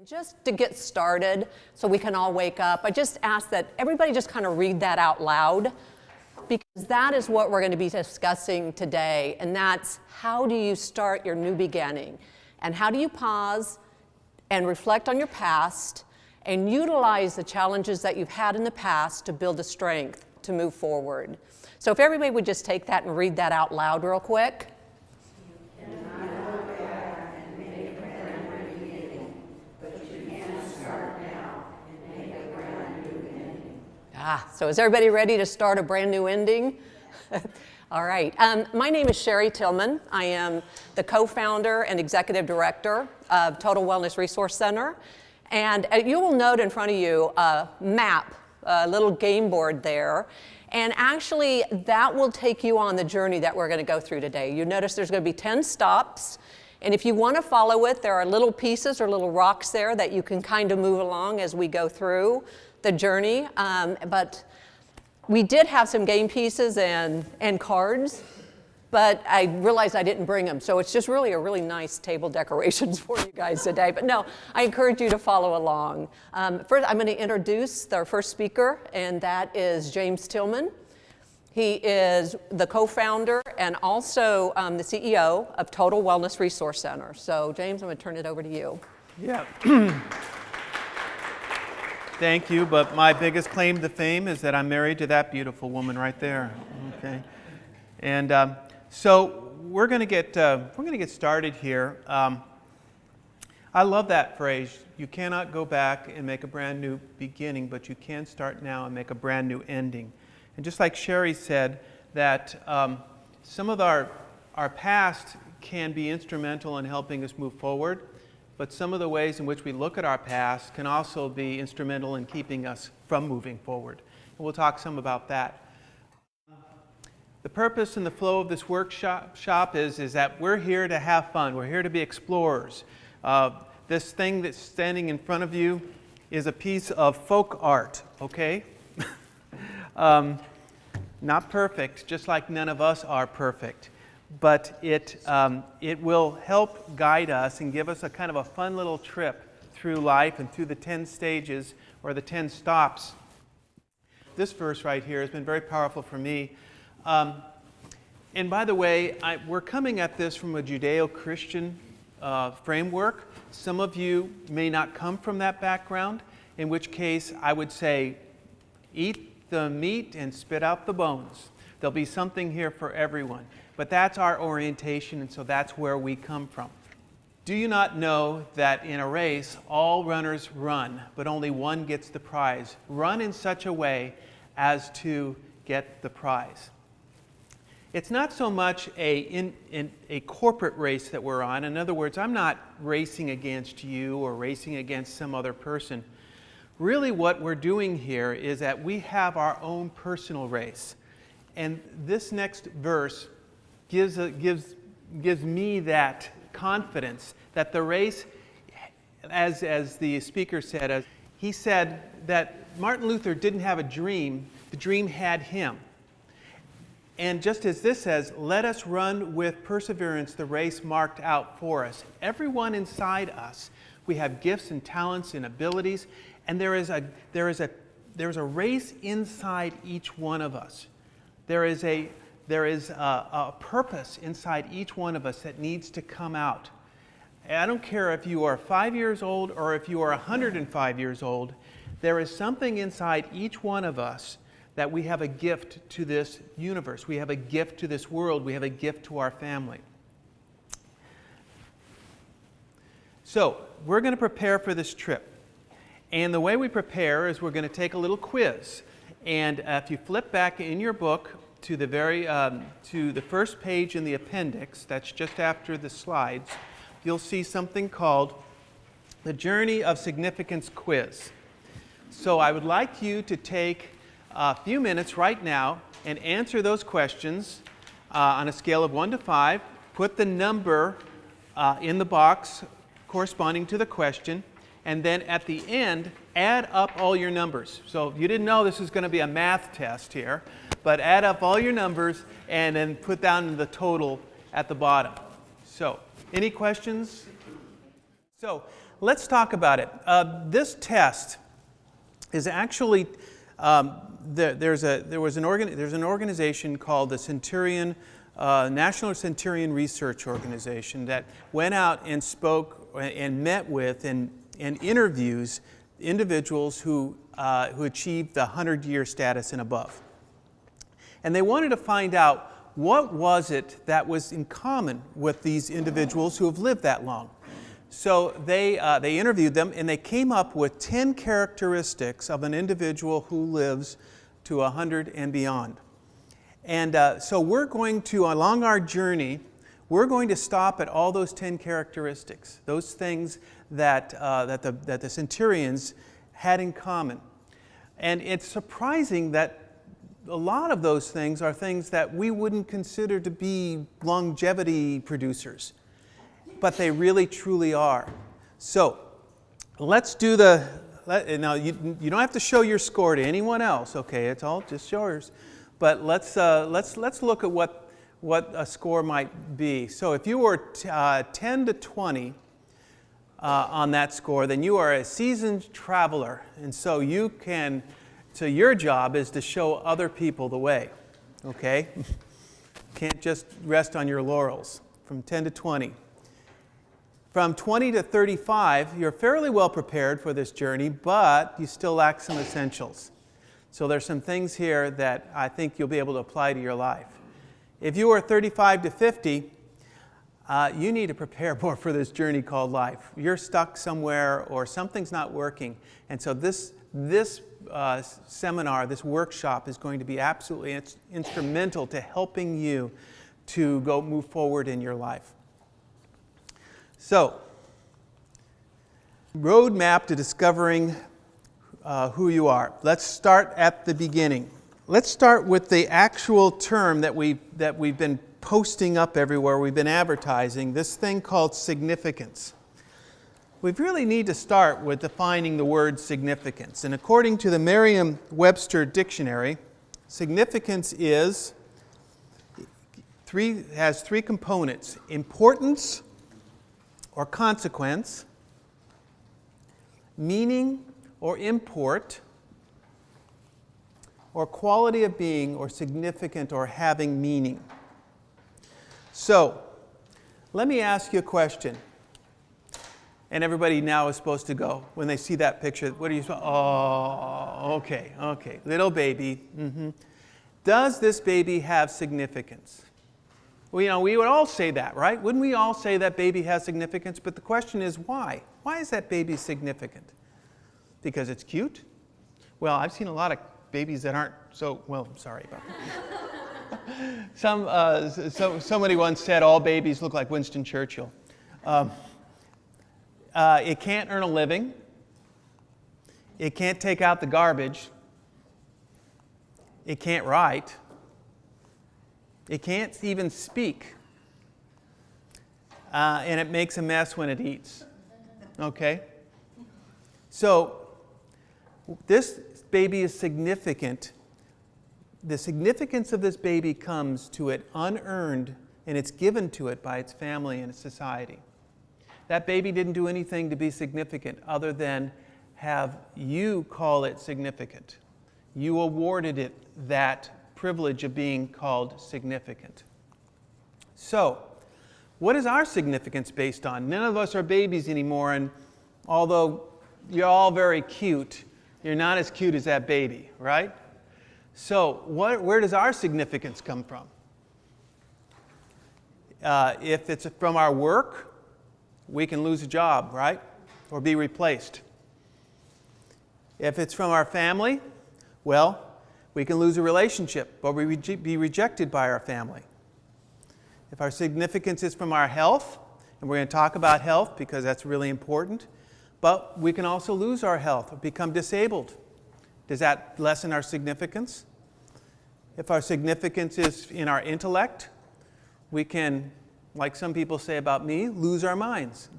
Just to get started, so we can all wake up, I just ask that everybody just kind of read that out loud, because that is what we're going to be discussing today, and that's how do you start your new beginning, and how do you pause and reflect on your past and utilize the challenges that you've had in the past to build the strength to move forward. So if everybody would just take that and read that out loud real quick. So is everybody ready to start a brand new ending? All right. My name is Sherry Tillman. I am the co-founder and executive director of Total Wellness Resource Center. And you will note in front of you a map, a little game board there. And actually, that will take you on the journey that we're going to go through today. You notice there's going to be 10 stops. And if you want to follow it, there are little pieces or little rocks there that you can kind of move along as we go through the journey, but we did have some game pieces and cards, but I realized I didn't bring them, so it's just really a really nice table decorations for you guys today. But no, I encourage you to follow along. First, I'm going to introduce our first speaker, and that is James Tillman. He is the co-founder and also the CEO of Total Wellness Resource Center. So James, I'm going to turn it over to you. Yeah. Thank you, but my biggest claim to fame is that I'm married to that beautiful woman right there. Okay, and so we're going to get started here. I love that phrase. You cannot go back and make a brand new beginning, but you can start now and make a brand new ending. And just like Sherry said, that some of our past can be instrumental in helping us move forward. But some of the ways in which we look at our past can also be instrumental in keeping us from moving forward. And we'll talk some about that. The purpose and the flow of this workshop is that we're here to have fun. We're here to be explorers. This thing that's standing in front of you is a piece of folk art, okay? Not perfect, just like none of us are perfect. But it will help guide us and give us a kind of a fun little trip through life and through the 10 stages or the 10 stops. This verse right here has been very powerful for me. And by the way, we're coming at this from a Judeo-Christian framework. Some of you may not come from that background, in which case I would say, eat the meat and spit out the bones. There'll be something here for everyone. But that's our orientation, and so that's where we come from. Do you not know that in a race, all runners run, but only one gets the prize? Run in such a way as to get the prize. It's not so much a corporate race that we're on. In other words, I'm not racing against you or racing against some other person. Really what we're doing here is that we have our own personal race. And this next verse gives me that confidence that the race, as the speaker said, he said that Martin Luther didn't have a dream, the dream had him. And just as this says, let us run with perseverance the race marked out for us. Everyone inside us, we have gifts and talents and abilities, and there is a race inside each one of us. There is a purpose inside each one of us that needs to come out. And I don't care if you are 5 years old or if you are 105 years old, there is something inside each one of us that we have a gift to this universe. We have a gift to this world. We have a gift to our family. So we're going to prepare for this trip. And the way we prepare is we're going to take a little quiz. And if you flip back in your book to the first page in the appendix, that's just after the slides, you'll see something called the Journey of Significance Quiz. So I would like you to take a few minutes right now and answer those questions on a scale of 1 to 5. Put the number in the box corresponding to the question, and then at the end, add up all your numbers. So if you didn't know, this is going to be a math test here, but add up all your numbers and then put down the total at the bottom. So, any questions? So, let's talk about it. This test is actually, there's an organization called the Centurion, National Centurion Research Organization that went out and spoke and met with and interviews individuals who achieved the 100-year status and above. And they wanted to find out what was it that was in common with these individuals who have lived that long. So they interviewed them, and they came up with 10 characteristics of an individual who lives to 100 and beyond. And so we're going to, along our journey, we're going to stop at all those 10 characteristics, those things that the centurions had in common. And it's surprising that a lot of those things are things that we wouldn't consider to be longevity producers, but they really truly are. So let's do now you don't have to show your score to anyone else, okay? It's all just yours. But let's look at what a score might be. So if you were 10 to 20 on that score, then you are a seasoned traveler, and so your job is to show other people the way, okay? Can't just rest on your laurels. From 10 to 20. From 20 to 35, you're fairly well prepared for this journey, but you still lack some essentials. So there's some things here that I think you'll be able to apply to your life. If you are 35 to 50, you need to prepare more for this journey called life. You're stuck somewhere or something's not working. And so this seminar, this workshop is going to be absolutely instrumental to helping you to go move forward in your life. So, roadmap to discovering who you are. Let's start at the beginning. Let's start with the actual term that we've been posting up everywhere, we've been advertising, this thing called significance. We really need to start with defining the word significance. And according to the Merriam-Webster dictionary, significance has three components: importance or consequence, meaning or import, or quality of being or significant or having meaning. So, let me ask you a question. And everybody now is supposed to go, when they see that picture, what are you supposed to, oh, okay, little baby. Mm-hmm. Does this baby have significance? Well, we would all say that, right? Wouldn't we all say that baby has significance? But the question is, why? Why is that baby significant? Because it's cute? Well, I've seen a lot of babies that aren't so, well, I'm sorry about that. Somebody once said all babies look like Winston Churchill. It can't earn a living. It can't take out the garbage. It can't write. It can't even speak. And it makes a mess when it eats. Okay? So, this baby is significant. The significance of this baby comes to it unearned, and it's given to it by its family and its society. That baby didn't do anything to be significant other than have you call it significant. You awarded it that privilege of being called significant. So, what is our significance based on? None of us are babies anymore, and although you're all very cute, you're not as cute as that baby, right? So, where does our significance come from? If it's from our work, we can lose a job, right? Or be replaced. If it's from our family, well, we can lose a relationship or be rejected by our family. If our significance is from our health, and we're going to talk about health because that's really important, but we can also lose our health or become disabled. Does that lessen our significance? If our significance is in our intellect, we can, like some people say about me, lose our minds.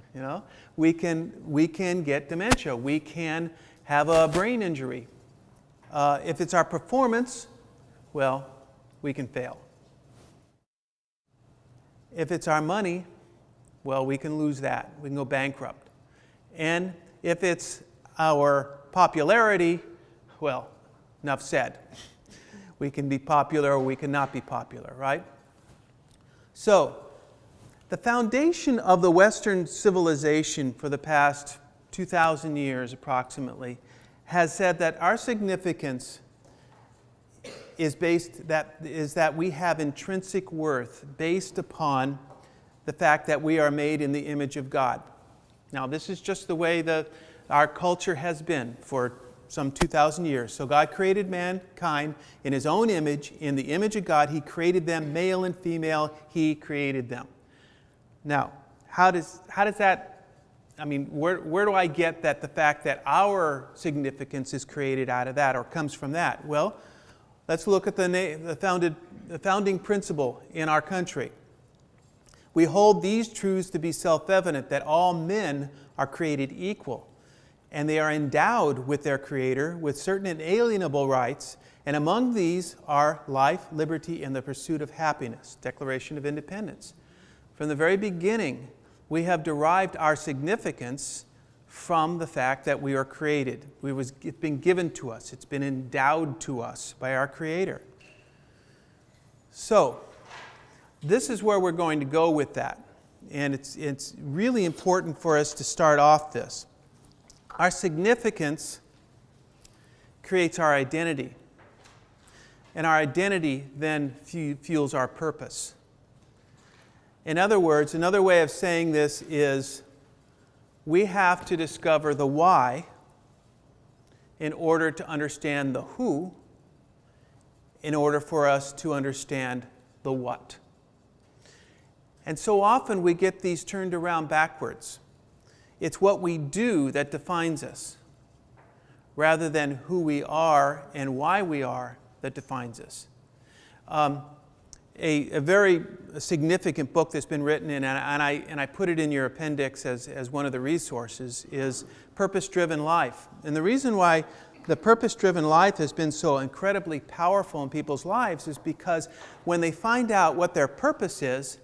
We can get dementia. We can have a brain injury. If it's our performance, well, we can fail. If it's our money, well, we can lose that. We can go bankrupt. And if it's our popularity, well, enough said. We can be popular or we cannot be popular, right? So, the foundation of the Western civilization for the past 2,000 years approximately has said that our significance is that we have intrinsic worth based upon the fact that we are made in the image of God. Now, this is just the way our culture has been for some 2,000 years. So God created mankind in His own image. In the image of God, He created them, male and female, He created them. Now, how does that, where do I get that the fact that our significance is created out of that or comes from that? Well, let's look at the founding principle in our country. We hold these truths to be self-evident, that all men are created equal, and they are endowed with their Creator with certain inalienable rights, and among these are life, liberty, and the pursuit of happiness. Declaration of Independence. From the very beginning, we have derived our significance from the fact that we are created. It's been given to us. It's been endowed to us by our Creator. So, this is where we're going to go with that. And it's really important for us to start off this. Our significance creates our identity. And our identity then fuels our purpose. In other words, another way of saying this is we have to discover the why in order to understand the who, in order for us to understand the what. And so often we get these turned around backwards. It's what we do that defines us, rather than who we are and why we are that defines us. A very significant book that's been written, and I put it in your appendix as one of the resources, is Purpose-Driven Life. And the reason why the purpose-driven life has been so incredibly powerful in people's lives is because when they find out what their purpose is,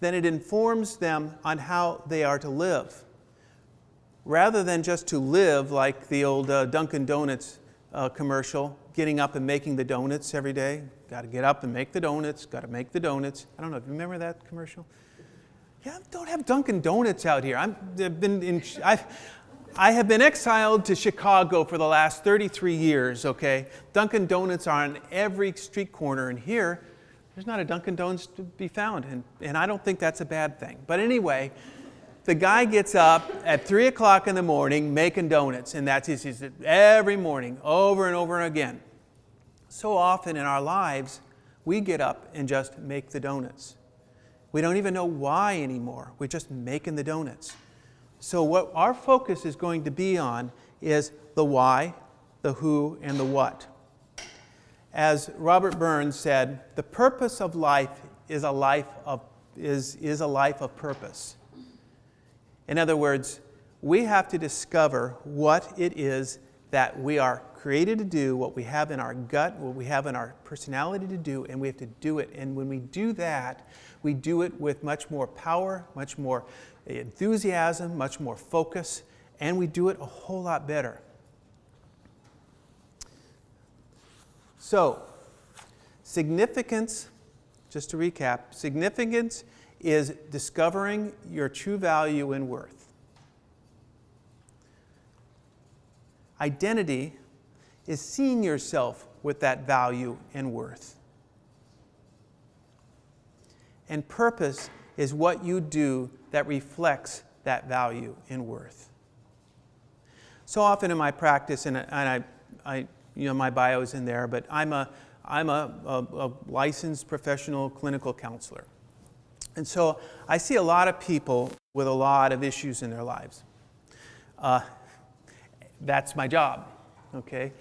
then it informs them on how they are to live. Rather than just to live like the old Dunkin' Donuts commercial, getting up and making the donuts every day. Got to get up and make the donuts, got to make the donuts. I don't know, do you remember that commercial? Yeah, don't have Dunkin' Donuts out here. I have been exiled to Chicago for the last 33 years, okay? Dunkin' Donuts are on every street corner, and here, there's not a Dunkin' Donuts to be found, and I don't think that's a bad thing. But anyway, the guy gets up at 3 o'clock in the morning making donuts, and that's his every morning, over and over again. So often in our lives, we get up and just make the donuts. We don't even know why anymore. We're just making the donuts. So what our focus is going to be on is the why, the who, and the what. As Robert Burns said, the purpose of life is a life of purpose. In other words, we have to discover what it is that we are created to do, what we have in our gut, what we have in our personality to do, and we have to do it. And when we do that, we do it with much more power, much more enthusiasm, much more focus, and we do it a whole lot better. So, significance, just to recap, significance is discovering your true value and worth. Identity is seeing yourself with that value and worth. And purpose is what you do that reflects that value and worth. So often in my practice, and I my bio is in there, but I'm a licensed professional clinical counselor. And so I see a lot of people with a lot of issues in their lives. That's my job, okay?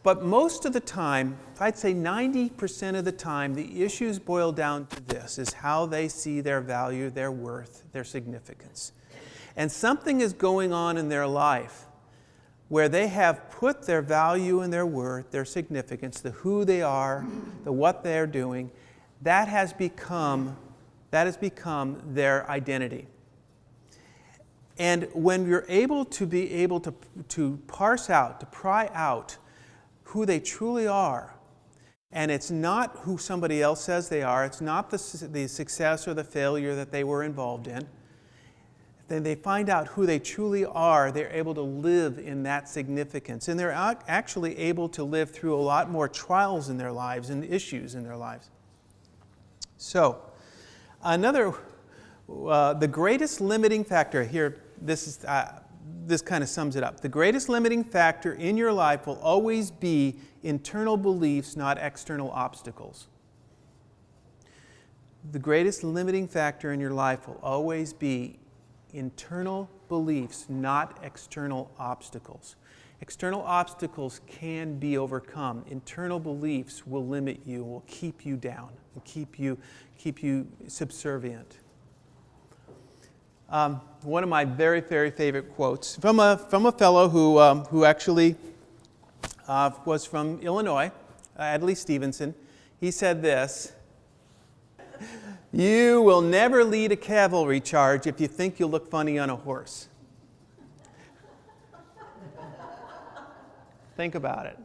But most of the time, I'd say 90% of the time, the issues boil down to this, is how they see their value, their worth, their significance. And something is going on in their life where they have put their value and their worth, their significance, the who they are, the what they're doing, that has become their identity. And when you're able to parse out, to pry out who they truly are, and it's not who somebody else says they are, it's not the success or the failure that they were involved in, then they find out who they truly are, they're able to live in that significance. And they're actually able to live through a lot more trials in their lives and issues in their lives. So, the greatest limiting factor here, this kind of sums it up. The greatest limiting factor in your life will always be internal beliefs, not external obstacles. The greatest limiting factor in your life will always be internal beliefs, not external obstacles. External obstacles can be overcome. Internal beliefs will limit you, will keep you down, and keep you subservient. One of my very, very favorite quotes from a fellow who actually was from Illinois, Adlai Stevenson. He said this: "You will never lead a cavalry charge if you think you'll look funny on a horse." Think about it.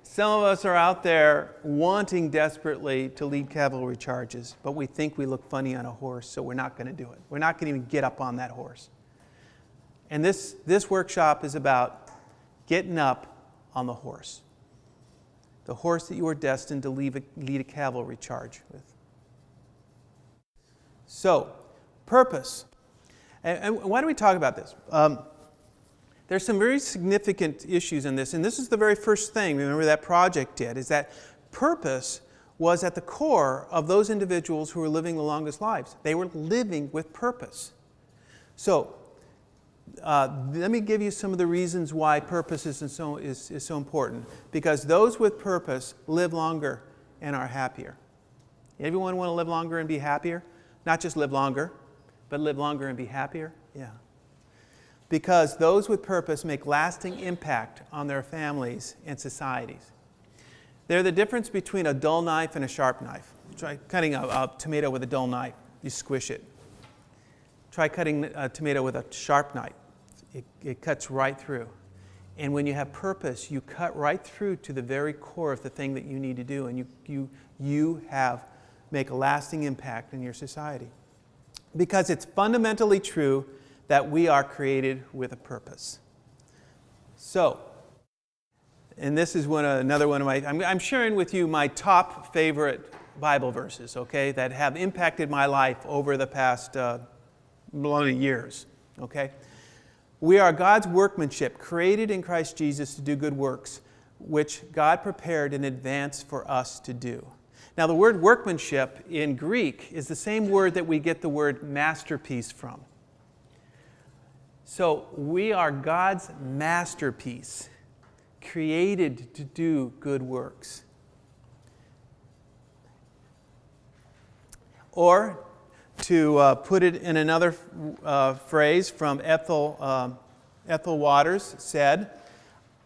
Some of us are out there wanting desperately to lead cavalry charges, but we think we look funny on a horse, so we're not going to do it. We're not going to even get up on that horse. And this workshop is about getting up on the horse that you are destined to lead a cavalry charge with. So, purpose. And why do we talk about this? There's some very significant issues in this, and this is the very first thing, remember, that project did, is that purpose was at the core of those individuals who were living the longest lives. They were living with purpose. So, let me give you some of the reasons why purpose is so important. Because those with purpose live longer and are happier. Everyone want to live longer and be happier? Not just live longer, but live longer and be happier? Yeah. Because those with purpose make lasting impact on their families and societies. They're the difference between a dull knife and a sharp knife. Try cutting a tomato with a dull knife. You squish it. Try cutting a tomato with a sharp knife. It cuts right through. And when you have purpose, you cut right through to the very core of the thing that you need to do, and you make a lasting impact in your society. Because it's fundamentally true that we are created with a purpose. So, and this is another one of my, I'm sharing with you my top favorite Bible verses, okay, that have impacted my life over the past lot of years, okay? We are God's workmanship, created in Christ Jesus to do good works, which God prepared in advance for us to do. Now, the word workmanship in Greek is the same word that we get the word masterpiece from. So, we are God's masterpiece, created to do good works. Or, to put it in another phrase from Ethel Waters, said,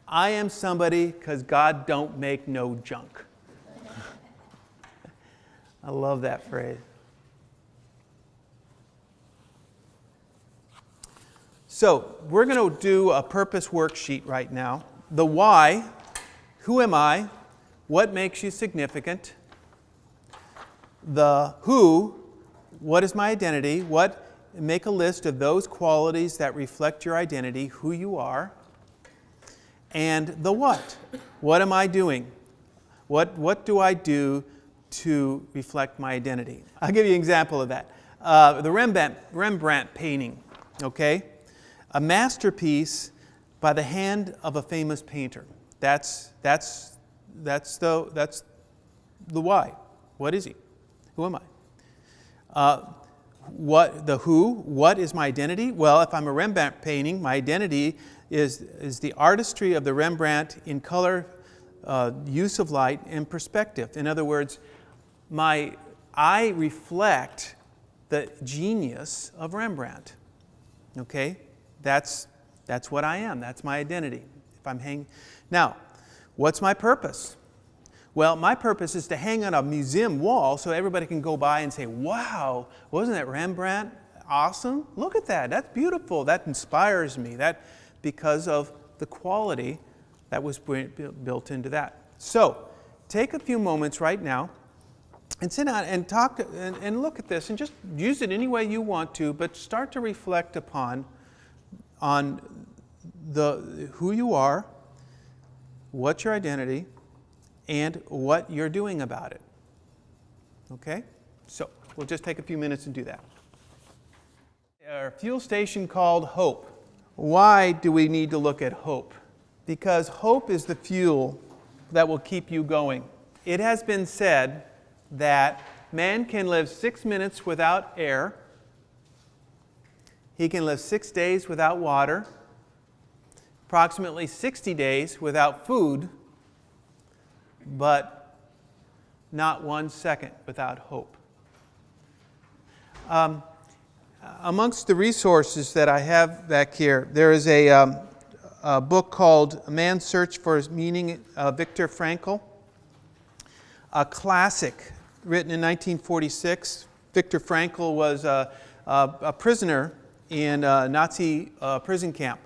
"I am somebody because God don't make no junk." I love that phrase. So, we're going to do a purpose worksheet right now. The why, who am I, what makes you significant? The who, what is my identity? Make a list of those qualities that reflect your identity, who you are. And the what am I doing? What do I do to reflect my identity? I'll give you an example of that. The Rembrandt painting, okay? A masterpiece by the hand of a famous painter. That's the why. What is he? Who am I? What is my identity? Well, if I'm a Rembrandt painting, my identity is the artistry of the Rembrandt in color, use of light, and perspective. In other words, I reflect the genius of Rembrandt. Okay? That's what I am. That's my identity. Now, what's my purpose? Well, my purpose is to hang on a museum wall so everybody can go by and say, "Wow, wasn't that Rembrandt? awesome? Look at that. That's beautiful. That inspires me. That because of the quality that was built into that. So, take a few moments right now and sit down and talk and look at this and just use it any way you want to, but start to reflect upon who you are, what's your identity, and what you're doing about it. Okay? So, we'll just take a few minutes and do that. Our fuel station called Hope. Why do we need to look at hope? Because hope is the fuel that will keep you going. It has been said that man can live 6 minutes without air. He can live 6 days without water, approximately 60 days without food, but not 1 second without hope. Amongst the resources that I have back here, there is a book called A Man's Search for His Meaning, Viktor Frankl. A classic written in 1946. Viktor Frankl was a prisoner in a Nazi prison camp.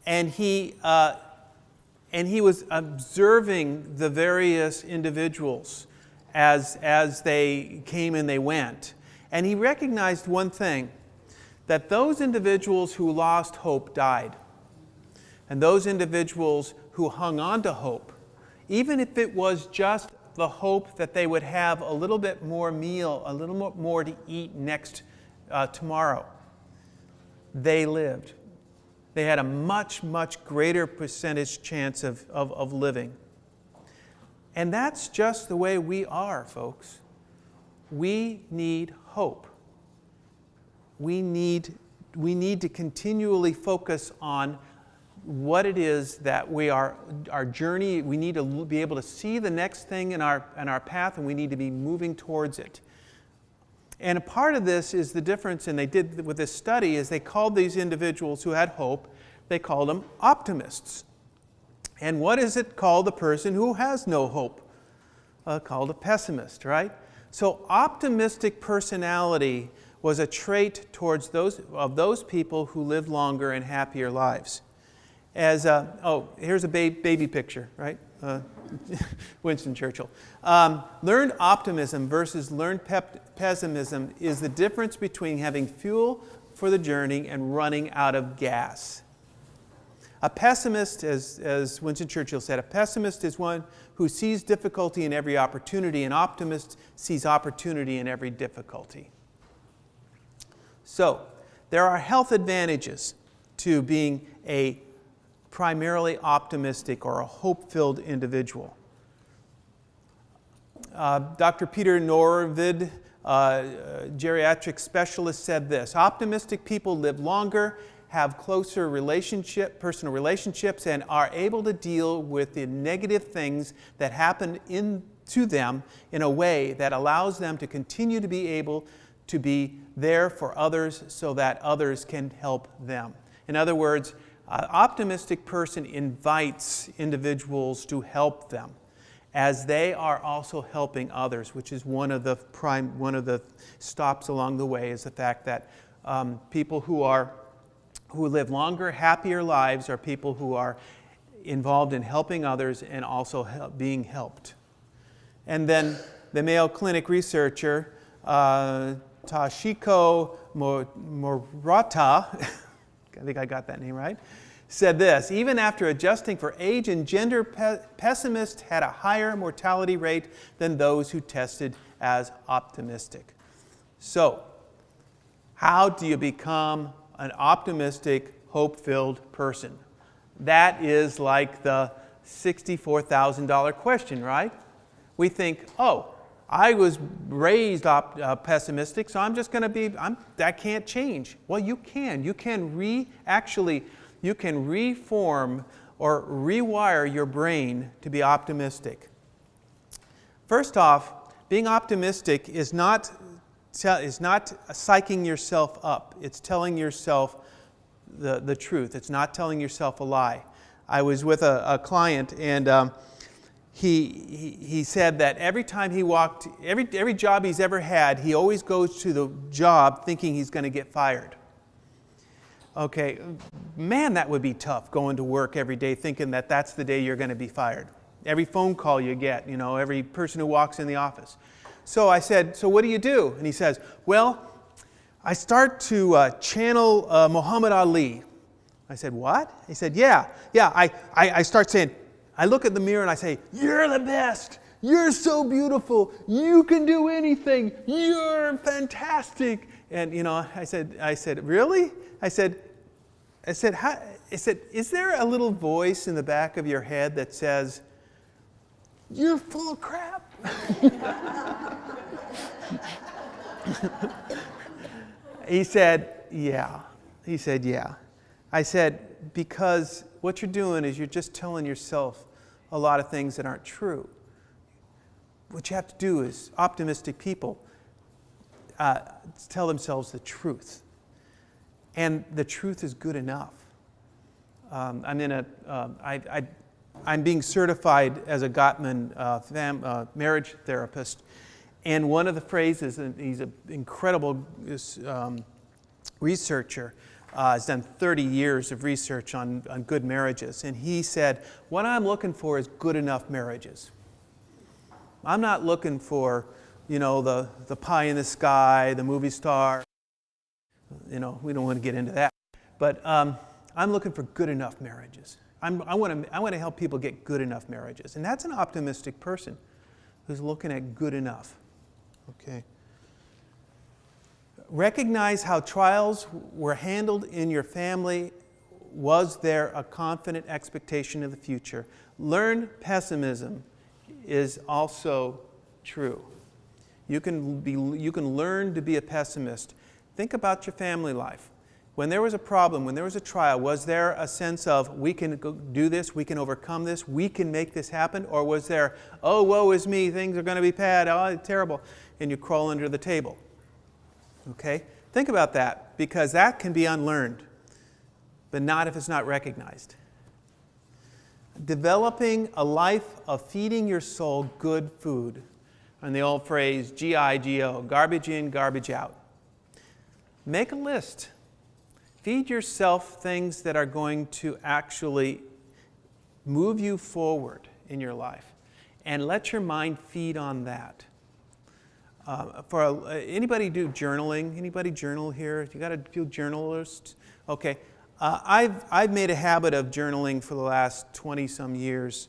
And he was observing the various individuals as they came and they went. And he recognized one thing, that those individuals who lost hope died. And those individuals who hung on to hope, even if it was just the hope that they would have a little bit more meal, a little more to eat next tomorrow, they lived. They had a much, much greater percentage chance of living. And that's just the way we are, folks. We need hope. We need to continually focus on what it is that our journey, we need to be able to see the next thing in our path, and we need to be moving towards it. And a part of this is the difference, and they did with this study, is they called these individuals who had hope, they called them optimists. And what is it called the person who has no hope? Called a pessimist, right? So optimistic personality was a trait towards those people who lived longer and happier lives. Here's a baby picture, right? Winston Churchill. Learned optimism versus learned pessimism is the difference between having fuel for the journey and running out of gas. A pessimist, as Winston Churchill said, a pessimist is one who sees difficulty in every opportunity. An optimist sees opportunity in every difficulty. So, there are health advantages to being a primarily optimistic or a hope-filled individual. Dr. Peter Norvid, geriatric specialist, said this: optimistic people live longer, have closer personal relationships, and are able to deal with the negative things that happen to them in a way that allows them to continue to be able to be there for others so that others can help them. In other words, an optimistic person invites individuals to help them as they are also helping others, which is one of the stops along the way, is the fact that people who live longer, happier lives are people who are involved in helping others and also being helped. And then the Mayo Clinic researcher, Toshiko Murata, I think I got that name right, said this: even after adjusting for age and gender, pessimists had a higher mortality rate than those who tested as optimistic. So, how do you become an optimistic, hope-filled person? That is like the $64,000 question, right? We think, I was raised pessimistic, so I'm just going to be, that can't change. Well, you can. You can reform or rewire your brain to be optimistic. First off, being optimistic is not psyching yourself up. It's telling yourself the truth. It's not telling yourself a lie. I was with a client, and he said that every time he walked, every job he's ever had, he always goes to the job thinking he's going to get fired. Okay, man, that would be tough, going to work every day thinking that that's the day you're going to be fired. Every phone call you get, every person who walks in the office. So I said, so what do you do? And he says, well, I start to channel Muhammad Ali. I said, what? He said, yeah, I start saying, I look at the mirror and I say, you're the best. You're so beautiful. You can do anything. You're fantastic. And, I said, really? I said, is there a little voice in the back of your head that says, you're full of crap? He said, yeah. He said, yeah. I said, because what you're doing is you're just telling yourself a lot of things that aren't true. What you have to do is, optimistic people tell themselves the truth. And the truth is good enough. I'm being certified as a Gottman marriage therapist. And one of the phrases, and he's an incredible researcher, has done 30 years of research on good marriages. And he said, what I'm looking for is good enough marriages. I'm not looking for, the pie in the sky, the movie star. We don't want to get into that. But I'm looking for good enough marriages. I want to help people get good enough marriages. And that's an optimistic person who's looking at good enough. Okay. Recognize how trials were handled in your family. Was there a confident expectation of the future? Learn pessimism is also true. You can learn to be a pessimist. Think about your family life. When there was a problem, when there was a trial, was there a sense of, we can do this, we can overcome this, we can make this happen? Or was there, oh, woe is me, things are going to be bad, oh, terrible, and you crawl under the table? Okay? Think about that, because that can be unlearned, but not if it's not recognized. Developing a life of feeding your soul good food. And the old phrase, G-I-G-O, garbage in, garbage out. Make a list. Feed yourself things that are going to actually move you forward in your life. And let your mind feed on that. Anybody do journaling? Anybody journal here? You got a few journalists? Okay. I've made a habit of journaling for the last 20-some years.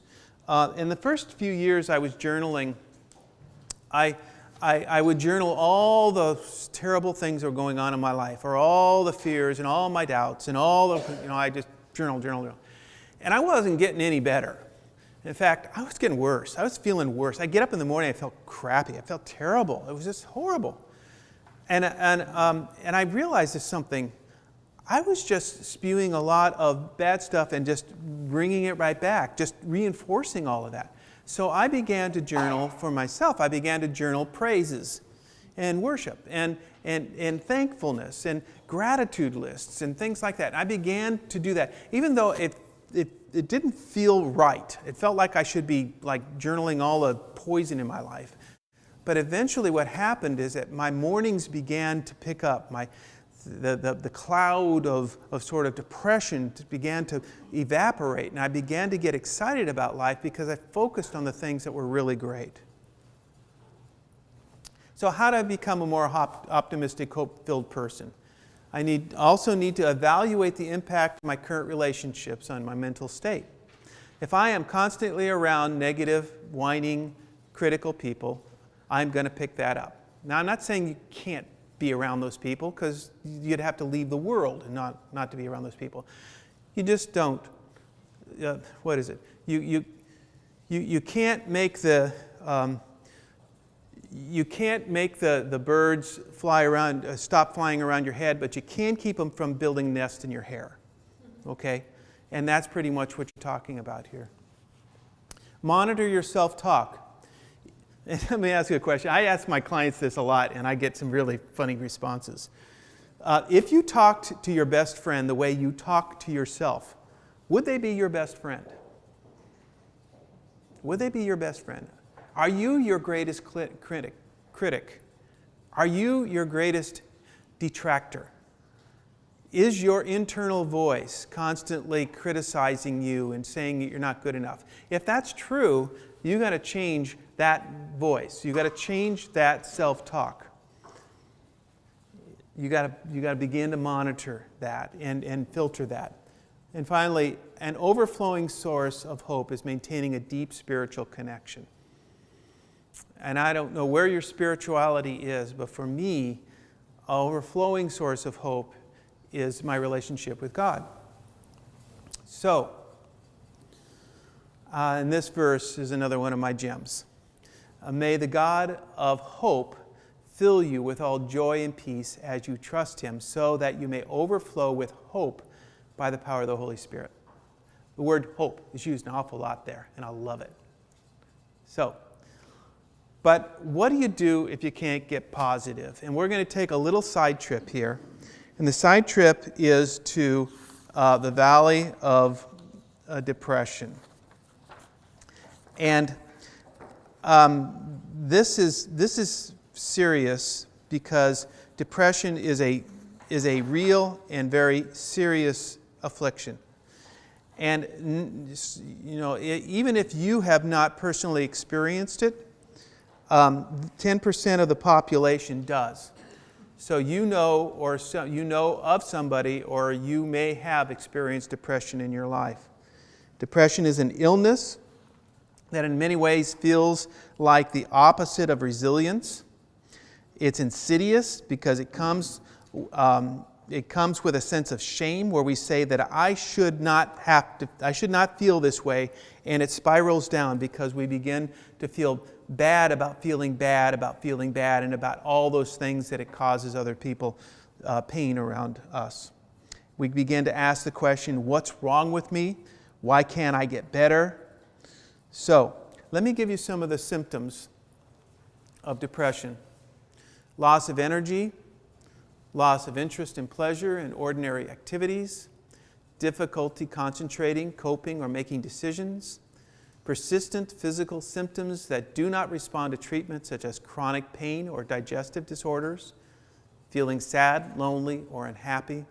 In the first few years I was journaling, I would journal all the terrible things that were going on in my life, or all the fears and all my doubts and all the, I just journal. And I wasn't getting any better. In fact, I was getting worse. I was feeling worse. I'd get up in the morning, I felt crappy. I felt terrible. It was just horrible. And I realized there's something. I was just spewing a lot of bad stuff and just bringing it right back, just reinforcing all of that. So I began to journal for myself. I began to journal praises and worship and thankfulness and gratitude lists and things like that. I began to do that, even though it didn't feel right. It felt like I should be like journaling all the poison in my life. But eventually what happened is that my mornings began to pick up. The cloud of sort of depression began to evaporate, and I began to get excited about life because I focused on the things that were really great. So how do I become a more optimistic, hope-filled person? I also need to evaluate the impact of my current relationships on my mental state. If I am constantly around negative, whining, critical people, I'm going to pick that up. Now, I'm not saying you can't be around those people, because you'd have to leave the world and not to be around those people. You just don't. What is it? You can't make the birds fly around, stop flying around your head, but you can keep them from building nests in your hair. Okay, and that's pretty much what you're talking about here. Monitor your self-talk. And let me ask you a question. I ask my clients this a lot, and I get some really funny responses. If you talked to your best friend the way you talk to yourself, would they be your best friend? Would they be your best friend? Are you your greatest critic? Are you your greatest detractor? Is your internal voice constantly criticizing you and saying that you're not good enough? If that's true, you got to change that voice. You got to change that self-talk. You got to begin to monitor that and filter that. And finally, an overflowing source of hope is maintaining a deep spiritual connection. And I don't know where your spirituality is, but for me, an overflowing source of hope is my relationship with God. So, and this verse is another one of my gems. May the God of hope fill you with all joy and peace as you trust Him, so that you may overflow with hope by the power of the Holy Spirit. The word hope is used an awful lot there, and I love it. So, but what do you do if you can't get positive? And we're going to take a little side trip here. And the side trip is to the Valley of Depression. And this is serious because depression is a real and very serious affliction. And even if you have not personally experienced it, 10% of the population does. So you know of somebody, or you may have experienced depression in your life. Depression is an illness that in many ways feels like the opposite of resilience. It's insidious because it comes with a sense of shame, where we say that I should not feel this way, and it spirals down because we begin to feel bad about feeling bad, and about all those things that it causes other people pain around us. We begin to ask the question, what's wrong with me? Why can't I get better? So, let me give you some of the symptoms of depression. Loss of energy, loss of interest and pleasure in ordinary activities, difficulty concentrating, coping, or making decisions, persistent physical symptoms that do not respond to treatment, such as chronic pain or digestive disorders, feeling sad, lonely, or unhappy,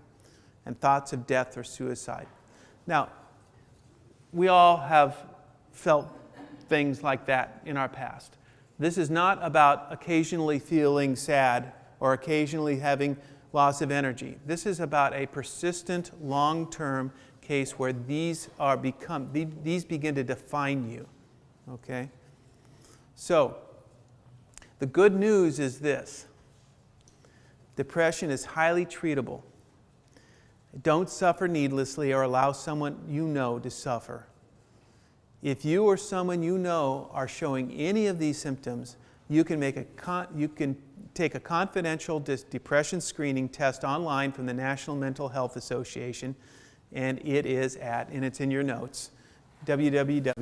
and thoughts of death or suicide. Now, we all have felt things like that in our past. This is not about occasionally feeling sad or occasionally having loss of energy. This is about a persistent, long-term case where these begin to define you. Okay? So, the good news is this. Depression is highly treatable. Don't suffer needlessly or allow someone you know to suffer. If you or someone you know are showing any of these symptoms, you can take a confidential depression screening test online from the National Mental Health Association, and it's in your notes, www.nmha.org.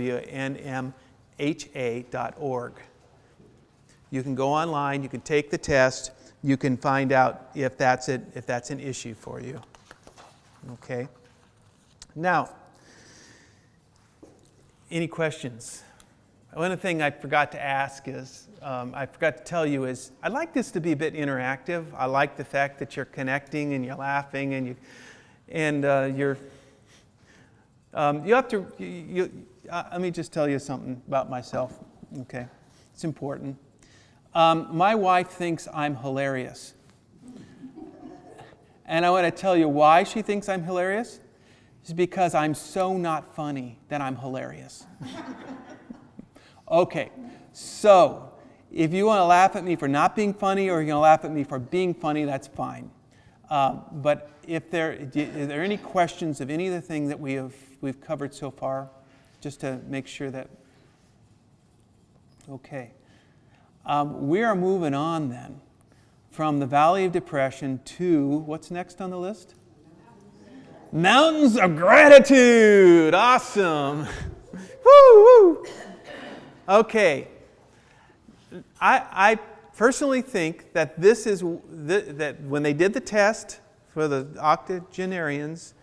You can go online, you can take the test, you can find out if that's an issue for you. Okay? Now, any questions? One Thing I forgot to ask is, I forgot to tell you is, I'd like this to be a bit interactive. I like the fact that you're connecting and you're laughing and you have to, let me just tell you something about myself, okay? It's important. My wife thinks I'm hilarious. And I want to tell you why she thinks I'm hilarious. It's because I'm so not funny that I'm hilarious. Okay, so if you want to laugh at me for not being funny, or you're going to laugh at me for being funny, that's fine. But are there any questions of any of the things that we've covered so far, just to make sure that? Okay, we are moving on then from the Valley of Depression to what's next on the list? Mountains of Gratitude. Awesome. Woo woo. Okay. I personally think that that when they did the test for the octogenarians,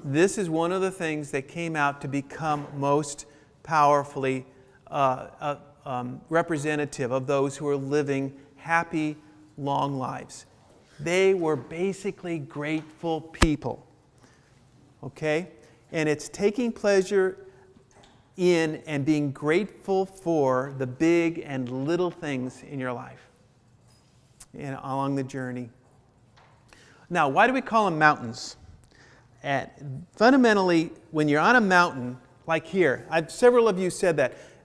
this is one of the things that came out to become most powerfully representative of those who are living happy, long lives. They were basically grateful people. Okay? And it's taking pleasure in and being grateful for the big and little things in your life and along the journey. Now, why do we call them mountains? And fundamentally, when you're on a mountain, like here, several of you said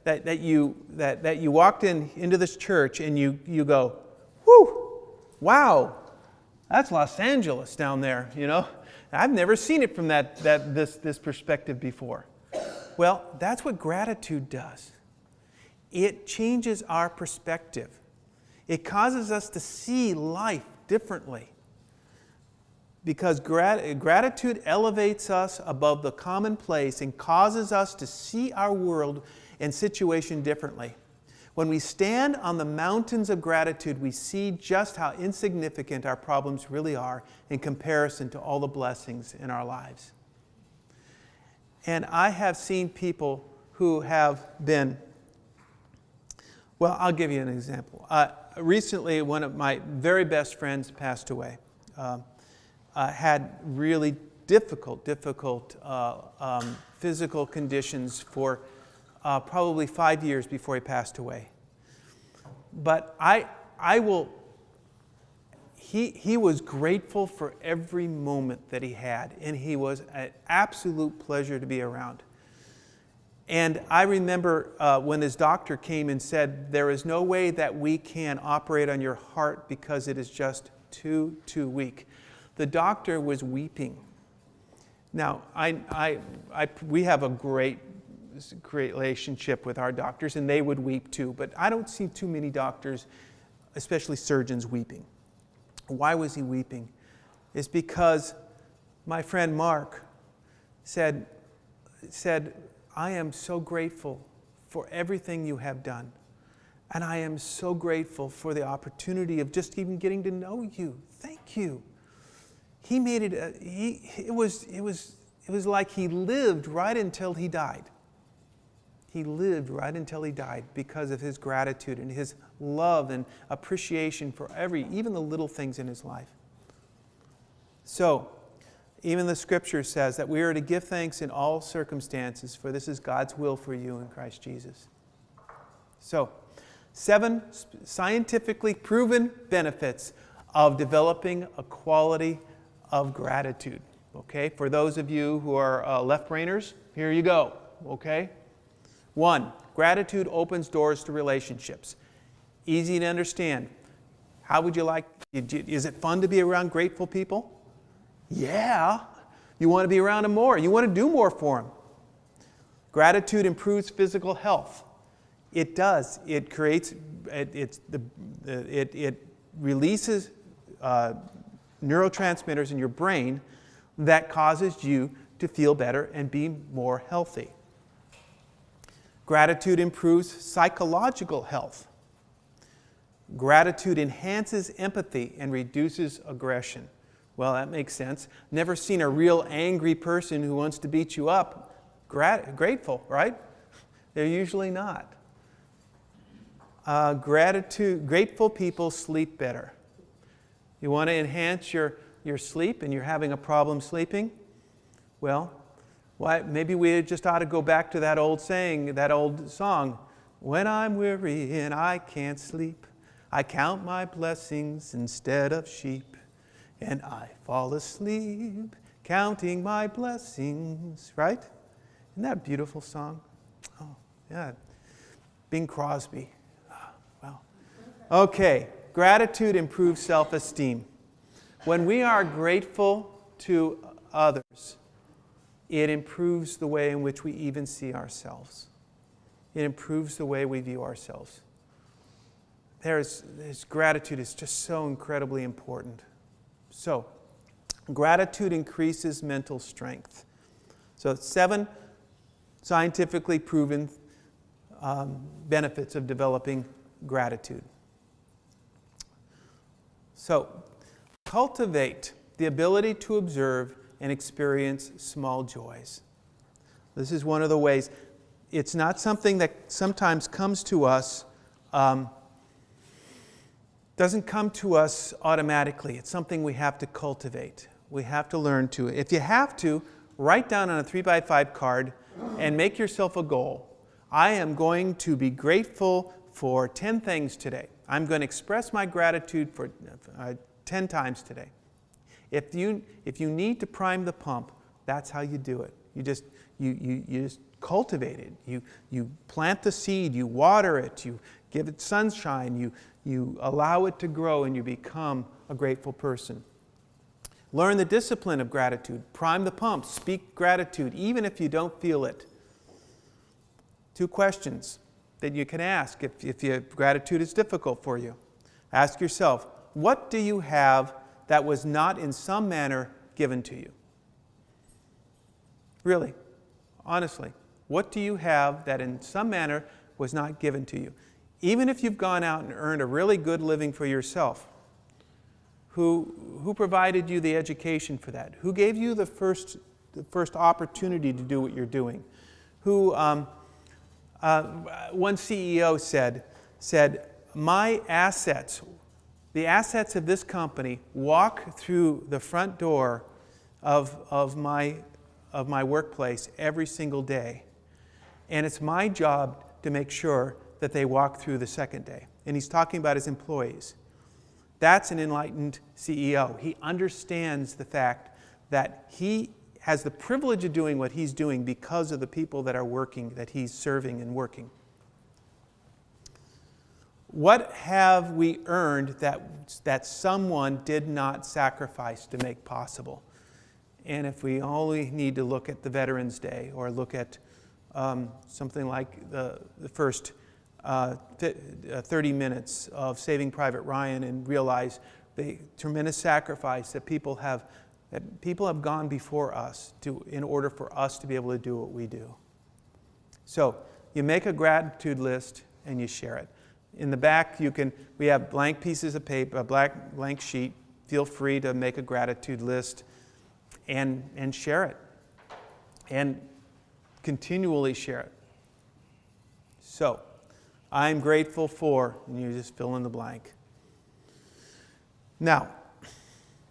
that you walked into this church and you go, whoo, wow, that's Los Angeles down there, you know. I've never seen it from this perspective before. Well, that's what gratitude does. It changes our perspective. It causes us to see life differently. Because gratitude elevates us above the commonplace and causes us to see our world and situation differently. When we stand on the mountains of gratitude, we see just how insignificant our problems really are in comparison to all the blessings in our lives. And I have seen people who have been, well, I'll give you an example. Recently, one of my very best friends passed away. Had really difficult physical conditions for probably 5 years before he passed away. But he was grateful for every moment that he had, and he was an absolute pleasure to be around. And I remember when his doctor came and said, there is no way that we can operate on your heart because it is just too weak. The doctor was weeping. Now, we have a great relationship with our doctors, and they would weep too, but I don't see too many doctors, especially surgeons, weeping. Why was he weeping? It's because my friend Mark said, I am so grateful for everything you have done, and I am so grateful for the opportunity of just even getting to know you. Thank you. He made it. It was like he lived right until he died. He lived right until he died because of his gratitude and his love and appreciation for even the little things in his life. So, even the Scripture says that we are to give thanks in all circumstances, for this is God's will for you in Christ Jesus. So, 7 scientifically proven benefits of developing a quality of gratitude. Okay, for those of you who are left-brainers, here you go. Okay, 1, gratitude opens doors to relationships. Easy to understand. How would you like? Is it fun to be around grateful people? Yeah. You want to be around them more. You want to do more for them. Gratitude improves physical health. It does. It creates. It releases neurotransmitters in your brain that causes you to feel better and be more healthy. Gratitude improves psychological health. Gratitude enhances empathy and reduces aggression. Well, that makes sense. Never seen a real angry person who wants to beat you up grateful, right? They're usually not. Grateful people sleep better. You want to enhance your sleep and you're having a problem sleeping? Well, maybe we just ought to go back to that old saying, that old song. When I'm weary and I can't sleep, I count my blessings instead of sheep. And I fall asleep counting my blessings, right? Isn't that a beautiful song? Oh, yeah. Bing Crosby. Oh, wow. Okay, gratitude improves self-esteem. When we are grateful to others, it improves the way in which we even see ourselves. It improves the way we view ourselves. Gratitude is just so incredibly important. So, gratitude increases mental strength. So, 7 scientifically proven benefits of developing gratitude. So, cultivate the ability to observe and experience small joys. This is one of the ways. it's not something that sometimes comes to us, doesn't come to us automatically. It's something we have to cultivate. We have to learn to. If you have to, write down on a 3x5 card and make yourself a goal. I am going to be grateful for 10 things today. I'm going to express my gratitude for 10 times today. If you need to prime the pump, that's how you do it. You just cultivate it. You plant the seed, you water it, you give it sunshine, you allow it to grow, and you become a grateful person. Learn the discipline of gratitude. Prime the pump. Speak gratitude, even if you don't feel it. 2 questions that you can ask if gratitude is difficult for you. Ask yourself, what do you have that was not in some manner given to you? Really, honestly, what do you have that in some manner was not given to you? Even if you've gone out and earned a really good living for yourself, who provided you the education for that? Who gave you the first opportunity to do what you're doing? One CEO said, my assets, the assets of this company, walk through the front door of my workplace every single day. And it's my job to make sure that they walk through the second day. And he's talking about his employees. That's an enlightened CEO. He understands the fact that he has the privilege of doing what he's doing because of the people that are working, that he's serving and working. What have we earned that someone did not sacrifice to make possible? And if we only need to look at the Veterans Day or look at something like the first 30 minutes of Saving Private Ryan and realize the tremendous sacrifice that people have gone before us in order for us to be able to do what we do. So you make a gratitude list and you share it. In the back, we have blank pieces of paper, a blank sheet. Feel free to make a gratitude list and share it. And continually share it. So, I'm grateful for, and you just fill in the blank. Now,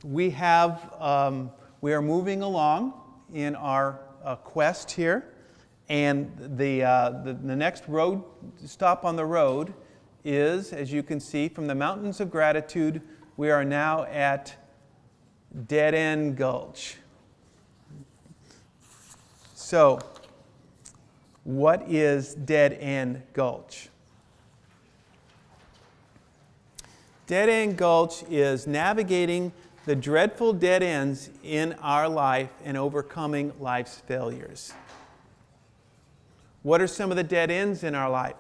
we are moving along in our quest here, and the next road stop on the road is, as you can see, from the Mountains of Gratitude, we are now at Dead End Gulch. So, what is Dead End Gulch? Dead End Gulch is navigating the dreadful dead ends in our life and overcoming life's failures. What are some of the dead ends in our life?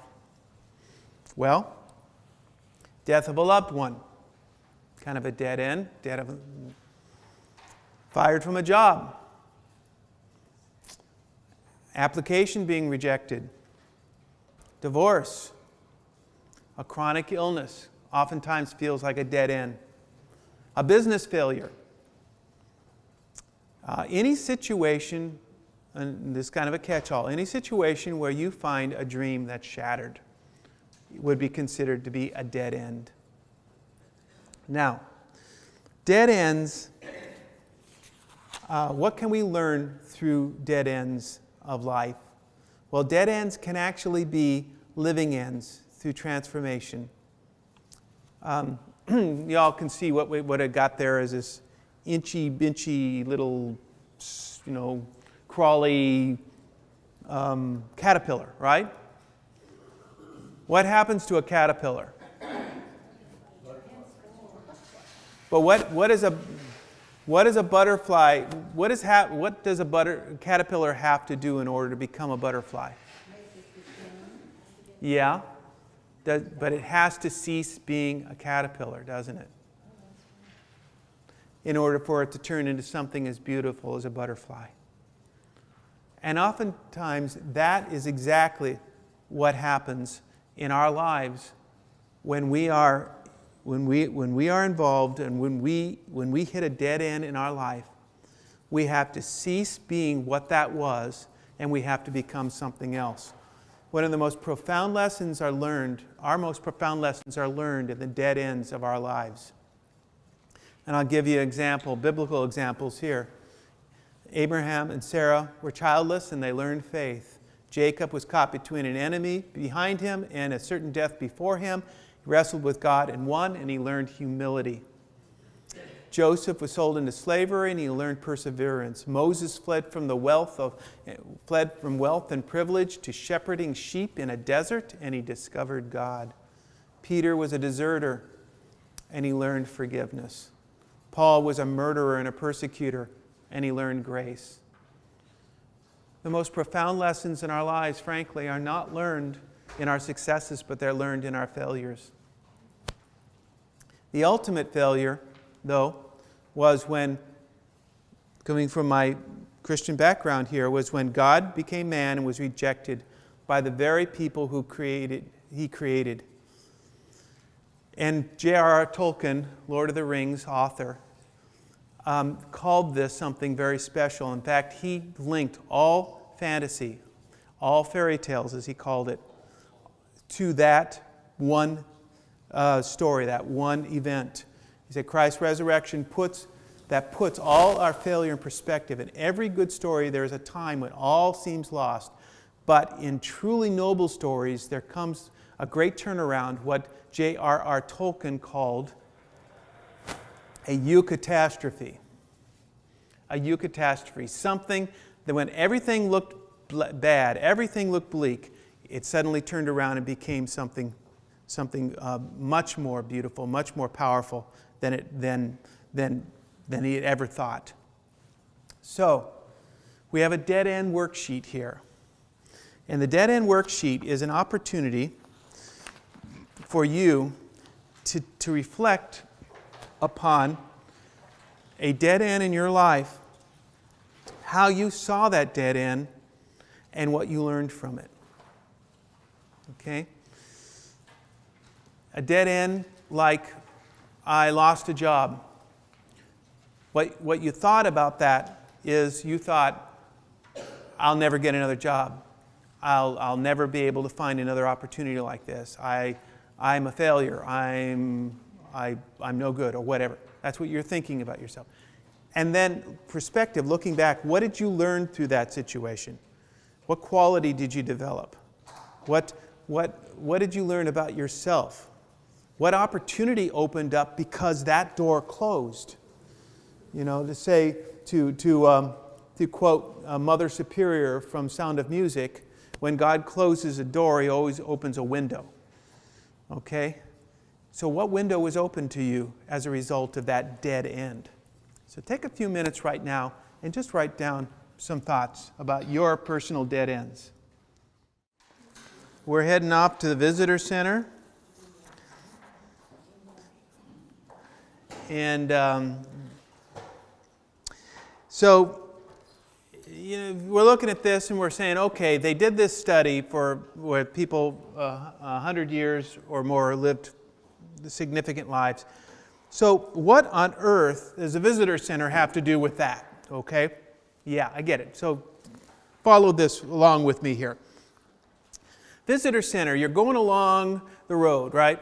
Well, death of a loved one, kind of a dead end. Fired from a job. Application being rejected. Divorce. A chronic illness oftentimes feels like a dead end. A business failure. Any situation, and this is kind of a catch-all, any situation where you find a dream that's shattered would be considered to be a dead end. Now, dead ends, what can we learn through dead ends of life? Well, dead ends can actually be living ends through transformation. Y'all can see what I got there is this inchy-binchy little, crawly caterpillar, right? What happens to a caterpillar? But what is a butterfly? What does a caterpillar have to do in order to become a butterfly? Yeah, but it has to cease being a caterpillar, doesn't it? In order for it to turn into something as beautiful as a butterfly. And oftentimes that is exactly what happens in our lives when we are involved and when we hit a dead end in our life. We have to cease being what that was, and we have to become something else. one of the most profound lessons are learned, our most profound lessons are learned in the dead ends of our lives. And I'll give you an example, biblical examples here. Abraham and Sarah were childless and they learned faith. Jacob was caught between an enemy behind him and a certain death before him. He wrestled with God and won, and he learned humility. Joseph was sold into slavery and he learned perseverance. Moses fled from wealth and privilege to shepherding sheep in a desert, and he discovered God. Peter was a deserter and he learned forgiveness. Paul was a murderer and a persecutor, and he learned grace. The most profound lessons in our lives, frankly, are not learned in our successes, but they're learned in our failures. The ultimate failure, though, was when, coming from my Christian background here, was when God became man and was rejected by the very people who he created. And J.R.R. Tolkien, Lord of the Rings author, called this something very special. In fact, he linked all fantasy, all fairy tales, as he called it, to that one story, that one event. He said Christ's resurrection puts all our failure in perspective. In every good story, there's a time when all seems lost. But in truly noble stories, there comes a great turnaround, what J.R.R. Tolkien called a eucatastrophe. A eucatastrophe, something that when everything looked bad, everything looked bleak, it suddenly turned around and became something much more beautiful, much more powerful than he had ever thought. So, we have a dead-end worksheet here. And the dead-end worksheet is an opportunity for you to reflect upon a dead end in your life, how you saw that dead end, and what you learned from it. Okay? A dead end like I lost a job. What you thought about that is you thought, I'll never get another job. I'll never be able to find another opportunity like this. I'm a failure. I'm no good, or whatever. That's what you're thinking about yourself. And then perspective, looking back, what did you learn through that situation? What quality did you develop? What did you learn about yourself? What opportunity opened up because that door closed? You know, to quote Mother Superior from Sound of Music, when God closes a door, He always opens a window. Okay? So what window was open to you as a result of that dead end? So take a few minutes right now and just write down some thoughts about your personal dead ends. We're heading off to the visitor center. And so we're looking at this and we're saying, okay, they did this study where people 100 years or more lived significant lives. So what on earth does the visitor center have to do with that? Okay? Yeah, I get it. So follow this along with me here. Visitor center, you're going along the road, right?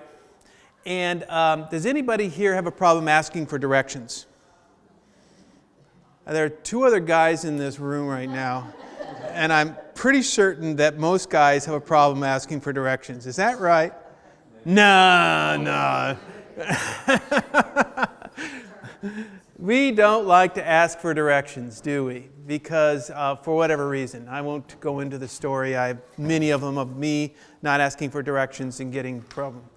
And does anybody here have a problem asking for directions? There are two other guys in this room right now, and I'm pretty certain that most guys have a problem asking for directions. Is that right? No. We don't like to ask for directions, do we? Because for whatever reason. I won't go into the story. I have many of them of me not asking for directions and getting problems.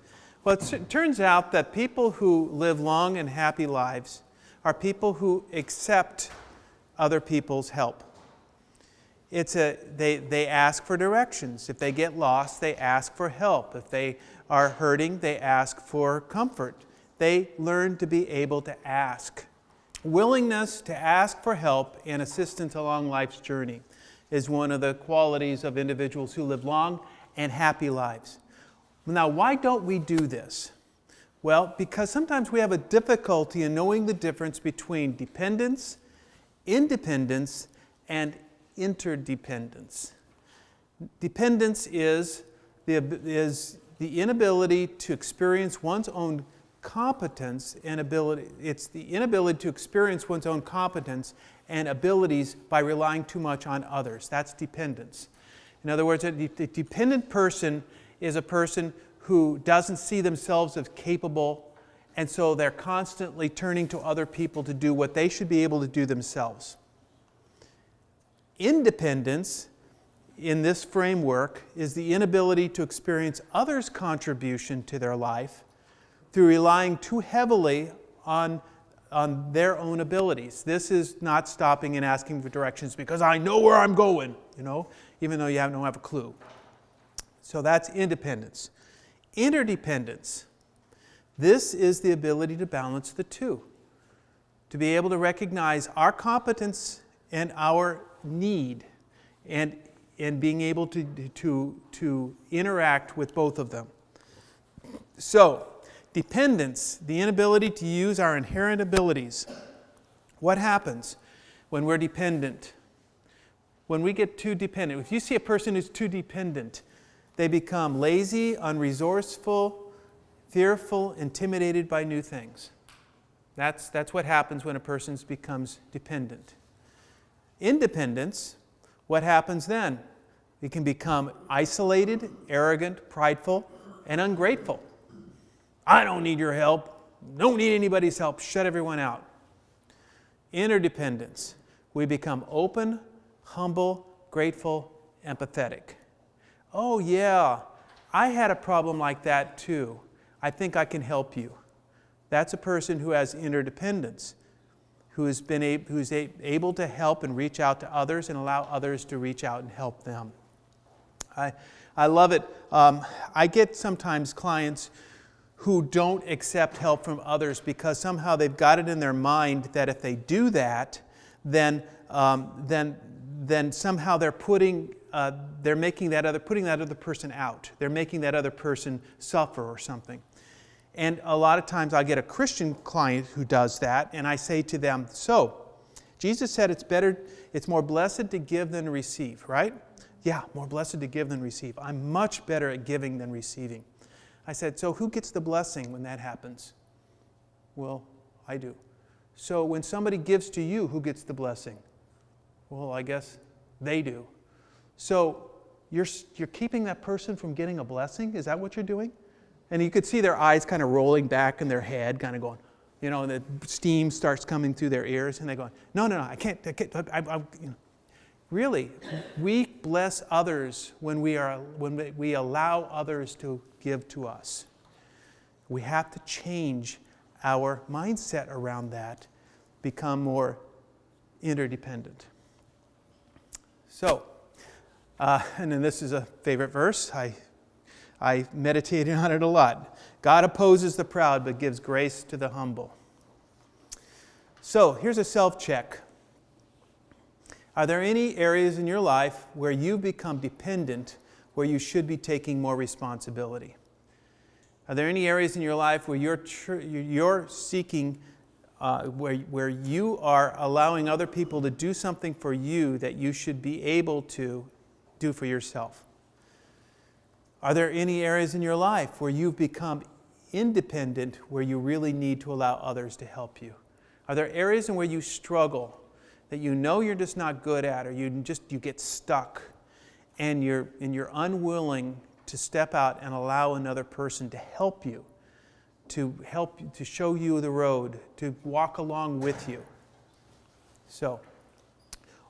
Well, it turns out that people who live long and happy lives are people who accept other people's help. They ask for directions. If they get lost, they ask for help. If they are hurting, they ask for comfort. They learn to be able to ask. Willingness to ask for help and assistance along life's journey is one of the qualities of individuals who live long and happy lives. Now, why don't we do this? Well, because sometimes we have a difficulty in knowing the difference between dependence, independence, and interdependence. Dependence is the inability to experience one's own competence and ability. It's the inability to experience one's own competence and abilities by relying too much on others. That's dependence. In other words, a dependent person is a person who doesn't see themselves as capable, and so they're constantly turning to other people to do what they should be able to do themselves. Independence, in this framework, is the inability to experience others' contribution to their life through relying too heavily on their own abilities. This is not stopping and asking for directions because I know where I'm going, even though you don't have a clue. So that's independence. Interdependence. This is the ability to balance the two. To be able to recognize our competence and our need, and being able to interact with both of them. So, dependence, the inability to use our inherent abilities. What happens when we're dependent? When we get too dependent, if you see a person who's too dependent, they become lazy, unresourceful, fearful, intimidated by new things. That's what happens when a person becomes dependent. Independence, what happens then? It can become isolated, arrogant, prideful, and ungrateful. I don't need your help. Don't need anybody's help. Shut everyone out. Interdependence. We become open, humble, grateful, empathetic. Oh yeah, I had a problem like that too. I think I can help you. That's a person who has interdependence, who's able to help and reach out to others and allow others to reach out and help them. I love it. I get sometimes clients who don't accept help from others because somehow they've got it in their mind that if they do that, then somehow they're putting that other person out. They're making that other person suffer or something. And a lot of times I get a Christian client who does that, and I say to them, so, Jesus said it's more blessed to give than to receive, right? Yeah, more blessed to give than receive. I'm much better at giving than receiving. I said, so who gets the blessing when that happens? Well, I do. So when somebody gives to you, who gets the blessing? Well, I guess they do. So you're keeping that person from getting a blessing? Is that what you're doing? And you could see their eyes kind of rolling back in their head, kind of going, and the steam starts coming through their ears, and they're going, no, I can't. Really, we bless others when we allow others to give to us. We have to change our mindset around that, become more interdependent. So, and then this is a favorite verse. I meditated on it a lot. God opposes the proud but gives grace to the humble. So, here's a self-check. Are there any areas in your life where you become dependent, where you should be taking more responsibility? Are there any areas in your life where you're seeking, where you are allowing other people to do something for you that you should be able to do for yourself? Are there any areas in your life where you've become independent, where you really need to allow others to help you? Are there areas in where you struggle, that you know you're just not good at, or you get stuck, and you're unwilling to step out and allow another person to help you, to show you the road, to walk along with you? So,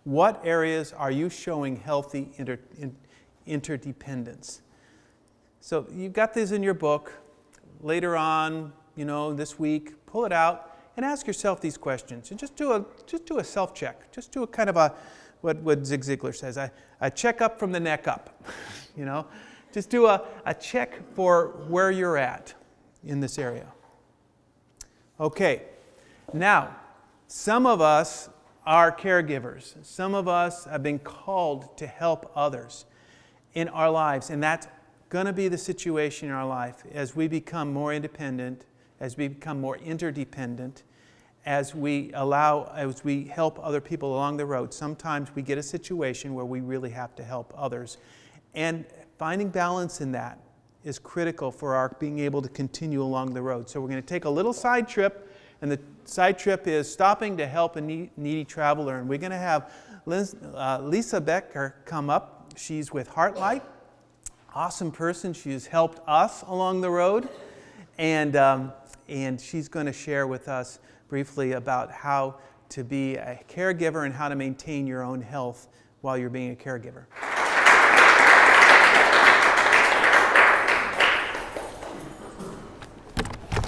what areas are you showing healthy interdependence? So you've got this in your book. Later on, this week, pull it out and ask yourself these questions. And just do a self-check. Just do a kind of what Zig Ziglar says, a check up from the neck up. Just do a check for where you're at in this area. Okay, now, some of us are caregivers. Some of us have been called to help others in our lives, and that's going to be the situation in our life as we become more independent, as we become more interdependent, as we help other people along the road. Sometimes we get a situation where we really have to help others. And finding balance in that is critical for our being able to continue along the road. So we're going to take a little side trip, and the side trip is stopping to help a needy traveler. And we're going to have Lisa Becker come up. She's with Heartlight. Awesome person. She's helped us along the road. And she's going to share with us briefly about how to be a caregiver and how to maintain your own health while you're being a caregiver.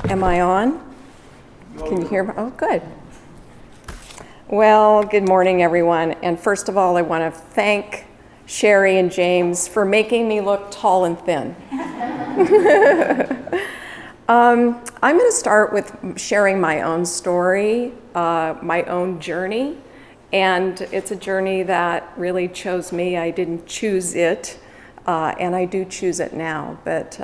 Am I on? Can you hear me? Oh, good. Well, good morning, everyone. And first of all, I want to thank Sherry and James for making me look tall and thin. I'm going to start with sharing my own story, my own journey. And it's a journey that really chose me. I didn't choose it, and I do choose it now. But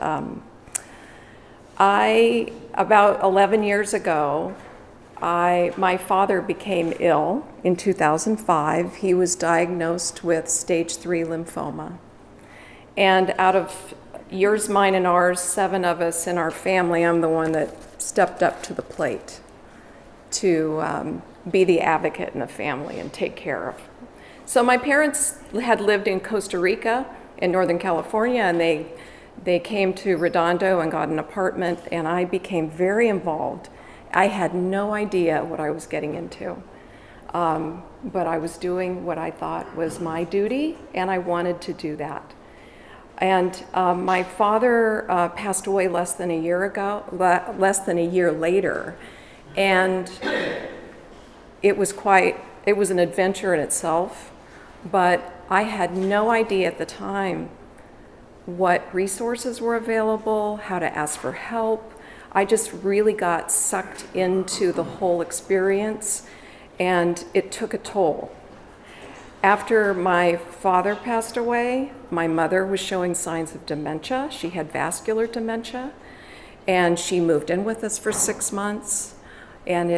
about 11 years ago, my father became ill in 2005. He was diagnosed with stage 3 lymphoma. And out of yours, mine, and ours, 7 of us in our family, I'm the one that stepped up to the plate to be the advocate in the family and take care of. So my parents had lived in Costa Rica in Northern California, and they came to Redondo and got an apartment, and I became very involved. I had no idea what I was getting into, but I was doing what I thought was my duty, and I wanted to do that. And my father passed away less than a year later, and it was an adventure in itself, but I had no idea at the time what resources were available, how to ask for help. I just really got sucked into the whole experience, and it took a toll. After my father passed away, my mother was showing signs of dementia. She had vascular dementia, and she moved in with us for 6 months. And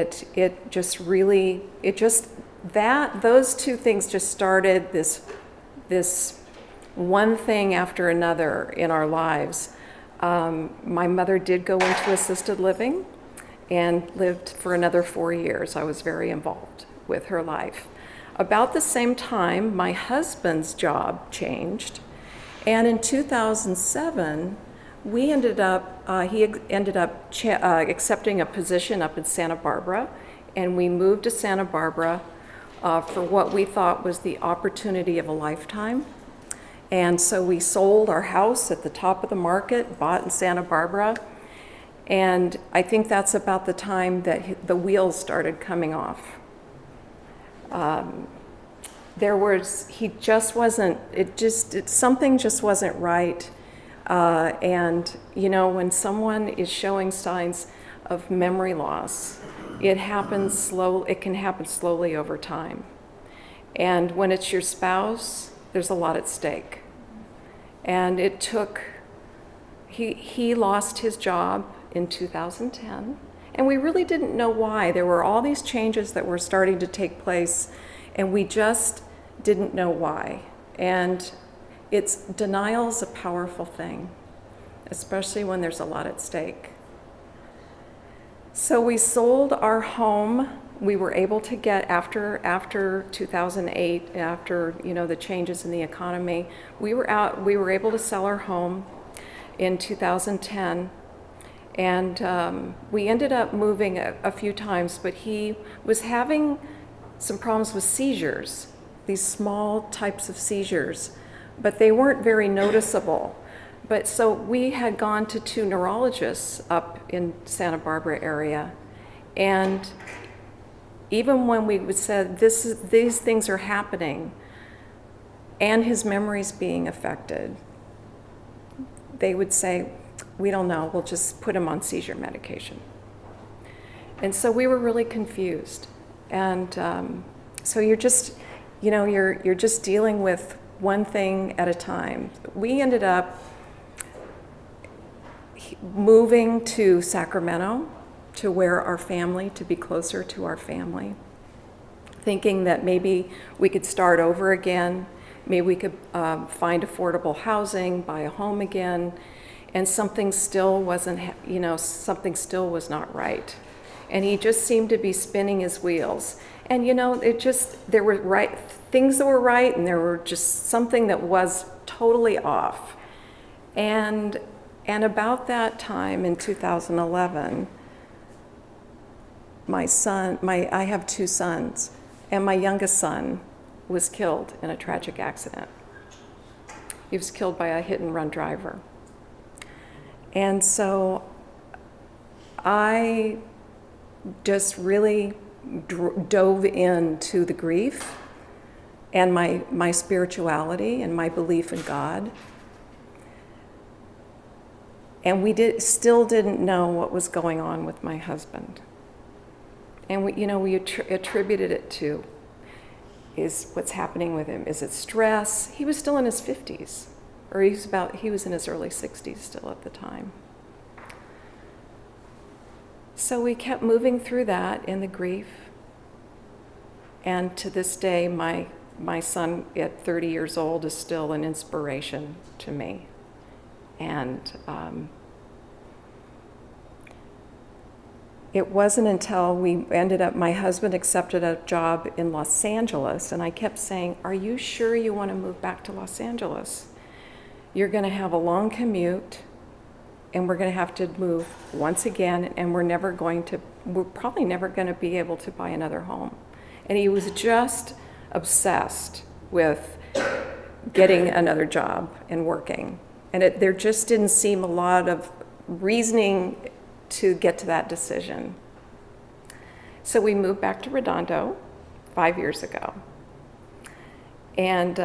those two things just started this one thing after another in our lives. My mother did go into assisted living and lived for another 4 years. I was very involved with her life. About the same time, my husband's job changed, and in 2007, he ended up accepting a position up in Santa Barbara, and we moved to Santa Barbara for what we thought was the opportunity of a lifetime. And so we sold our house at the top of the market, bought in Santa Barbara, and I think that's about the time that the wheels started coming off. Something just wasn't right. And you know, when someone is showing signs of memory loss, it can happen slowly over time. And when it's your spouse, there's a lot at stake. And he lost his job in 2010, and we really didn't know why. There were all these changes that were starting to take place, and we just didn't know why. And denial's a powerful thing, especially when there's a lot at stake. So we sold our home. We were able to get, after 2008, after the changes in the economy, we were able to sell our home in 2010. And we ended up moving a few times, but he was having some problems with seizures, these small types of seizures, but they weren't very noticeable. But so we had gone to 2 neurologists up in Santa Barbara area, and even when we said these things are happening and his memory's being affected, they would say, we don't know, we'll just put him on seizure medication. And so we were really confused. And so you're just dealing with one thing at a time. We ended up moving to Sacramento to be closer to our family, thinking that maybe we could start over again. Maybe we could find affordable housing, buy a home again, and something still wasn't, something still was not right. And he just seemed to be spinning his wheels. And there were things that were right, and there were just something that was totally off. And about that time in 2011, I have 2 sons, and my youngest son was killed in a tragic accident. He was killed by a hit-and-run driver. And so I just really dove into the grief and my spirituality and my belief in God. And we still didn't know what was going on with my husband. And we attributed it to, is what's happening with him? Is it stress? He was still in his 50s, or he was in his early 60s still at the time. So we kept moving through that in the grief. And to this day, my son at 30 years old is still an inspiration to me. And it wasn't until my husband accepted a job in Los Angeles, and I kept saying, "Are you sure you want to move back to Los Angeles? You're going to have a long commute, and we're going to have to move once again, and we're probably never going to be able to buy another home." And he was just obsessed with getting another job and working. And there just didn't seem a lot of reasoning to get to that decision. So we moved back to Redondo 5 years ago. And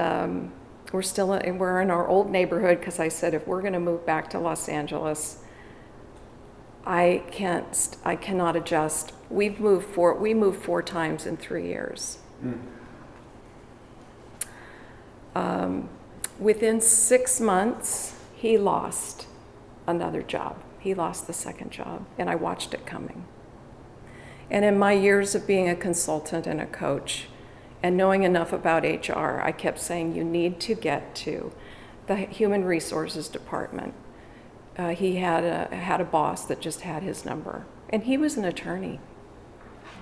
we're in our old neighborhood, because I said, if we're going to move back to Los Angeles, I cannot adjust. We moved 4 times in 3 years. Within 6 months, he lost another job. He lost the second job, and I watched it coming. And in my years of being a consultant and a coach, and knowing enough about HR, I kept saying, you need to get to the human resources department. He had a boss that just had his number, and he was an attorney.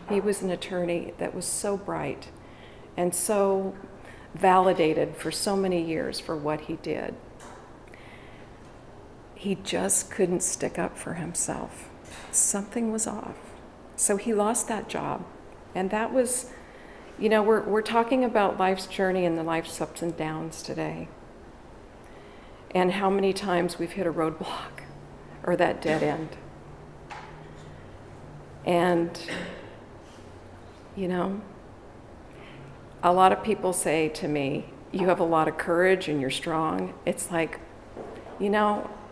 He was an attorney that was so bright and so validated for so many years for what he did. He just couldn't stick up for himself. Something was off. So he lost that job. And that was, we're talking about life's journey and the life's ups and downs today. And how many times we've hit a roadblock or that dead end. And, a lot of people say to me, you have a lot of courage and you're strong. It's like,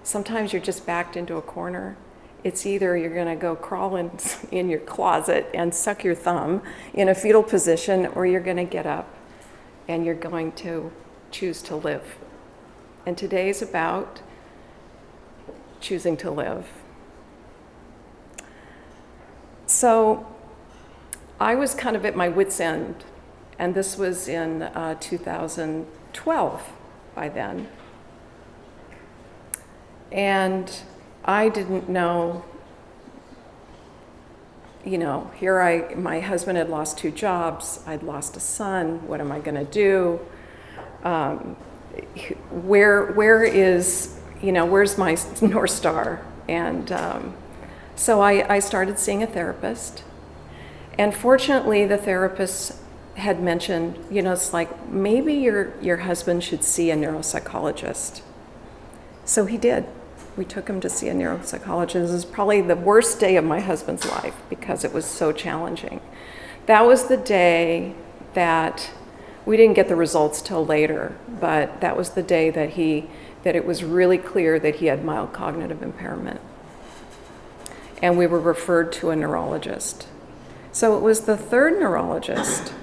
sometimes you're just backed into a corner. It's either you're going to go crawl in your closet and suck your thumb in a fetal position, or you're going to get up and you're going to choose to live. And today's about choosing to live. So I was kind of at my wit's end, and this was in 2012 by then. And I didn't know, my husband had lost 2 jobs, I'd lost a son, what am I gonna do? Where's my North Star? And so I started seeing a therapist. And fortunately, the therapist had mentioned, it's like, maybe your husband should see a neuropsychologist. So he did. We took him to see a neuropsychologist. It was probably the worst day of my husband's life because it was so challenging. That was the day that we didn't get the results till later, but that was the day that it was really clear that he had mild cognitive impairment. And we were referred to a neurologist. So it was the 3rd neurologist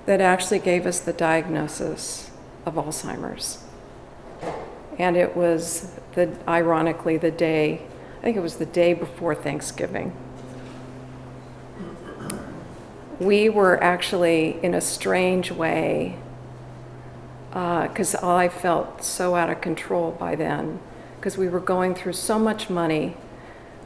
that actually gave us the diagnosis of Alzheimer's. And it was ironically the day, I think it was the day before Thanksgiving. We were actually, in a strange way, because I felt so out of control by then, because we were going through so much money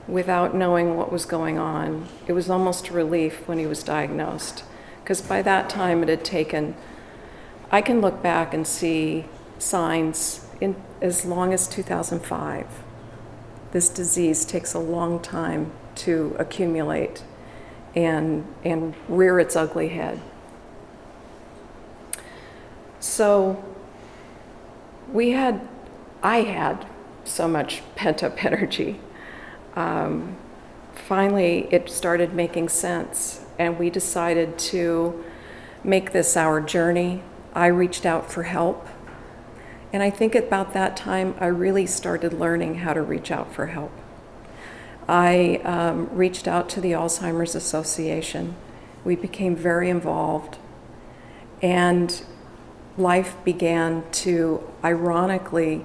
without knowing what was going on. It was almost a relief when he was diagnosed, because by that time it had taken, I can look back and see signs in as long as 2005. This disease takes a long time to accumulate and rear its ugly head. So I had so much pent-up energy. Finally, it started making sense, and we decided to make this our journey. I reached out for help, and I think about that time, I really started learning how to reach out for help. I reached out to the Alzheimer's Association. We became very involved, and life began to ironically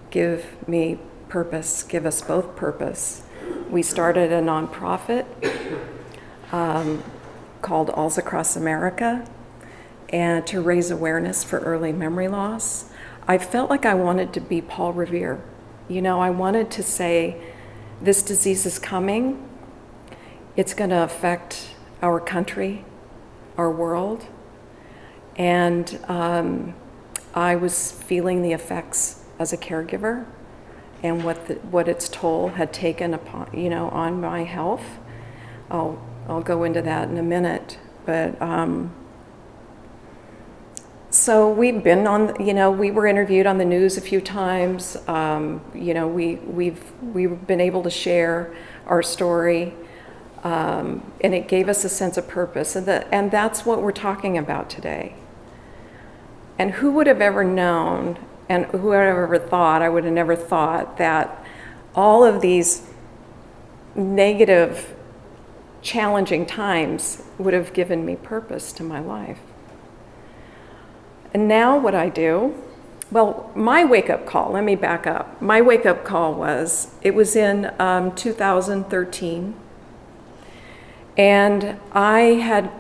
give me purpose, give us both purpose. We started a nonprofit called Alz Across America, and to raise awareness for early memory loss. I felt like I wanted to be Paul Revere. You know, I wanted to say, this disease is coming. It's going to affect our country, our world. And I was feeling the effects as a caregiver and what its toll had taken upon, on my health. I'll go into that in a minute, but so we've been on, we were interviewed on the news a few times. We've been able to share our story, and it gave us a sense of purpose, and that's what we're talking about today. And who would have ever known, and who would have ever thought, I would have never thought that all of these negative, challenging times would have given me purpose to my life. And now what I do, well, my wake-up call, let me back up. My wake-up call was in 2013, and I had,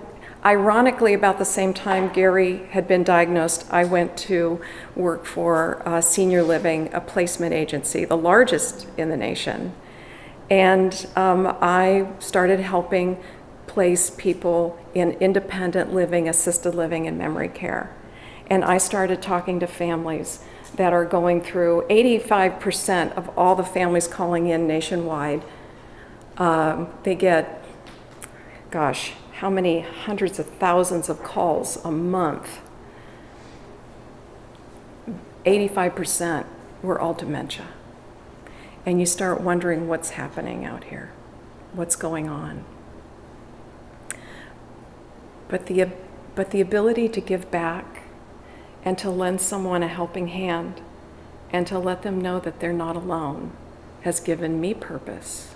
ironically, about the same time Gary had been diagnosed, I went to work for Senior Living, a placement agency, the largest in the nation. And I started helping place people in independent living, assisted living, and memory care. And I started talking to families that are going through, 85% of all the families calling in nationwide, they get, gosh, how many hundreds of thousands of calls a month. 85% were all dementia. And you start wondering what's happening out here, what's going on. But the ability to give back and to lend someone a helping hand and to let them know that they're not alone has given me purpose.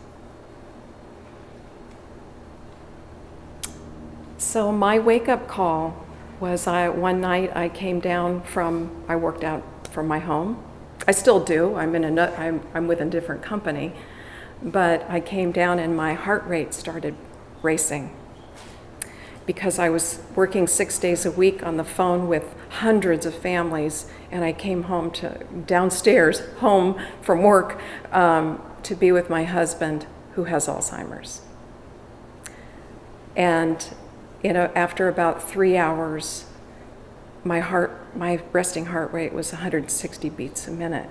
So my wake-up call was one night I came down I worked out from my home. I still do, I'm with a different company, but I came down and my heart rate started racing because I was working 6 days a week on the phone with hundreds of families, and I came downstairs home from work to be with my husband who has Alzheimer's. And after about 3 hours, my resting heart rate was 160 beats a minute.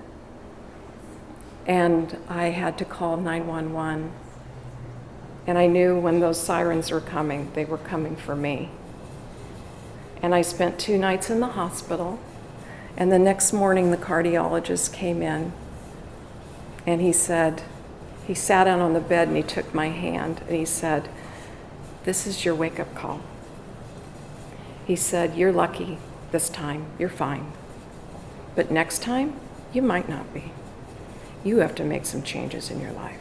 And I had to call 911. And I knew when those sirens were coming, they were coming for me. And I spent 2 nights in the hospital. And the next morning, the cardiologist came in, and he sat down on the bed and he took my hand and he said, "This is your wake-up call." He said, "You're lucky this time, you're fine. But next time, you might not be. You have to make some changes in your life."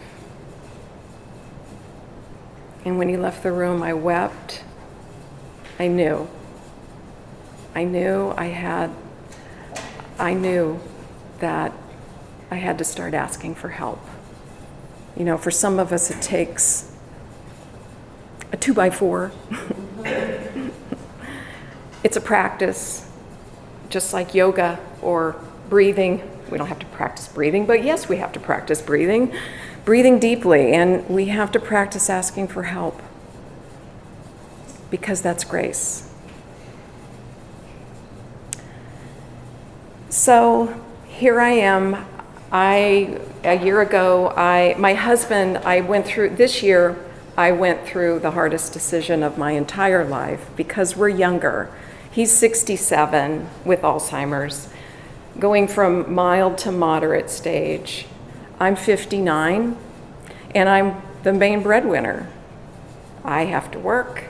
And when he left the room, I wept. I knew that I had to start asking for help. For some of us, it takes a 2x4. It's a practice, just like yoga or breathing. We don't have to practice breathing, but yes, we have to practice breathing deeply, and we have to practice asking for help, because that's grace. So here I am. A year ago, my husband, this year, I went through the hardest decision of my entire life because we're younger. He's 67 with Alzheimer's, going from mild to moderate stage. I'm 59, and I'm the main breadwinner. I have to work,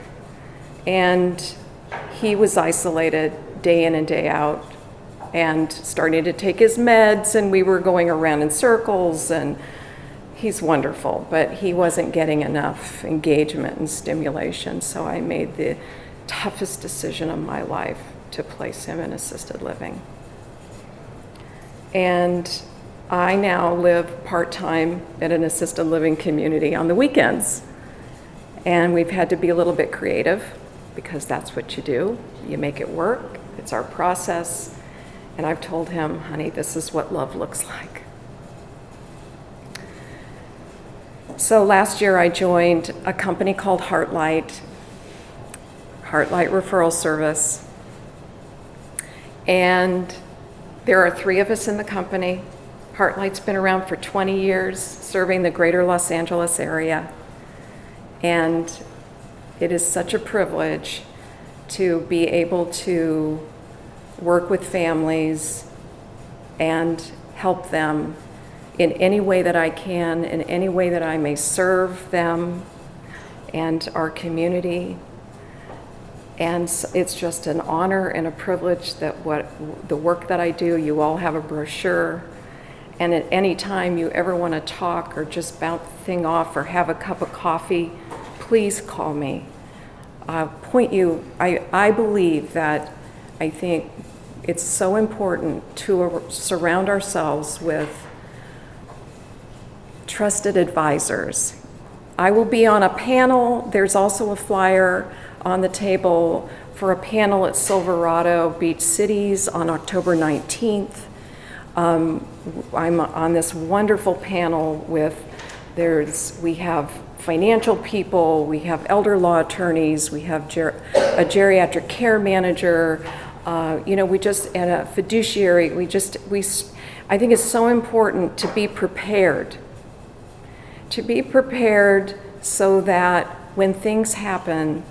and he was isolated day in and day out and starting to take his meds, and we were going around in circles, and he's wonderful, but he wasn't getting enough engagement and stimulation, so I made the toughest decision of my life to place him in assisted living. And I now live part-time at an assisted living community on the weekends. And we've had to be a little bit creative because that's what you do. You make it work. It's our process. And I've told him, honey, this is what love looks like. So last year I joined a company called Heartlight Referral Service. And there are 3 of us in the company. Heartlight's been around for 20 years, serving the greater Los Angeles area. And it is such a privilege to be able to work with families and help them in any way that I can, in any way that I may serve them and our community. And it's just an honor and a privilege that the work that I do, you all have a brochure. And at any time you ever want to talk or just bounce the thing off or have a cup of coffee, please call me. I believe that I think it's so important to surround ourselves with trusted advisors. I will be on a panel. There's also a flyer on the table for a panel at Silverado Beach Cities on October 19th. I'm on this wonderful panel with, we have financial people, we have elder law attorneys, we have a geriatric care manager, and a fiduciary. I think it's so important to be prepared. To be prepared so that when things happen,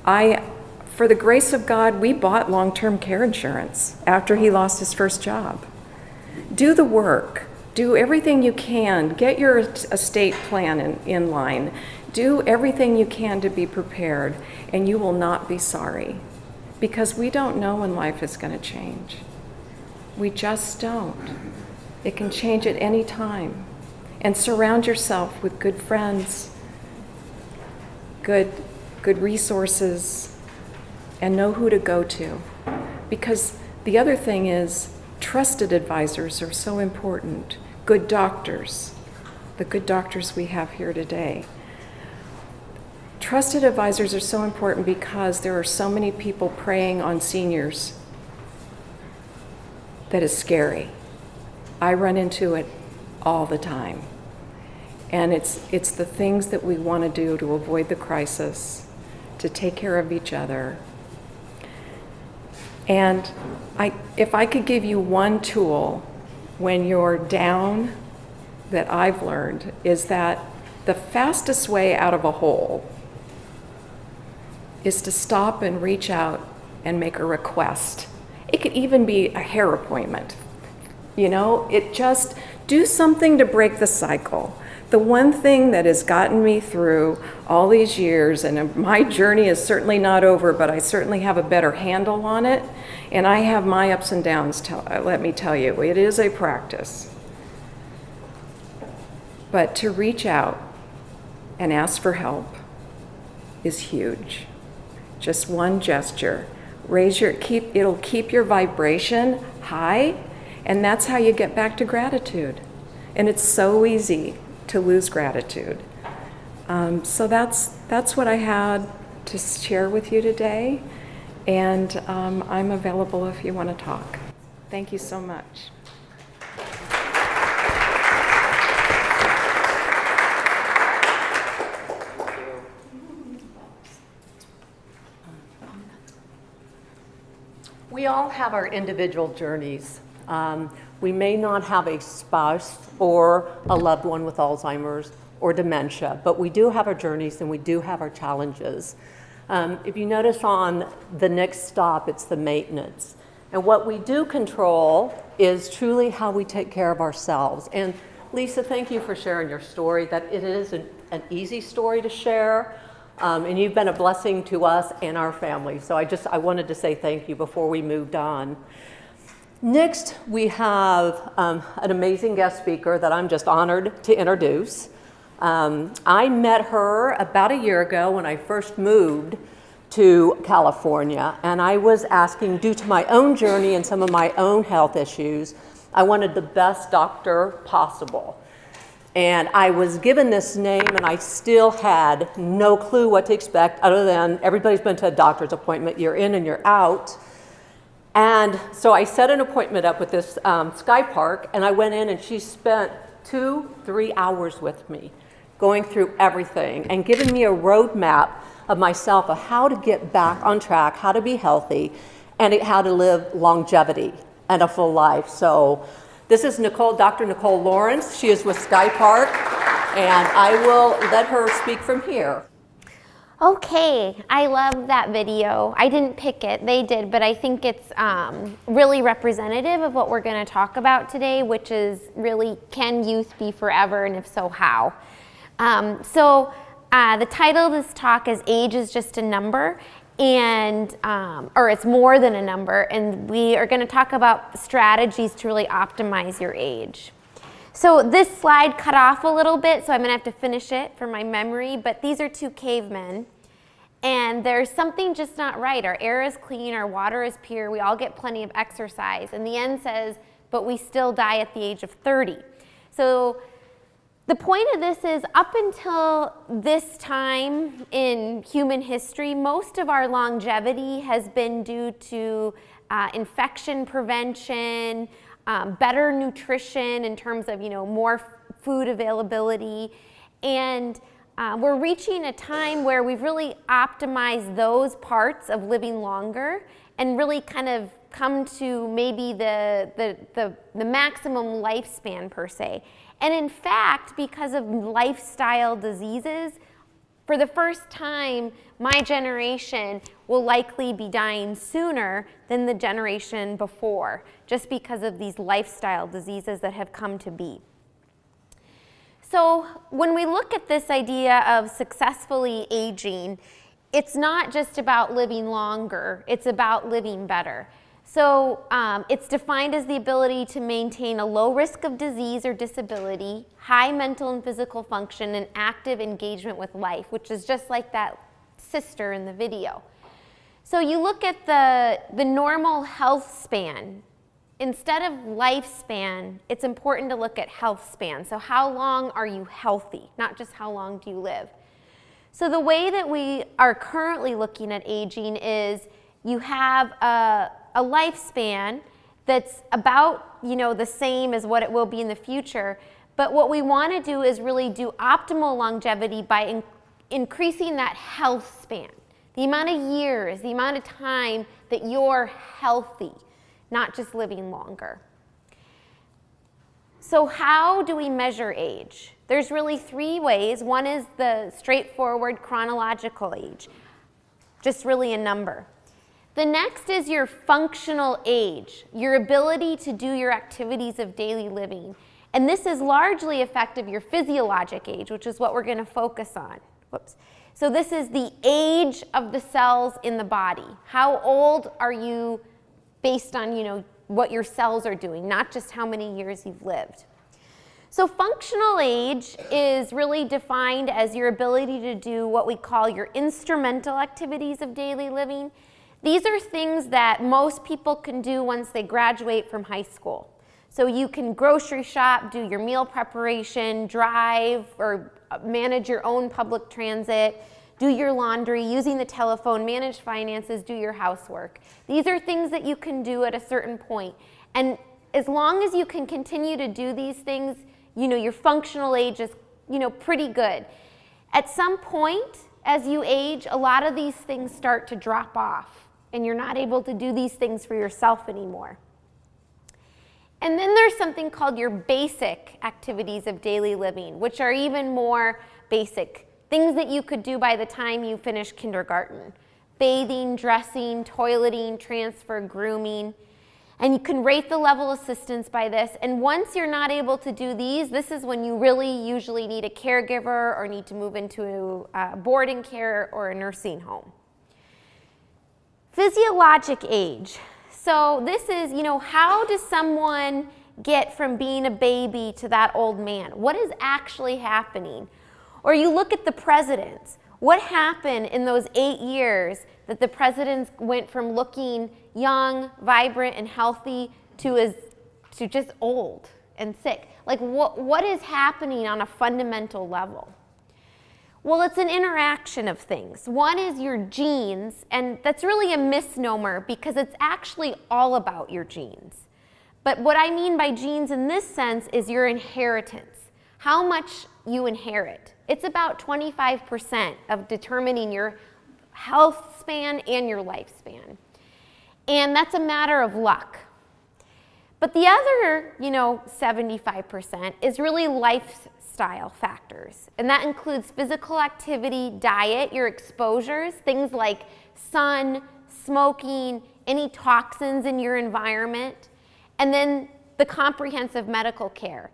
for the grace of God, we bought long-term care insurance after he lost his first job. Do the work. Do everything you can. Get your estate plan in line. Do everything you can to be prepared, and you will not be sorry. Because we don't know when life is going to change. We just don't. It can change at any time. And surround yourself with good friends, good resources, and know who to go to. Because the other thing is, trusted advisors are so important. Good doctors, the good doctors we have here today. Trusted advisors are so important because there are so many people preying on seniors that is scary. I run into it all the time. And it's the things that we want to do to avoid the crisis, to take care of each other. And if I could give you one tool when you're down that I've learned, is that the fastest way out of a hole is to stop and reach out and make a request. It could even be a hair appointment. Do something to break the cycle. The one thing that has gotten me through all these years, and my journey is certainly not over, but I certainly have a better handle on it, and I have my ups and downs, let me tell you, it is a practice. But to reach out and ask for help is huge. Just one gesture. It'll keep your vibration high, and that's how you get back to gratitude. And it's so easy to lose gratitude. So that's what I had to share with you today. And I'm available if you want to talk. Thank you so much. We all have our individual journeys. We may not have a spouse or a loved one with Alzheimer's or dementia, but we do have our journeys and we do have our challenges. If you notice on the next stop, it's the maintenance. And what we do control is truly how we take care of ourselves. And Lisa, thank you for sharing your story, that it is an easy story to share. And you've been a blessing to us and our family. So I wanted to say thank you before we moved on. Next, we have an amazing guest speaker that I'm just honored to introduce. I met her about a year ago when I first moved to California, and I was asking, due to my own journey and some of my own health issues, I wanted the best doctor possible. And I was given this name, and I still had no clue what to expect other than everybody's been to a doctor's appointment. You're in and you're out. And so I set an appointment up with this Sky Park, and I went in, and she spent 2-3 hours with me, going through everything and giving me a roadmap of myself of how to get back on track, how to be healthy, and how to live longevity and a full life. So this is Dr. Nicole Lawrence. She is with Sky Park, and I will let her speak from here. Okay, I love that video. I didn't pick it, they did, but I think it's really representative of what we're going to talk about today, which is really, can youth be forever, and if so, how? The title of this talk is Age is Just a Number, and or it's more than a number, and we are going to talk about strategies to really optimize your age. So this slide cut off a little bit, so I'm going to have to finish it for my memory, but these are two cavemen, and there's something just not right. Our air is clean, our water is pure, we all get plenty of exercise, and the end says, but we still die at the age of 30. So the point of this is, up until this time in human history, most of our longevity has been due to infection prevention, better nutrition in terms of, more food availability, and we're reaching a time where we've really optimized those parts of living longer and really kind of come to maybe the maximum lifespan per se. And in fact, because of lifestyle diseases, for the first time, my generation will likely be dying sooner than the generation before, just because of these lifestyle diseases that have come to be. So when we look at this idea of successfully aging, it's not just about living longer, it's about living better. So it's defined as the ability to maintain a low risk of disease or disability, high mental and physical function, and active engagement with life, which is just like that sister in the video. So you look at the normal health span. Instead of lifespan, it's important to look at health span. So how long are you healthy, not just how long do you live. So the way that we are currently looking at aging is you have a lifespan that's about the same as what it will be in the future, but what we want to do is really do optimal longevity by increasing that health span, the amount of years, the amount of time that you're healthy, not just living longer. So how do we measure age? There's really 3 ways. One is the straightforward chronological age, just really a number. The next is your functional age, your ability to do your activities of daily living. And this is largely effective your physiologic age, which is what we're going to focus on. Whoops. So this is the age of the cells in the body. How old are you based on, what your cells are doing, not just how many years you've lived. So functional age is really defined as your ability to do what we call your instrumental activities of daily living. These are things that most people can do once they graduate from high school. So you can grocery shop, do your meal preparation, drive, or manage your own public transit, do your laundry, using the telephone, manage finances, do your housework. These are things that you can do at a certain point. And as long as you can continue to do these things, your functional age is, pretty good. At some point, as you age, a lot of these things start to drop off, and you're not able to do these things for yourself anymore. And then there's something called your basic activities of daily living, which are even more basic. Things that you could do by the time you finish kindergarten. Bathing, dressing, toileting, transfer, grooming. And you can rate the level of assistance by this. And once you're not able to do these, this is when you really usually need a caregiver or need to move into boarding care or a nursing home. Physiologic age. So this is, how does someone get from being a baby to that old man? What is actually happening? Or you look at the presidents. What happened in those 8 years that the presidents went from looking young, vibrant, and healthy to just old and sick? Like what is happening on a fundamental level? Well, it's an interaction of things. One is your genes, and that's really a misnomer because it's actually all about your genes. But what I mean by genes in this sense is your inheritance, how much you inherit. It's about 25% of determining your health span and your lifespan. And that's a matter of luck. But the other, 75% is really lifestyle factors. And that includes physical activity, diet, your exposures, things like sun, smoking, any toxins in your environment, and then the comprehensive medical care.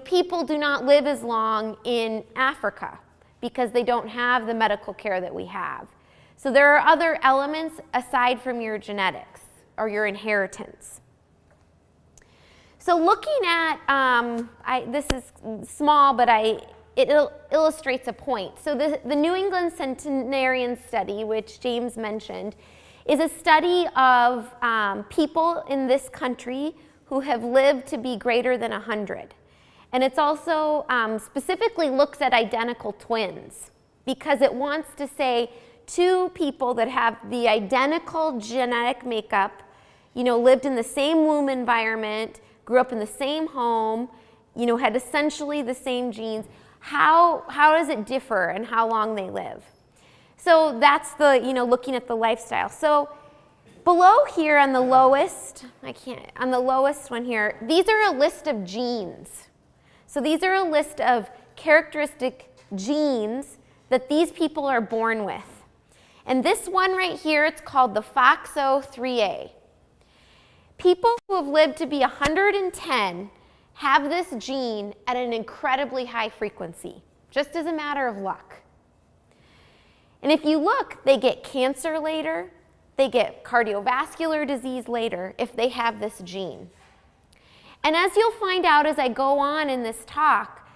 People do not live as long in Africa because they don't have the medical care that we have. So there are other elements aside from your genetics or your inheritance. So looking at, this is small, but it illustrates a point. So the New England Centenarian Study, which James mentioned, is a study of people in this country who have lived to be greater than 100. And it's also specifically looks at identical twins because it wants to say two people that have the identical genetic makeup, lived in the same womb environment, grew up in the same home, had essentially the same genes. How does it differ and how long they live? So that's the, looking at the lifestyle. So below here on the lowest, on the lowest one here, these are a list of genes. So these are a list of characteristic genes that these people are born with. And this one right here, it's called the FOXO3A. People who have lived to be 110 have this gene at an incredibly high frequency, just as a matter of luck. And if you look, they get cancer later, they get cardiovascular disease later if they have this gene. And as you'll find out as I go on in this talk,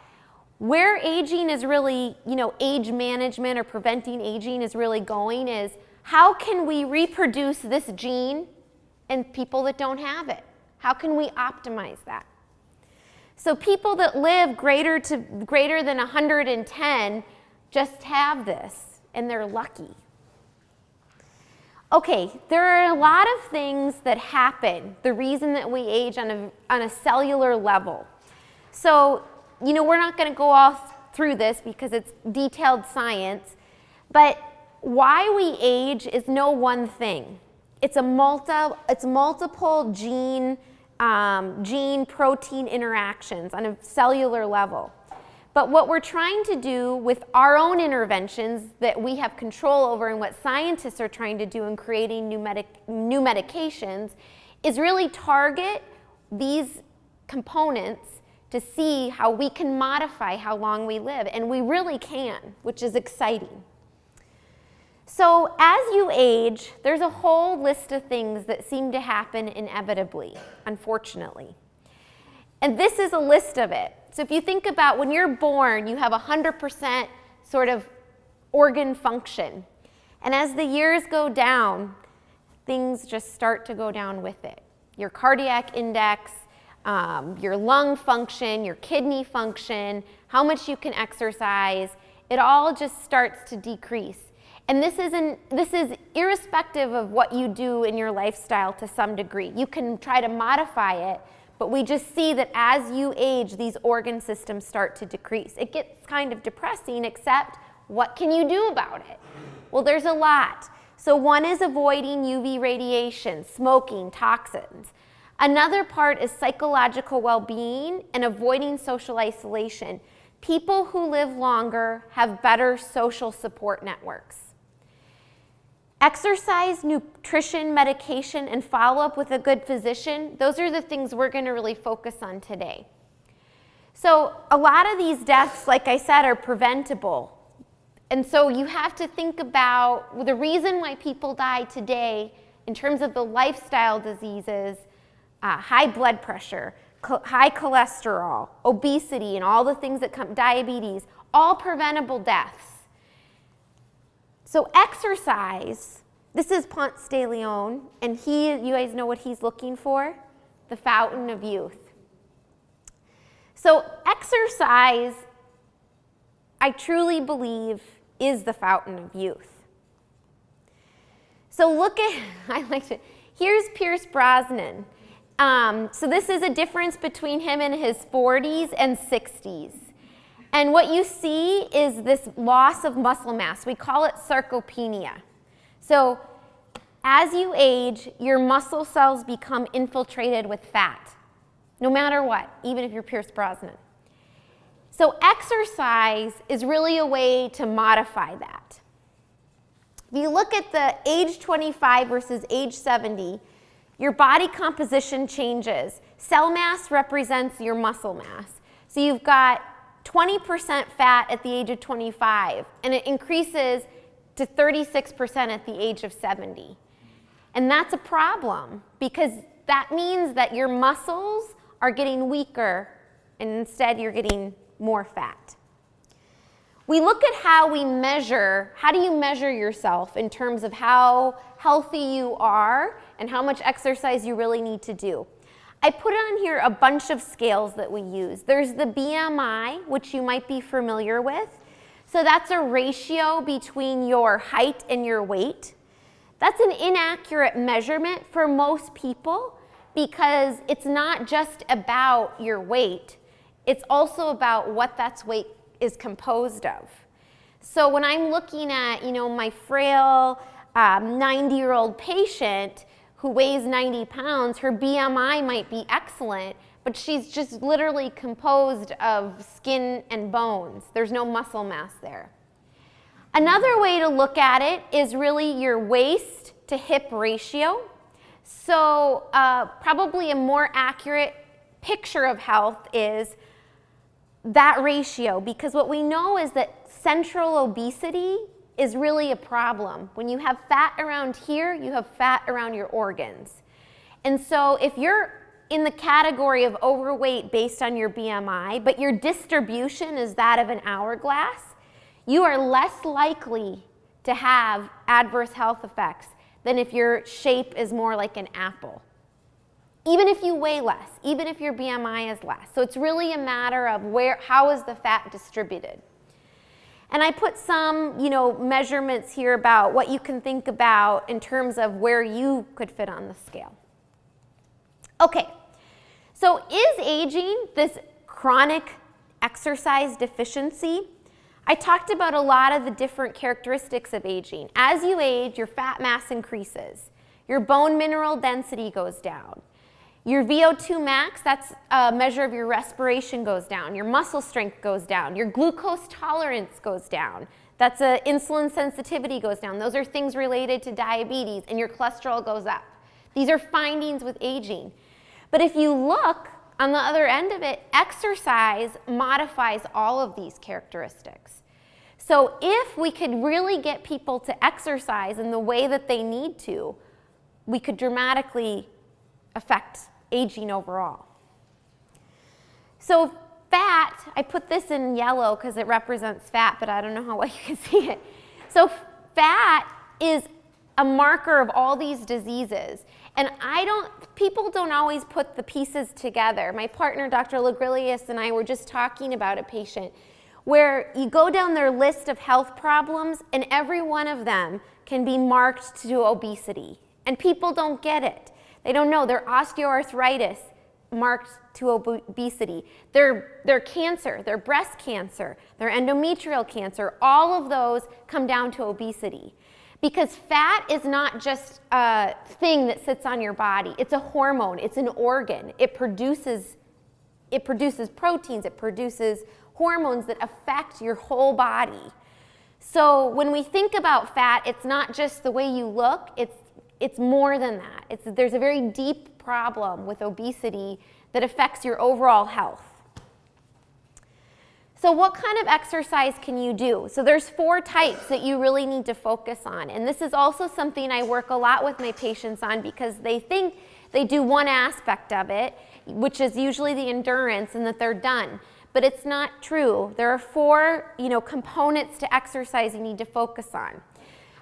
where aging is really, age management or preventing aging is really going is how can we reproduce this gene in people that don't have it? How can we optimize that? So people that live greater than 110 just have this, and they're lucky. Okay, there are a lot of things that happen, the reason that we age on a cellular level. So, we're not going to go all through this because it's detailed science, but why we age is no one thing. It's multiple gene protein interactions on a cellular level. But what we're trying to do with our own interventions that we have control over and what scientists are trying to do in creating new medications is really target these components to see how we can modify how long we live. And we really can, which is exciting. So as you age, there's a whole list of things that seem to happen inevitably, unfortunately. And this is a list of it. So if you think about when you're born, you have 100% sort of organ function. And as the years go down, things just start to go down with it. Your cardiac index, your lung function, your kidney function, how much you can exercise, it all just starts to decrease. And this is irrespective of what you do in your lifestyle to some degree. You can try to modify it, but we just see that as you age, these organ systems start to decrease. It gets kind of depressing, except what can you do about it? Well, there's a lot. So one is avoiding UV radiation, smoking, toxins. Another part is psychological well-being and avoiding social isolation. People who live longer have better social support networks. Exercise, nutrition, medication, and follow-up with a good physician, those are the things we're going to really focus on today. So a lot of these deaths, like I said, are preventable. And so you have to think about the reason why people die today in terms of the lifestyle diseases, high blood pressure, high cholesterol, obesity, and all the things that come, diabetes, all preventable deaths. So exercise, this is Ponce de Leon, and you guys know what he's looking for? The fountain of youth. So exercise, I truly believe, is the fountain of youth. So look at, I like it. Here's Pierce Brosnan. So this is a difference between him in his 40s and 60s. And what you see is this loss of muscle mass. We call it sarcopenia. So as you age, your muscle cells become infiltrated with fat, no matter what, even if you're Pierce Brosnan. So exercise is really a way to modify that. If you look at the age 25 versus age 70, your body composition changes. Cell mass represents your muscle mass. So you've got 20% fat at the age of 25, and it increases to 36% at the age of 70. And that's a problem, because that means that your muscles are getting weaker, and instead you're getting more fat. We look at how do you measure yourself in terms of how healthy you are and how much exercise you really need to do. I put on here a bunch of scales that we use. There's the BMI, which you might be familiar with. So that's a ratio between your height and your weight. That's an inaccurate measurement for most people because it's not just about your weight. It's also about what that weight is composed of. So when I'm looking at, my frail 90-year-old patient who weighs 90 pounds, her BMI might be excellent, but she's just literally composed of skin and bones. There's no muscle mass there. Another way to look at it is really your waist to hip ratio. So probably a more accurate picture of health is that ratio, because what we know is that central obesity is really a problem. When you have fat around here, you have fat around your organs. And so if you're in the category of overweight based on your BMI, but your distribution is that of an hourglass, you are less likely to have adverse health effects than if your shape is more like an apple. Even if you weigh less, even if your BMI is less. So it's really a matter of how is the fat distributed. And I put some, measurements here about what you can think about in terms of where you could fit on the scale. Okay, so is aging this chronic exercise deficiency? I talked about a lot of the different characteristics of aging. As you age, your fat mass increases. Your bone mineral density goes down. Your VO2 max, that's a measure of your respiration, goes down. Your muscle strength goes down. Your glucose tolerance goes down. That's insulin sensitivity goes down. Those are things related to diabetes, and your cholesterol goes up. These are findings with aging. But if you look on the other end of it, exercise modifies all of these characteristics. So if we could really get people to exercise in the way that they need to, we could dramatically affect aging overall. So fat, I put this in yellow because it represents fat, but I don't know how well you can see it. So fat is a marker of all these diseases. And people don't always put the pieces together. My partner, Dr. Lagrilius, and I were just talking about a patient. where you go down their list of health problems and every one of them can be marked to obesity. And people don't get it. They don't know their osteoarthritis marked to obesity, their cancer, their breast cancer, their endometrial cancer, all of those come down to obesity. Because fat is not just a thing that sits on your body. It's a hormone, it's an organ. It produces proteins, it produces hormones that affect your whole body. So when we think about fat, it's not just the way you look, it's more than that. There's a very deep problem with obesity that affects your overall health. So what kind of exercise can you do? So there's 4 types that you really need to focus on. And this is also something I work a lot with my patients on because they think they do one aspect of it, which is usually the endurance, and that they're done. But it's not true. There are 4, components to exercise you need to focus on.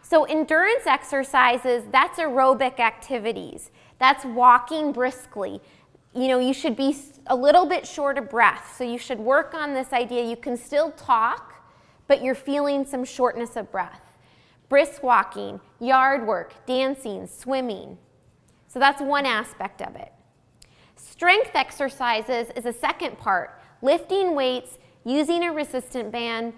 So endurance exercises, that's aerobic activities. That's walking briskly. You should be a little bit short of breath. So you should work on this idea. You can still talk, but you're feeling some shortness of breath. Brisk walking, yard work, dancing, swimming. So that's one aspect of it. Strength exercises is a second part. Lifting weights, using a resistance band,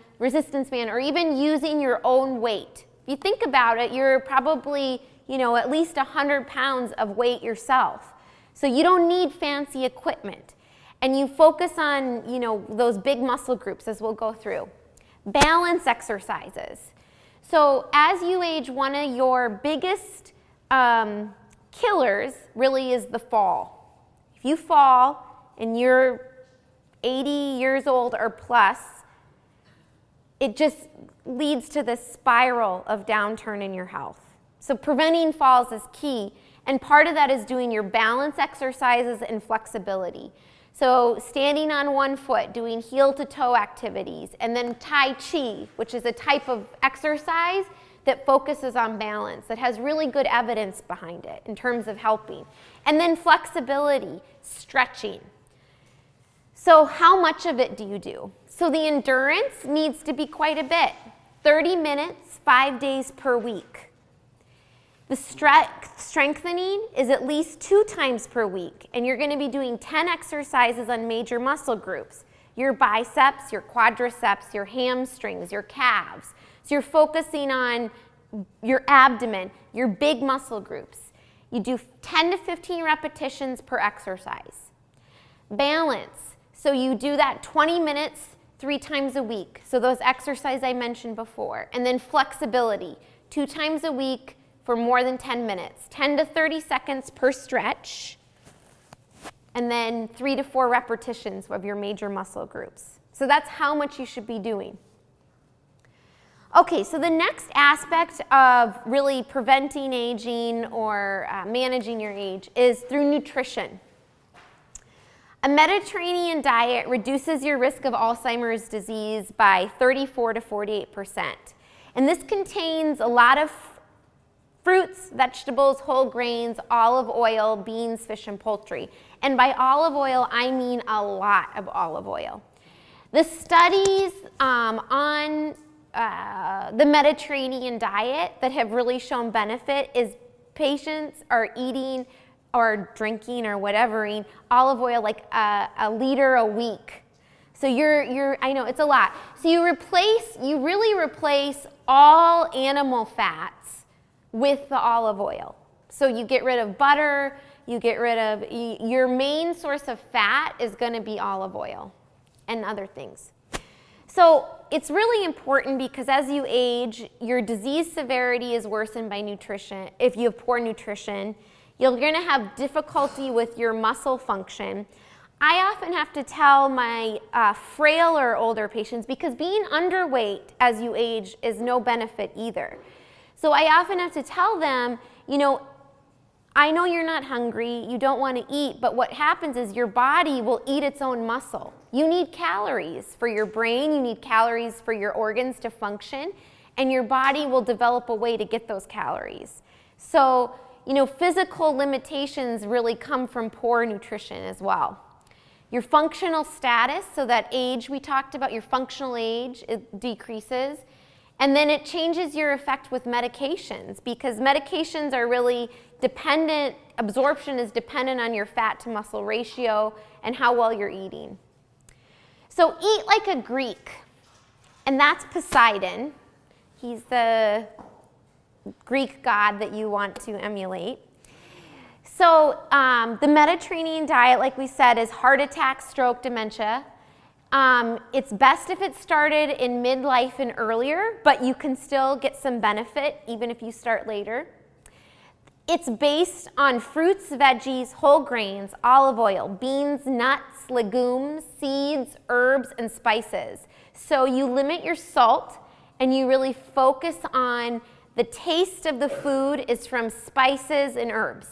or even using your own weight. If you think about it, you're probably, at least 100 pounds of weight yourself. So you don't need fancy equipment. And you focus on, those big muscle groups as we'll go through. Balance exercises. So as you age, one of your biggest killers really is the fall. If you fall and you're 80 years old or plus, it just leads to this spiral of downturn in your health. So preventing falls is key, and part of that is doing your balance exercises and flexibility. So standing on one foot, doing heel to toe activities, and then Tai Chi, which is a type of exercise that focuses on balance, that has really good evidence behind it in terms of helping. And then flexibility, stretching. So how much of it do you do? So the endurance needs to be quite a bit. 30 minutes, 5 days per week. The strengthening is at least 2 times per week, and you're going to be doing 10 exercises on major muscle groups. Your biceps, your quadriceps, your hamstrings, your calves. So you're focusing on your abdomen, your big muscle groups. You do 10 to 15 repetitions per exercise. Balance. So you do that 20 minutes 3 times a week. So those exercises I mentioned before. And then flexibility, 2 times a week for more than 10 minutes. 10 to 30 seconds per stretch. And then 3 to 4 repetitions of your major muscle groups. So that's how much you should be doing. Okay, so the next aspect of really preventing aging or managing your age is through nutrition. A Mediterranean diet reduces your risk of Alzheimer's disease by 34 to 48%. And this contains a lot of fruits, vegetables, whole grains, olive oil, beans, fish, and poultry. And by olive oil, I mean a lot of olive oil. The studies on the Mediterranean diet that have really shown benefit is patients are eating or drinking or whatevering olive oil like a liter a week. So I know it's a lot. So you really replace all animal fats with the olive oil. So you get rid of butter, your main source of fat is going to be olive oil and other things. So it's really important because as you age, your disease severity is worsened by nutrition. If you have poor nutrition, you're going to have difficulty with your muscle function. I often have to tell my frailer older patients, because being underweight as you age is no benefit either. So I often have to tell them, I know you're not hungry, you don't want to eat, but what happens is your body will eat its own muscle. You need calories for your brain, you need calories for your organs to function, and your body will develop a way to get those calories. So, physical limitations really come from poor nutrition as well. Your functional status, so that age we talked about, your functional age, it decreases. And then it changes your effect with medications, because medications are really dependent, absorption is dependent on your fat to muscle ratio and how well you're eating. So eat like a Greek, and that's Poseidon. He's the Greek god that you want to emulate. So the Mediterranean diet, like we said, is heart attack, stroke, dementia. It's best if it started in midlife and earlier, but you can still get some benefit even if you start later. It's based on fruits, veggies, whole grains, olive oil, beans, nuts, legumes, seeds, herbs, and spices. So you limit your salt and you really focus on the taste of the food is from spices and herbs.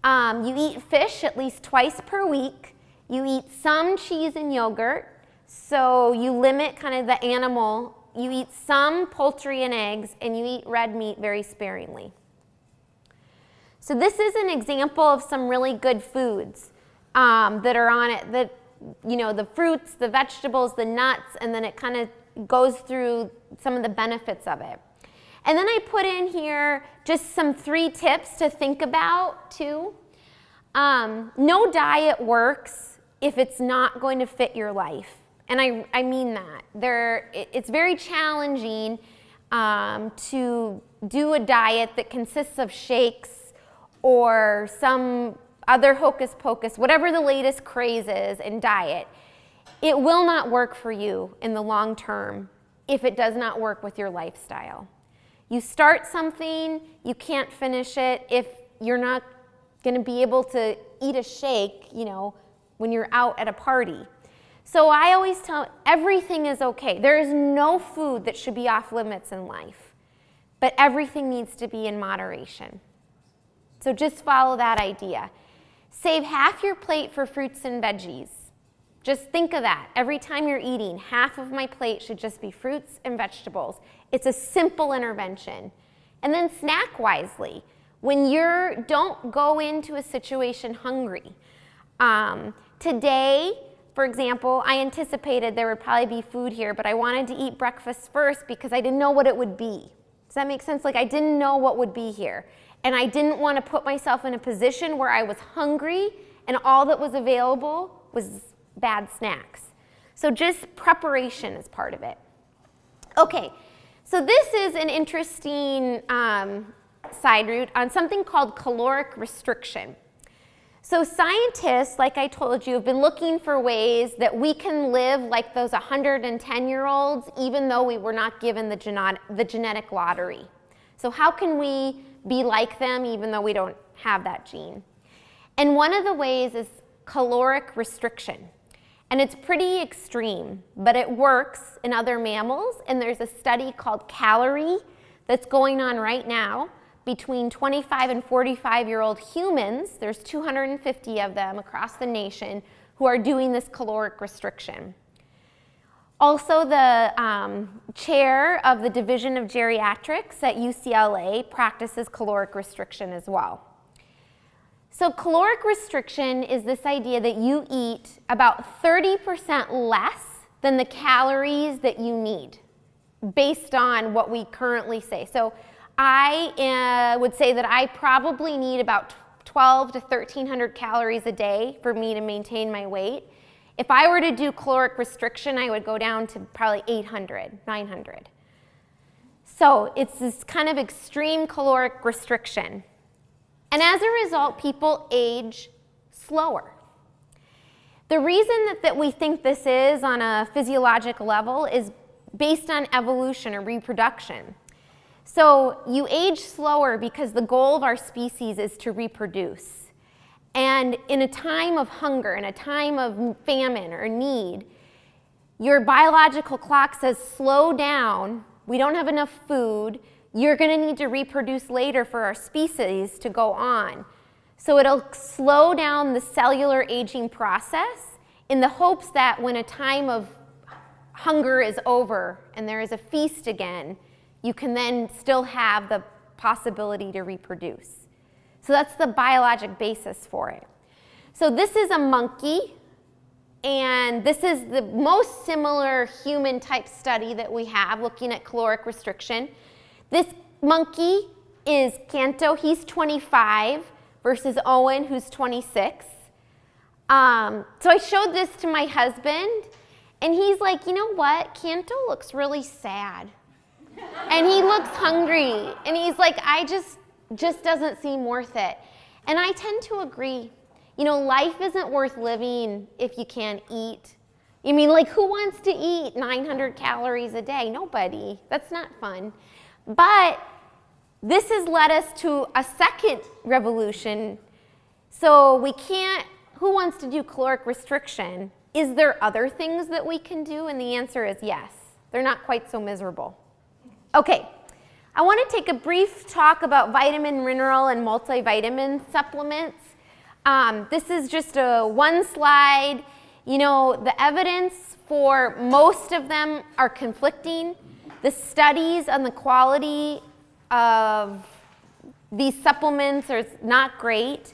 You eat fish at least twice per week. You eat some cheese and yogurt, so you limit kind of the animal. You eat some poultry and eggs, and you eat red meat very sparingly. So this is an example of some really good foods that are on it, that, you know, the fruits, the vegetables, the nuts, and then it kind of goes through some of the benefits of it. And then I put in here just some 3 tips to think about too. No diet works if it's not going to fit your life. And I mean that. It's very challenging to do a diet that consists of shakes or some other hocus pocus, whatever the latest craze is in diet. It will not work for you in the long term if it does not work with your lifestyle. You start something, you can't finish it if you're not going to be able to eat a shake, you know, when you're out at a party. So I always tell everything is okay. There is no food that should be off limits in life, but everything needs to be in moderation. So just follow that idea. Save half your plate for fruits and veggies. Just think of that. Every time you're eating, half of my plate should just be fruits and vegetables. It's a simple intervention. And then snack wisely. When don't go into a situation hungry. Today, for example, I anticipated there would probably be food here, but I wanted to eat breakfast first because I didn't know what it would be. Does that make sense? Like, I didn't know what would be here. And I didn't want to put myself in a position where I was hungry and all that was available was bad snacks. So just preparation is part of it. Okay, so this is an interesting side route on something called caloric restriction. So scientists, like I told you, have been looking for ways that we can live like those 110-year-olds even though we were not given the genetic lottery. So how can we be like them even though we don't have that gene? And one of the ways is caloric restriction. And it's pretty extreme, but it works in other mammals. And there's a study called Calorie that's going on right now between 25 and 45-year-old humans. There's 250 of them across the nation who are doing this caloric restriction. Also, the chair of the Division of Geriatrics at UCLA practices caloric restriction as well. So caloric restriction is this idea that you eat about 30% less than the calories that you need based on what we currently say. So I would say that I probably need about 12 to 1,300 calories a day for me to maintain my weight. If I were to do caloric restriction, I would go down to probably 800, 900. So it's this kind of extreme caloric restriction. And as a result, people age slower. The reason that we think this is on a physiologic level is based on evolution or reproduction. So you age slower because the goal of our species is to reproduce. And in a time of hunger, in a time of famine or need, your biological clock says slow down, we don't have enough food, you're going to need to reproduce later for our species to go on. So it'll slow down the cellular aging process in the hopes that when a time of hunger is over and there is a feast again, you can then still have the possibility to reproduce. So that's the biologic basis for it. So this is a monkey, and this is the most similar human type study that we have looking at caloric restriction. This monkey is Kanto, he's 25, versus Owen, who's 26. So I showed this to my husband, and he's like, you know what, Kanto looks really sad. And he looks hungry, and he's like, I just doesn't seem worth it. And I tend to agree. You know, life isn't worth living if you can't eat. I mean, like, who wants to eat 900 calories a day? Nobody. That's not fun. But this has led us to a second revolution. So we can't, who wants to do caloric restriction? Is there other things that we can do? And the answer is yes. They're not quite so miserable. Okay, I want to take a brief talk about vitamin, mineral, and multivitamin supplements. This is just a one slide. You know, the evidence for most of them are conflicting. The studies on the quality of these supplements are not great.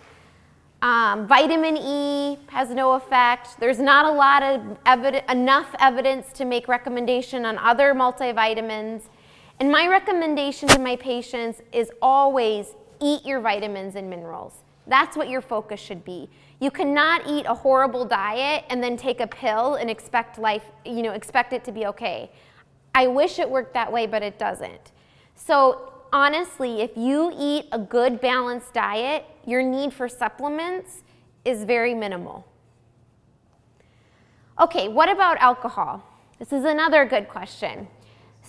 Vitamin E has no effect. There's not a lot of enough evidence to make recommendation on other multivitamins. And my recommendation to my patients is always eat your vitamins and minerals. That's what your focus should be. You cannot eat a horrible diet and then take a pill and expect it to be okay. I wish it worked that way, but it doesn't. So honestly, if you eat a good balanced diet, your need for supplements is very minimal. Okay, what about alcohol? This is another good question.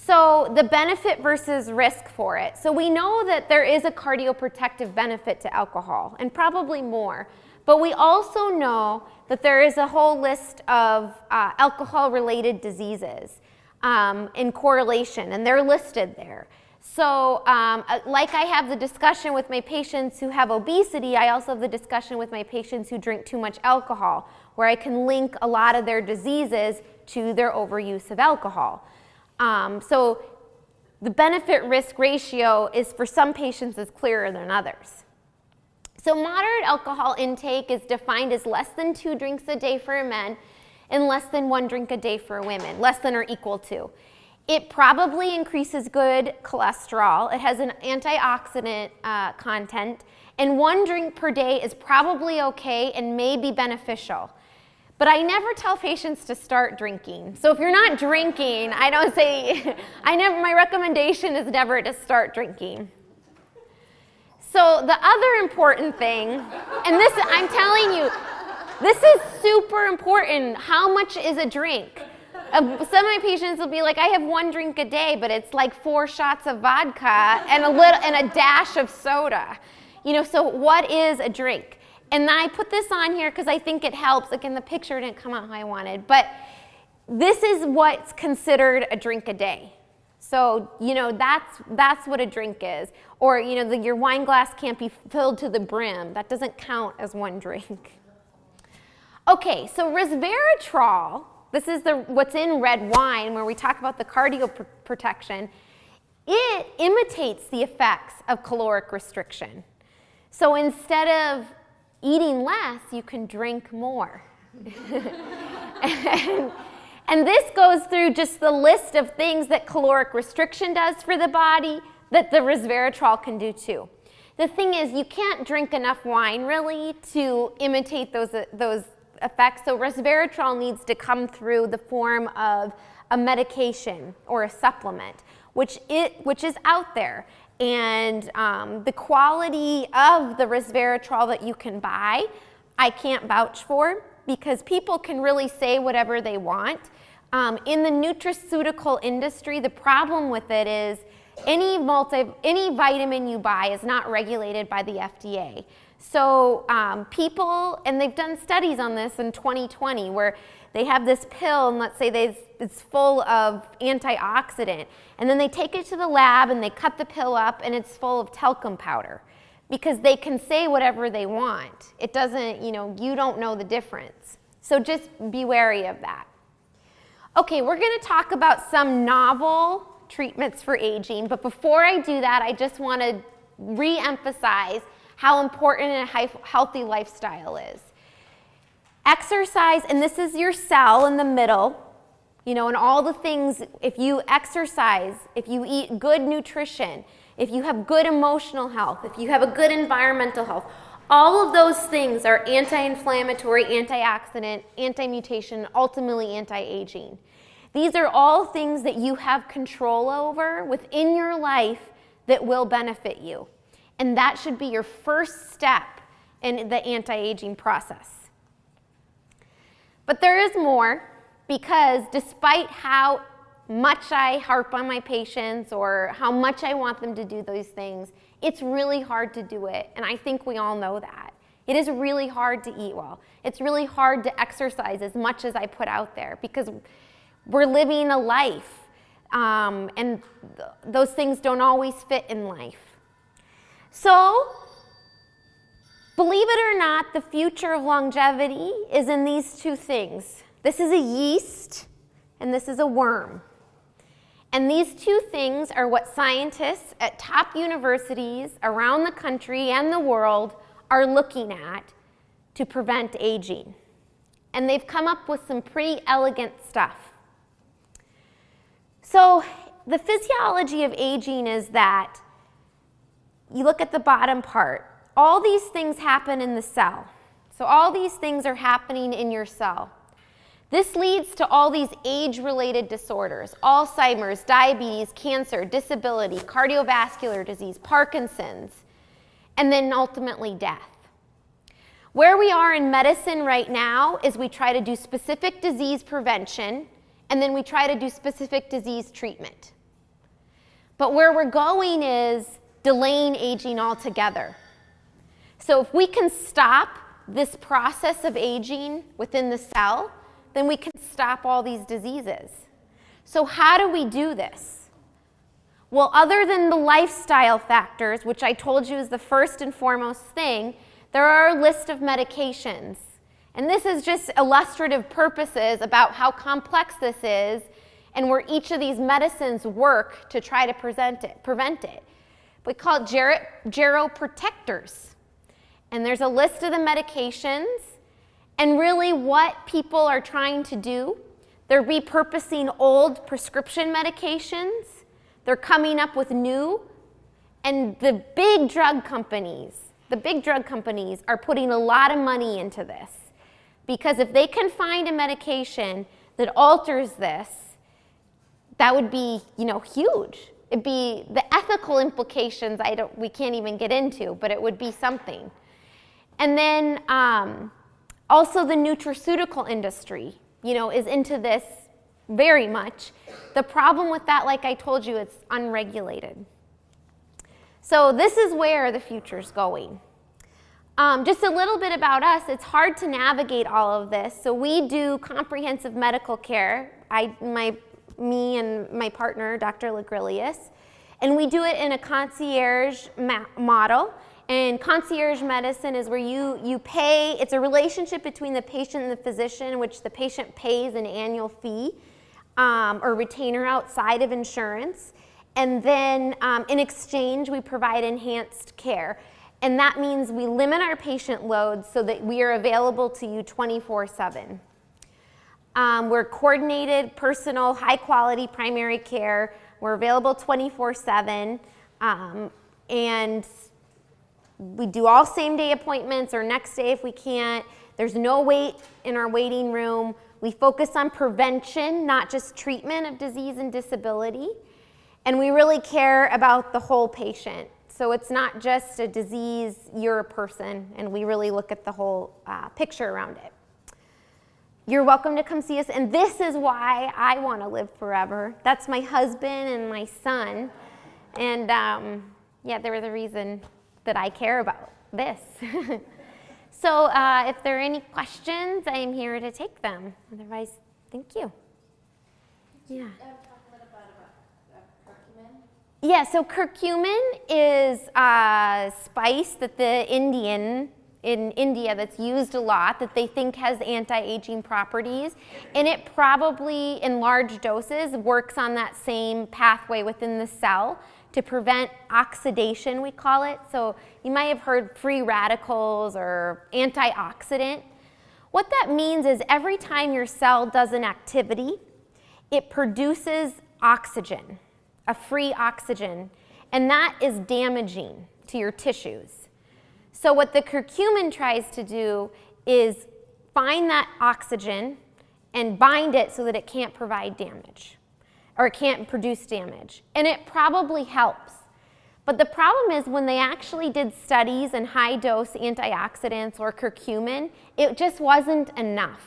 So the benefit versus risk for it. So we know that there is a cardioprotective benefit to alcohol, and probably more. But we also know that there is a whole list of alcohol-related diseases in correlation, and they're listed there. So like I have the discussion with my patients who have obesity, I also have the discussion with my patients who drink too much alcohol, where I can link a lot of their diseases to their overuse of alcohol. So the benefit-risk ratio is for some patients is clearer than others. So moderate alcohol intake is defined as less than 2 drinks a day for men and less than 1 drink a day for women, less than or equal to. It probably increases good cholesterol. It has an antioxidant content, and 1 drink per day is probably okay and may be beneficial. But I never tell patients to start drinking. So if you're not drinking, I don't say, my recommendation is never to start drinking. So the other important thing, and this, I'm telling you, this is super important. How much is a drink? Some of my patients will be like, I have 1 drink a day, but it's like 4 shots of vodka and a dash of soda. You know, so what is a drink? And I put this on here because I think it helps. Again, the picture didn't come out how I wanted, but this is what's considered a drink a day. So, you know, that's what a drink is. Or, you know, your wine glass can't be filled to the brim. That doesn't count as 1 drink. Okay, so resveratrol, this is what's in red wine where we talk about the cardioprotection. It imitates the effects of caloric restriction. So instead of eating less, you can drink more. and this goes through just the list of things that caloric restriction does for the body that the resveratrol can do too. The thing is, you can't drink enough wine really to imitate those effects, so resveratrol needs to come through the form of a medication or a supplement, which is out there. And the quality of the resveratrol that you can buy, I can't vouch for because people can really say whatever they want. In the nutraceutical industry, the problem with it is any vitamin you buy is not regulated by the FDA. So people, and they've done studies on this in 2020 where they have this pill and let's say it's full of antioxidant, and then they take it to the lab and they cut the pill up and it's full of talcum powder because they can say whatever they want. It doesn't, you don't know the difference. So just be wary of that. Okay, we're going to talk about some novel treatments for aging, but before I do that, I just want to re-emphasize how important a healthy lifestyle is. Exercise, and this is your cell in the middle, you know, and all the things, if you exercise, if you eat good nutrition, if you have good emotional health, if you have a good environmental health, all of those things are anti-inflammatory, antioxidant, anti-mutation, ultimately anti-aging. These are all things that you have control over within your life that will benefit you. And that should be your first step in the anti-aging process. But there is more, because despite how much I harp on my patients or how much I want them to do those things, it's really hard to do it, and I think we all know that. It is really hard to eat well. It's really hard to exercise as much as I put out there, because we're living a life, and those things don't always fit in life. So, believe it or not, the future of longevity is in these two things. This is a yeast, and this is a worm. And these two things are what scientists at top universities around the country and the world are looking at to prevent aging. And they've come up with some pretty elegant stuff. So the physiology of aging is that you look at the bottom part. All these things happen in the cell. So all these things are happening in your cell. This leads to all these age-related disorders: Alzheimer's, diabetes, cancer, disability, cardiovascular disease, Parkinson's, and then ultimately death. Where we are in medicine right now is we try to do specific disease prevention, and then we try to do specific disease treatment. But where we're going is delaying aging altogether. So if we can stop this process of aging within the cell, then we can stop all these diseases. So how do we do this? Well, other than the lifestyle factors, which I told you is the first and foremost thing, there are a list of medications. And this is just illustrative purposes about how complex this is and where each of these medicines work to try to prevent it. We call it geroprotectors. And there's a list of the medications. And really what people are trying to do, they're repurposing old prescription medications. They're coming up with new. And the big drug companies are putting a lot of money into this. Because if they can find a medication that alters this, that would be, huge. It'd be the ethical implications we can't even get into, but it would be something. And then also the nutraceutical industry, is into this very much. The problem with that, like I told you, it's unregulated. So this is where the future's going. Just a little bit about us. It's hard to navigate all of this. So we do comprehensive medical care. Me and my partner, Dr. Legrillius, and we do it in a concierge model. And concierge medicine is where you pay. It's a relationship between the patient and the physician, in which the patient pays an annual fee or retainer outside of insurance. And then in exchange, we provide enhanced care. And that means we limit our patient loads so that we are available to you 24/7. We're coordinated, personal, high-quality primary care. We're available 24/7. And we do all same-day appointments or next day if we can't. There's no wait in our waiting room. We focus on prevention, not just treatment of disease and disability. And we really care about the whole patient. So it's not just a disease, you're a person, and we really look at the whole picture around it. You're welcome to come see us, and this is why I want to live forever. That's my husband and my son, and they're the reason that I care about this. So if there are any questions, I am here to take them. Otherwise, thank you. Yeah. Talk a little bit about curcumin. Yeah, so curcumin is a spice that in India that's used a lot, that they think has anti-aging properties, and it probably in large doses works on that same pathway within the cell to prevent oxidation, we call it. So you might have heard free radicals or antioxidant. What that means is every time your cell does an activity, it produces oxygen, a free oxygen, and that is damaging to your tissues. So what the curcumin tries to do is find that oxygen and bind it so that it can't provide damage, or it can't produce damage. And it probably helps. But the problem is when they actually did studies in high-dose antioxidants or curcumin, it just wasn't enough.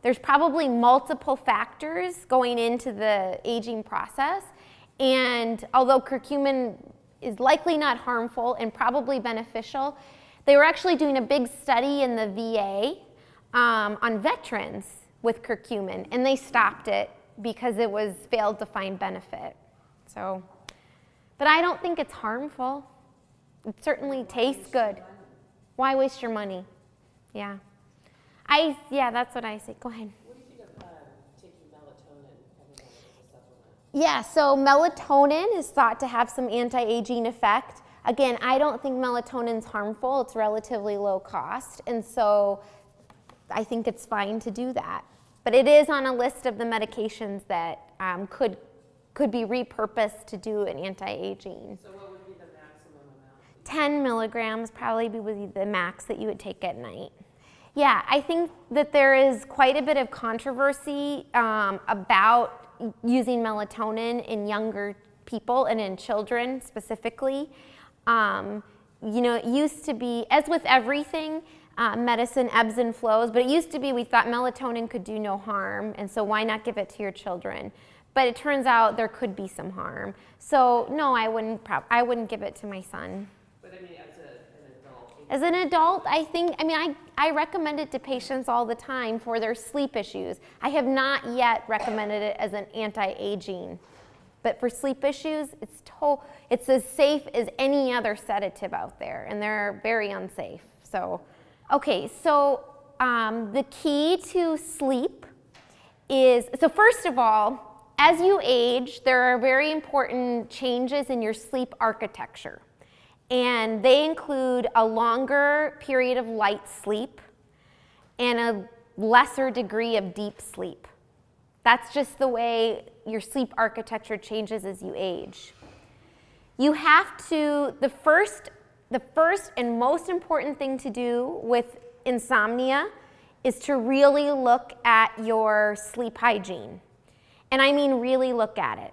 There's probably multiple factors going into the aging process, and although curcumin is likely not harmful and probably beneficial, they were actually doing a big study in the VA on veterans with curcumin, and they stopped it because it was failed to find benefit. So, but I don't think it's harmful. It certainly tastes good. Why waste your money? Yeah. Yeah, that's what I say. Go ahead. What do you think of taking melatonin, having that as a supplement? Yeah, so melatonin is thought to have some anti-aging effect. Again, I don't think melatonin's harmful. It's relatively low cost, and so I think it's fine to do that. But it is on a list of the medications that could be repurposed to do an anti-aging. So what would be the maximum amount? 10 milligrams probably would be the max that you would take at night. Yeah, I think that there is quite a bit of controversy about using melatonin in younger people and in children specifically. You know, it used to be, as with everything, medicine ebbs and flows, but it used to be we thought melatonin could do no harm, and so why not give it to your children? But it turns out there could be some harm. So no, I wouldn't give it to my son. But I mean, as an adult. As an adult, I recommend it to patients all the time for their sleep issues. I have not yet recommended it as an anti-aging. But for sleep issues, it's as safe as any other sedative out there, and they're very unsafe. So, okay, so the key to sleep is, so first of all, as you age, there are very important changes in your sleep architecture. And they include a longer period of light sleep and a lesser degree of deep sleep. That's just the way your sleep architecture changes as you age. You have to, the first and most important thing to do with insomnia is to really look at your sleep hygiene. And I mean really look at it.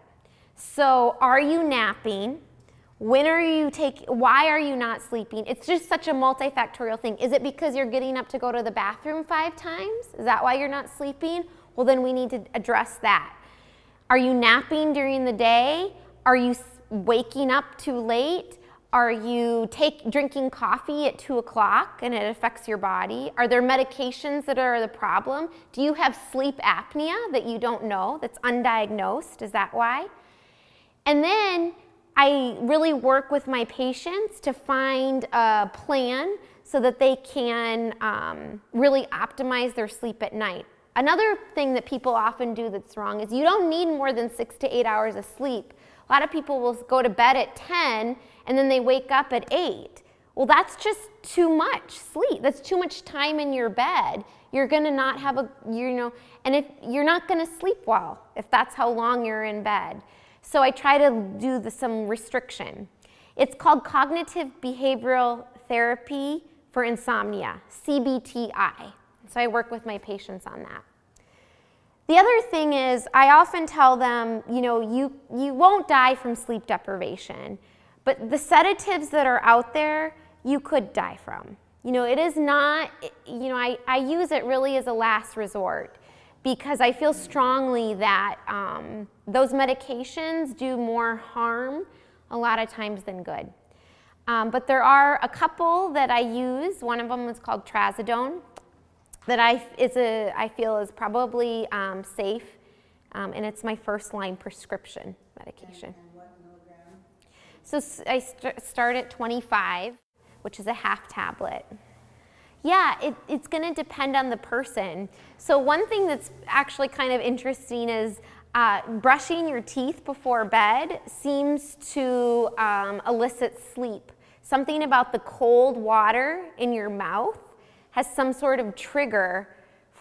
So are you napping? Why are you not sleeping? It's just such a multifactorial thing. Is it because you're getting up to go to the bathroom 5 times? Is that why you're not sleeping? Well, then we need to address that. Are you napping during the day? Are you waking up too late? Are you drinking coffee at 2 o'clock and it affects your body? Are there medications that are the problem? Do you have sleep apnea that you don't know, that's undiagnosed? Is that why? And then I really work with my patients to find a plan so that they can really optimize their sleep at night. Another thing that people often do that's wrong is you don't need more than 6 to 8 hours of sleep. A lot of people will go to bed at 10 and then they wake up at 8. Well, that's just too much sleep. That's too much time in your bed. You're gonna not have and if you're not gonna sleep well if that's how long you're in bed. So I try to do some restriction. It's called cognitive behavioral therapy for insomnia, CBTI. So I work with my patients on that. The other thing is I often tell them, you won't die from sleep deprivation, but the sedatives that are out there, you could die from. It is not, I use it really as a last resort because I feel strongly that those medications do more harm a lot of times than good. But there are a couple that I use. One of them is called trazodone that I feel is probably safe, and it's my first-line prescription medication. And what milligram? So I start at 25, which is a half tablet. Yeah, it's going to depend on the person. So one thing that's actually kind of interesting is brushing your teeth before bed seems to elicit sleep. Something about the cold water in your mouth has some sort of trigger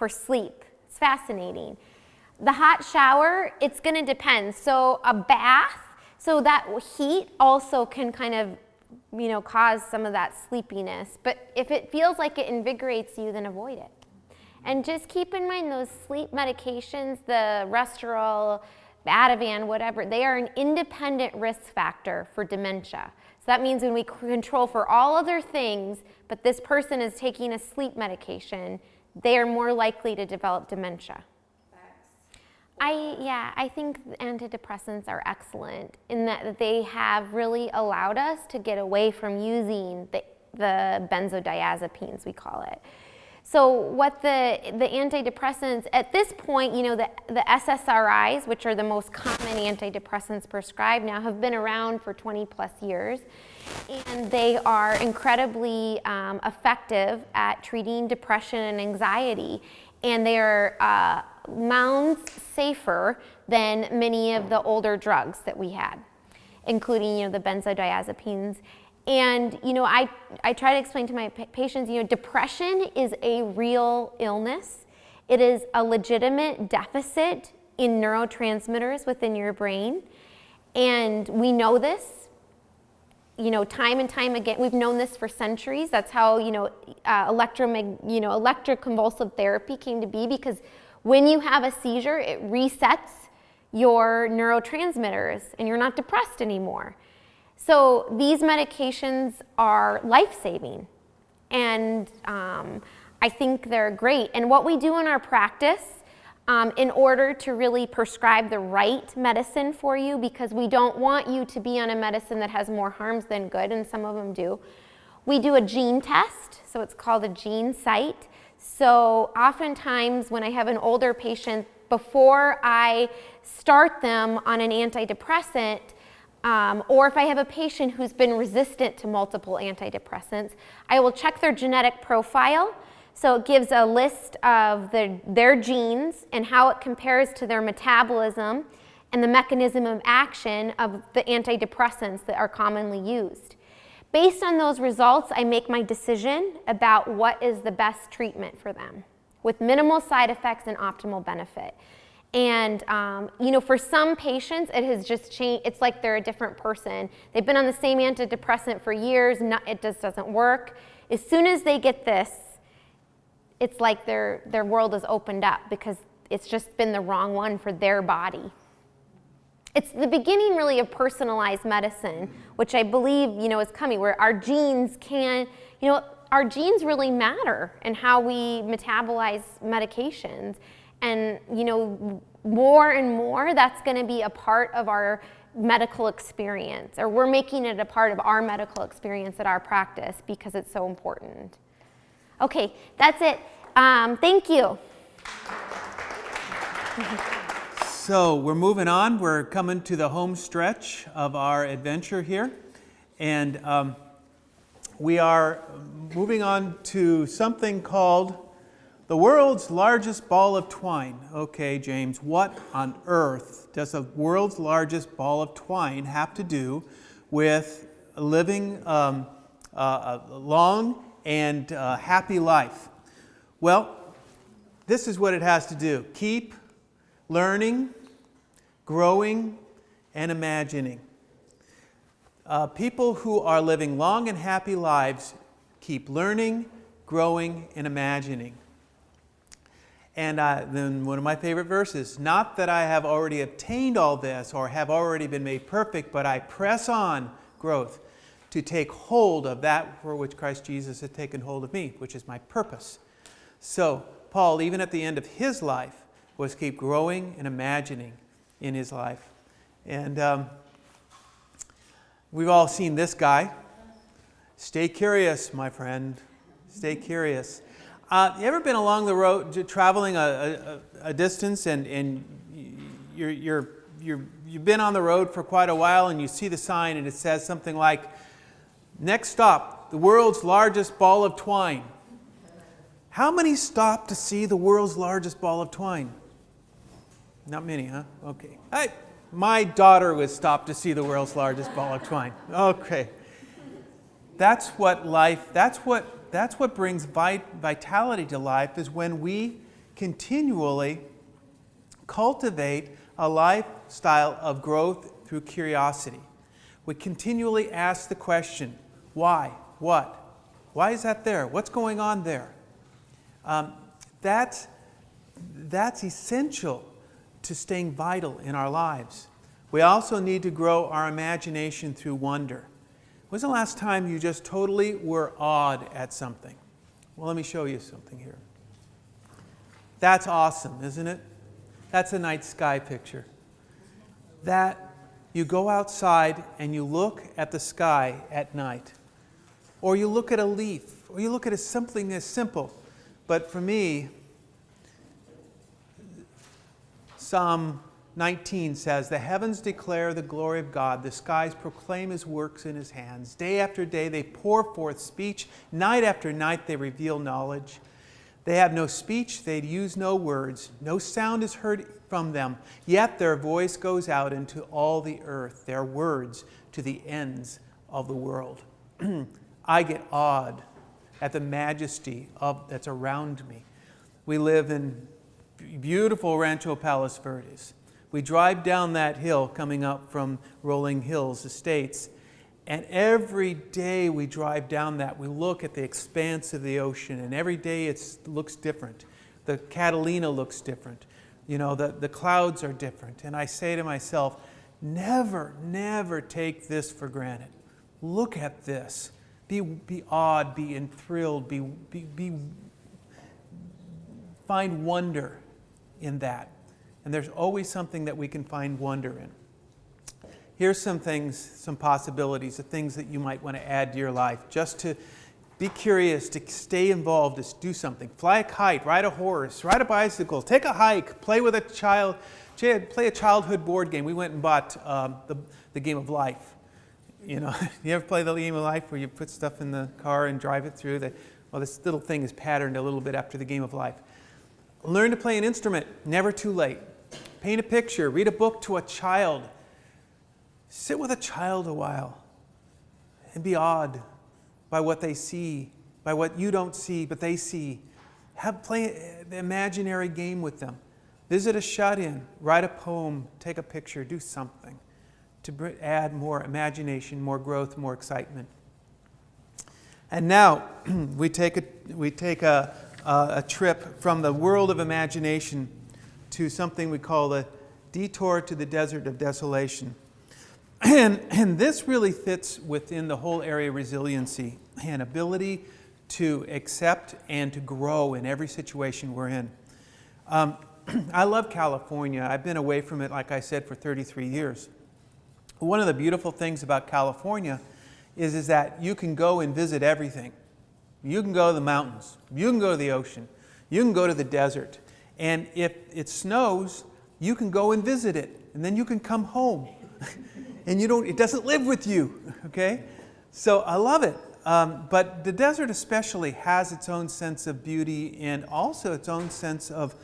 for sleep. It's fascinating. The hot shower, it's going to depend. So a bath, so that heat also can kind of, cause some of that sleepiness. But if it feels like it invigorates you, then avoid it. And just keep in mind those sleep medications, the Restorol, the Ativan, whatever, they are an independent risk factor for dementia. So that means when we control for all other things, but this person is taking a sleep medication, they are more likely to develop dementia. I think antidepressants are excellent in that they have really allowed us to get away from using the benzodiazepines, we call it. So what the antidepressants, at this point, the SSRIs, which are the most common antidepressants prescribed now, have been around for 20 plus years. And they are incredibly effective at treating depression and anxiety. And they are mounds safer than many of the older drugs that we had, including, the benzodiazepines. And, I try to explain to my patients, depression is a real illness. It is a legitimate deficit in neurotransmitters within your brain. And we know this. Time and time again, we've known this for centuries. That's how, electroconvulsive therapy came to be, because when you have a seizure, it resets your neurotransmitters and you're not depressed anymore. So these medications are life-saving, and I think they're great. And what we do in our practice, in order to really prescribe the right medicine for you, because we don't want you to be on a medicine that has more harms than good, and some of them do, we do a gene test, so it's called a GeneSight. So oftentimes when I have an older patient, before I start them on an antidepressant, or if I have a patient who's been resistant to multiple antidepressants, I will check their genetic profile. So it gives a list of their genes and how it compares to their metabolism and the mechanism of action of the antidepressants that are commonly used. Based on those results, I make my decision about what is the best treatment for them with minimal side effects and optimal benefit. And, for some patients, it has just changed. It's like they're a different person. They've been on the same antidepressant for years, it just doesn't work. As soon as they get this, it's like their world is opened up because it's just been the wrong one for their body. It's the beginning really of personalized medicine, which I believe, is coming, where our genes our genes really matter in how we metabolize medications. And, more and more that's going to be a part of our medical experience, or we're making it a part of our medical experience at our practice because it's so important. Okay, that's it. Thank you. So we're moving on. We're coming to the home stretch of our adventure here. And we are moving on to something called the world's largest ball of twine. Okay, James, what on earth does the world's largest ball of twine have to do with living a long and happy life? Well, this is what it has to do. Keep learning, growing, and imagining. People who are living long and happy lives keep learning, growing, and imagining. And then one of my favorite verses, not that I have already obtained all this or have already been made perfect, but I press on growth to take hold of that for which Christ Jesus has taken hold of me, which is my purpose. So Paul, even at the end of his life, was keep growing and imagining in his life. And we've all seen this guy. Stay curious, my friend. Stay curious. You ever been along the road, traveling a distance, and you've been on the road for quite a while, and you see the sign, and it says something like, "Next stop, the world's largest ball of twine." How many stop to see the world's largest ball of twine? Not many, huh? Okay. My daughter was stopped to see the world's largest ball of twine. Okay. That's what life, that's what brings vitality to life, is when we continually cultivate a lifestyle of growth through curiosity. We continually ask the question, why? What? Why is that there? What's going on there? That's essential to staying vital in our lives. We also need to grow our imagination through wonder. When was the last time you just totally were awed at something? Well, let me show you something here. That's awesome, isn't it? That's a night sky picture. That you go outside and you look at the sky at night, or you look at a leaf, or you look at something as simple. But for me, Psalm 19 says, "The heavens declare the glory of God. The skies proclaim His works in His hands. Day after day they pour forth speech. Night after night they reveal knowledge. They have no speech, they use no words. No sound is heard from them. Yet their voice goes out into all the earth, their words to the ends of the world." I get awed at the majesty that's around me. We live in beautiful Rancho Palos Verdes. We drive down that hill coming up from Rolling Hills Estates, and every day we drive down that, we look at the expanse of the ocean, and every day it looks different. The Catalina looks different. You know, the clouds are different. And I say to myself, never, never take this for granted. Look at this. Be awed, be enthralled, find wonder in that. And there's always something that we can find wonder in. Here's some things, some possibilities, the things that you might want to add to your life. Just to be curious, to stay involved, to do something. Fly a kite, ride a horse, ride a bicycle, take a hike, play with a child, play a childhood board game. We went and bought the Game of Life. You know, you ever play the Game of Life where you put stuff in the car and drive it through? Well, this little thing is patterned a little bit after the Game of Life. Learn to play an instrument, never too late. Paint a picture, read a book to a child. Sit with a child a while and be awed by what they see, by what you don't see, but they see. Play an imaginary game with them. Visit a shut-in, write a poem, take a picture, do something to add more imagination, more growth, more excitement. And now we take a trip from the world of imagination to something we call the detour to the desert of desolation. And this really fits within the whole area of resiliency and ability to accept and to grow in every situation we're in. I love California. I've been away from it, like I said, for 33 years. One of the beautiful things about California is that you can go and visit everything. You can go to the mountains. You can go to the ocean. You can go to the desert. And if it snows, you can go and visit it. And then you can come home. And it doesn't live with you, okay? So I love it. But the desert especially has its own sense of beauty and also its own sense of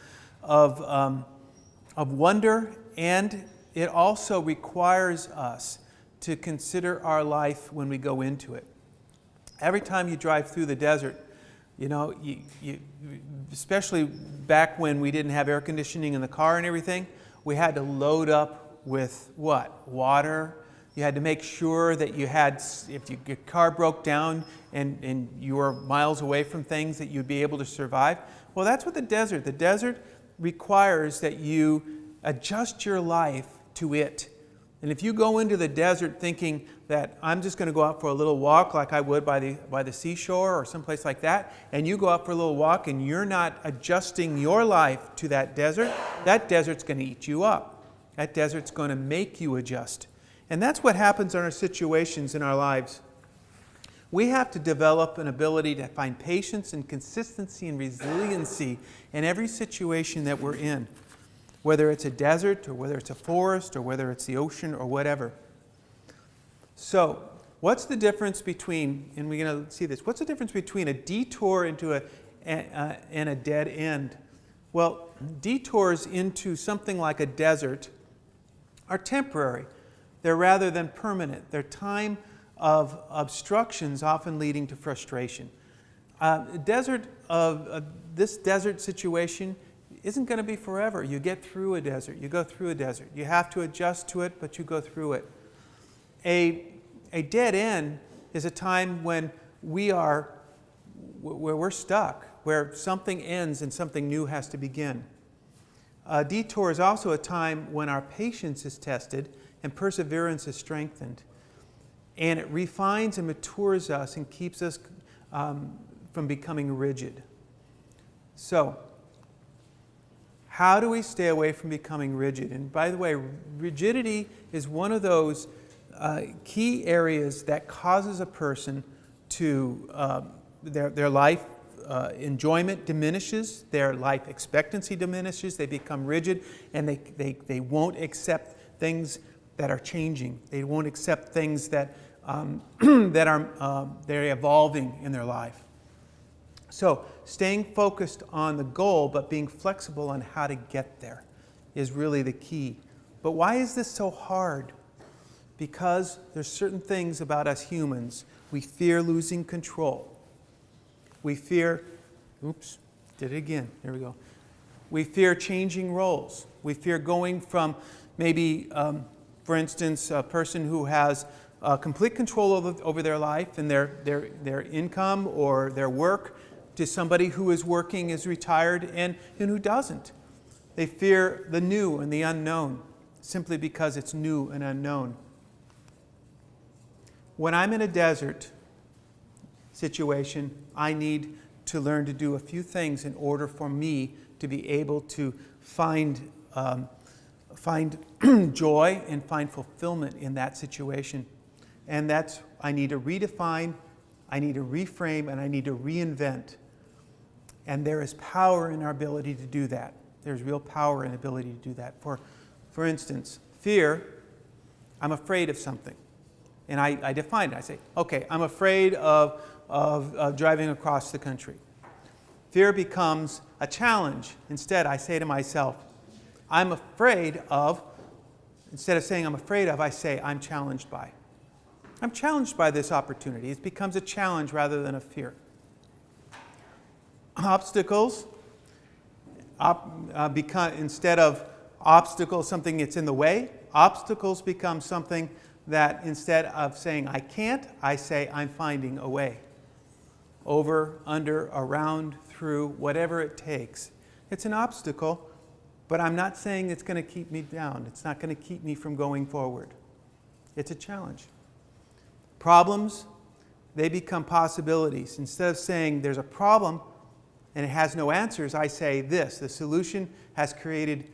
wonder, and it also requires us to consider our life when we go into it. Every time you drive through the desert, you know, especially back when we didn't have air conditioning in the car and everything, we had to load up with what? Water. You had to make sure that you had, if your car broke down and you were miles away from things, that you'd be able to survive. Well, that's what the desert requires, that you adjust your life to it. And if you go into the desert thinking that I'm just going to go out for a little walk like I would by the seashore or someplace like that, and you go out for a little walk and you're not adjusting your life to that desert's going to eat you up. That desert's going to make you adjust. And that's what happens in our situations in our lives. We have to develop an ability to find patience and consistency and resiliency in every situation that we're in, whether it's a desert or whether it's a forest or whether it's the ocean or whatever. So, what's the difference between, and we're going to see this, what's the difference between a detour into and a dead end? Well, detours into something like a desert are temporary. They're rather than permanent. They're time of obstructions, often leading to frustration. This desert situation isn't going to be forever. You get through a desert. You go through a desert. You have to adjust to it, but you go through it. A dead end is a time when where we're stuck, where something ends and something new has to begin. A detour is also a time when our patience is tested and perseverance is strengthened. And it refines and matures us and keeps us from becoming rigid. So, how do we stay away from becoming rigid? And by the way, rigidity is one of those key areas that causes a person to, their life enjoyment diminishes, their life expectancy diminishes, they become rigid, and they won't accept things that are changing. They won't accept things that they're evolving in their life. So staying focused on the goal but being flexible on how to get there is really the key. But why is this so hard? Because there's certain things about us humans. We fear losing control. We fear, did it again, there we go. We fear changing roles. We fear going from maybe, for instance, a person who has complete control over their life and their income or their work to somebody who is working, is retired, and who doesn't. They fear the new and the unknown simply because it's new and unknown. When I'm in a desert situation, I need to learn to do a few things in order for me to be able to find joy and find fulfillment in that situation. And that's, I need to redefine, I need to reframe, and I need to reinvent. And there is power in our ability to do that. There's real power in ability to do that. For instance, fear, I'm afraid of something. And I define it. I say, okay, I'm afraid of driving across the country. Fear becomes a challenge. Instead, I say to myself, I'm afraid of, instead of saying I'm afraid of, I say I'm challenged by. I'm challenged by this opportunity. It becomes a challenge rather than a fear. Obstacles, instead of obstacles, something that's in the way, obstacles become something that instead of saying I can't, I say I'm finding a way. Over, under, around, through, whatever it takes. It's an obstacle, but I'm not saying it's going to keep me down. It's not going to keep me from going forward. It's a challenge. Problems, they become possibilities. Instead of saying there's a problem and it has no answers, I say this. The solution has created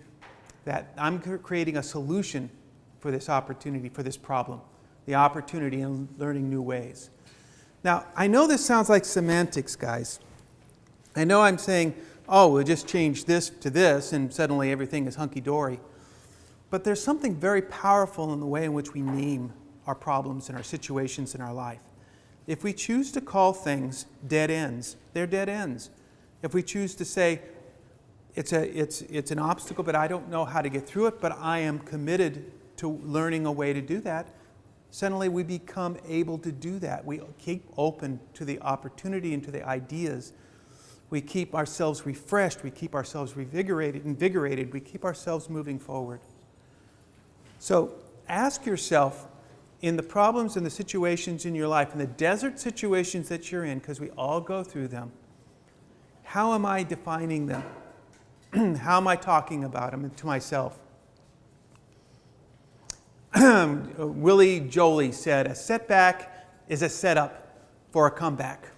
that. I'm creating a solution for this opportunity, for this problem. The opportunity in learning new ways. Now, I know this sounds like semantics, guys. I know I'm saying, oh, we'll just change this to this and suddenly everything is hunky-dory. But there's something very powerful in the way in which we name our problems and our situations in our life. If we choose to call things dead ends, they're dead ends. If we choose to say, it's an obstacle, but I don't know how to get through it, but I am committed to learning a way to do that, suddenly we become able to do that. We keep open to the opportunity and to the ideas. We keep ourselves refreshed. We keep ourselves invigorated. We keep ourselves moving forward. So ask yourself, in the problems and the situations in your life, in the desert situations that you're in, because we all go through them, how am I defining them? How am I talking about them to myself? Willie Jolie said, a setback is a setup for a comeback.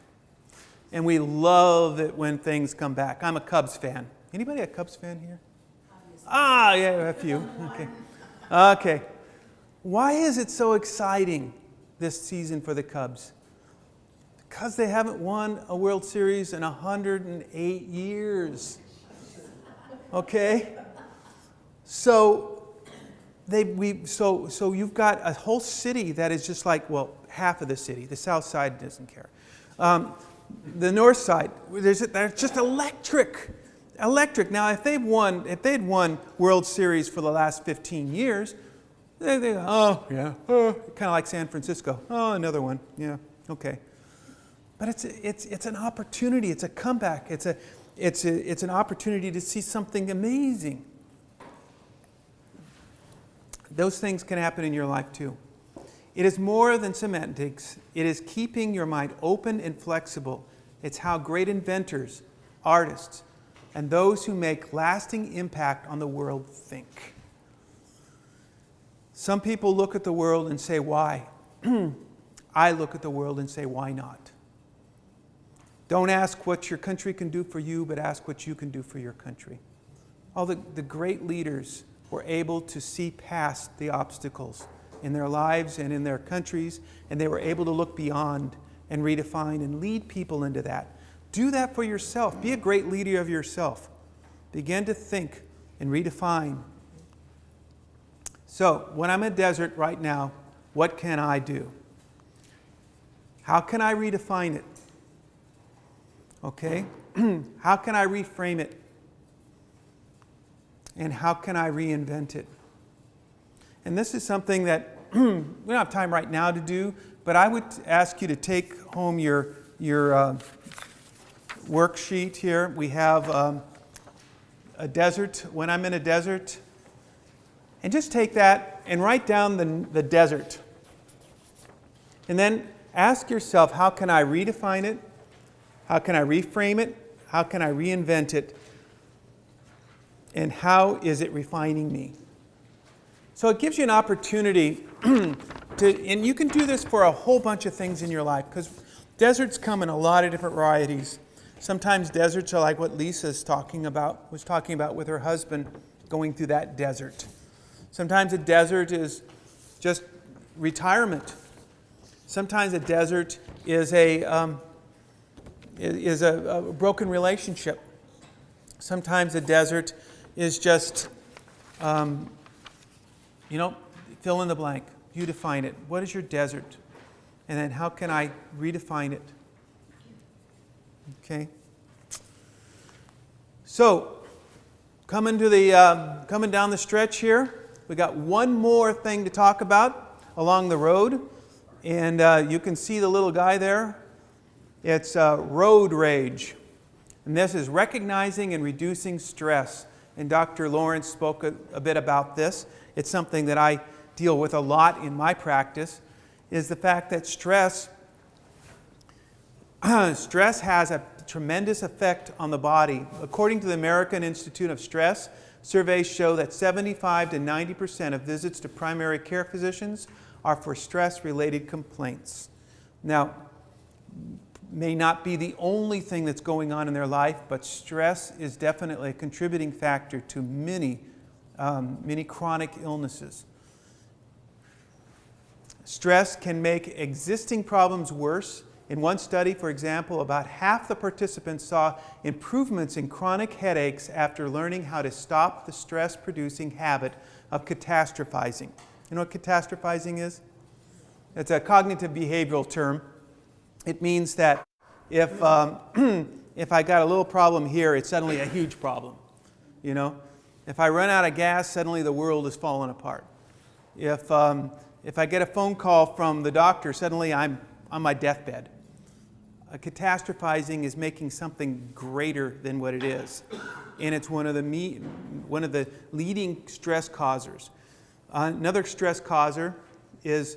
And we love it when things come back. I'm a Cubs fan. Anybody a Cubs fan here? Yeah, a few. Okay. Why is it so exciting this season for the Cubs? Because they haven't won a World Series in 108 years. Okay? So you've got a whole city that is just like, well, half of the city. The south side doesn't care. The north side, they're just electric. Now, if they'd won World Series for the last 15 years, they go, oh, yeah, kind of like San Francisco. Oh, another one. Yeah, okay. But it's an opportunity. It's a comeback. it's an opportunity to see something amazing. Those things can happen in your life too. It is more than semantics. It is keeping your mind open and flexible. It's how great inventors, artists, and those who make lasting impact on the world think. Some people look at the world and say, why? I look at the world and say, why not? Don't ask what your country can do for you, but ask what you can do for your country. All the great leaders were able to see past the obstacles in their lives and in their countries, and they were able to look beyond and redefine and lead people into that. Do that for yourself. Be a great leader of yourself. Begin to think and redefine. So, when I'm in a desert right now, what can I do? How can I redefine it? Okay? How can I reframe it? And how can I reinvent it? And this is something that we don't have time right now to do, but I would ask you to take home your worksheet here. We have a desert, when I'm in a desert, and just take that and write down the desert. And then ask yourself, how can I redefine it? How can I reframe it? How can I reinvent it? And how is it refining me? So it gives you an opportunity and you can do this for a whole bunch of things in your life, because deserts come in a lot of different varieties. Sometimes deserts are like what Lisa's was talking about with her husband going through that desert. Sometimes a desert is just retirement. Sometimes a desert is a broken relationship. Sometimes a desert is just, fill in the blank. You define it. What is your desert? And then how can I redefine it? Okay. So, coming down the stretch here, we got one more thing to talk about along the road. And you can see the little guy there. It's road rage. And this is recognizing and reducing stress. And Dr. Lawrence spoke a bit about this. It's something that I deal with a lot in my practice, is the fact that stress has a tremendous effect on the body. According to the American Institute of Stress, surveys show that 75 to 90% of visits to primary care physicians are for stress-related complaints. Now, may not be the only thing that's going on in their life, but stress is definitely a contributing factor to many chronic illnesses. Stress can make existing problems worse. In one study, for example, about half the participants saw improvements in chronic headaches after learning how to stop the stress-producing habit of catastrophizing. You know what catastrophizing is? It's a cognitive behavioral term. It means that if I got a little problem here, it's suddenly a huge problem. If I run out of gas, suddenly the world is falling apart. If I get a phone call from the doctor, suddenly I'm on my deathbed. Catastrophizing is making something greater than what it is, and it's one of the leading stress causers. Another stress causer is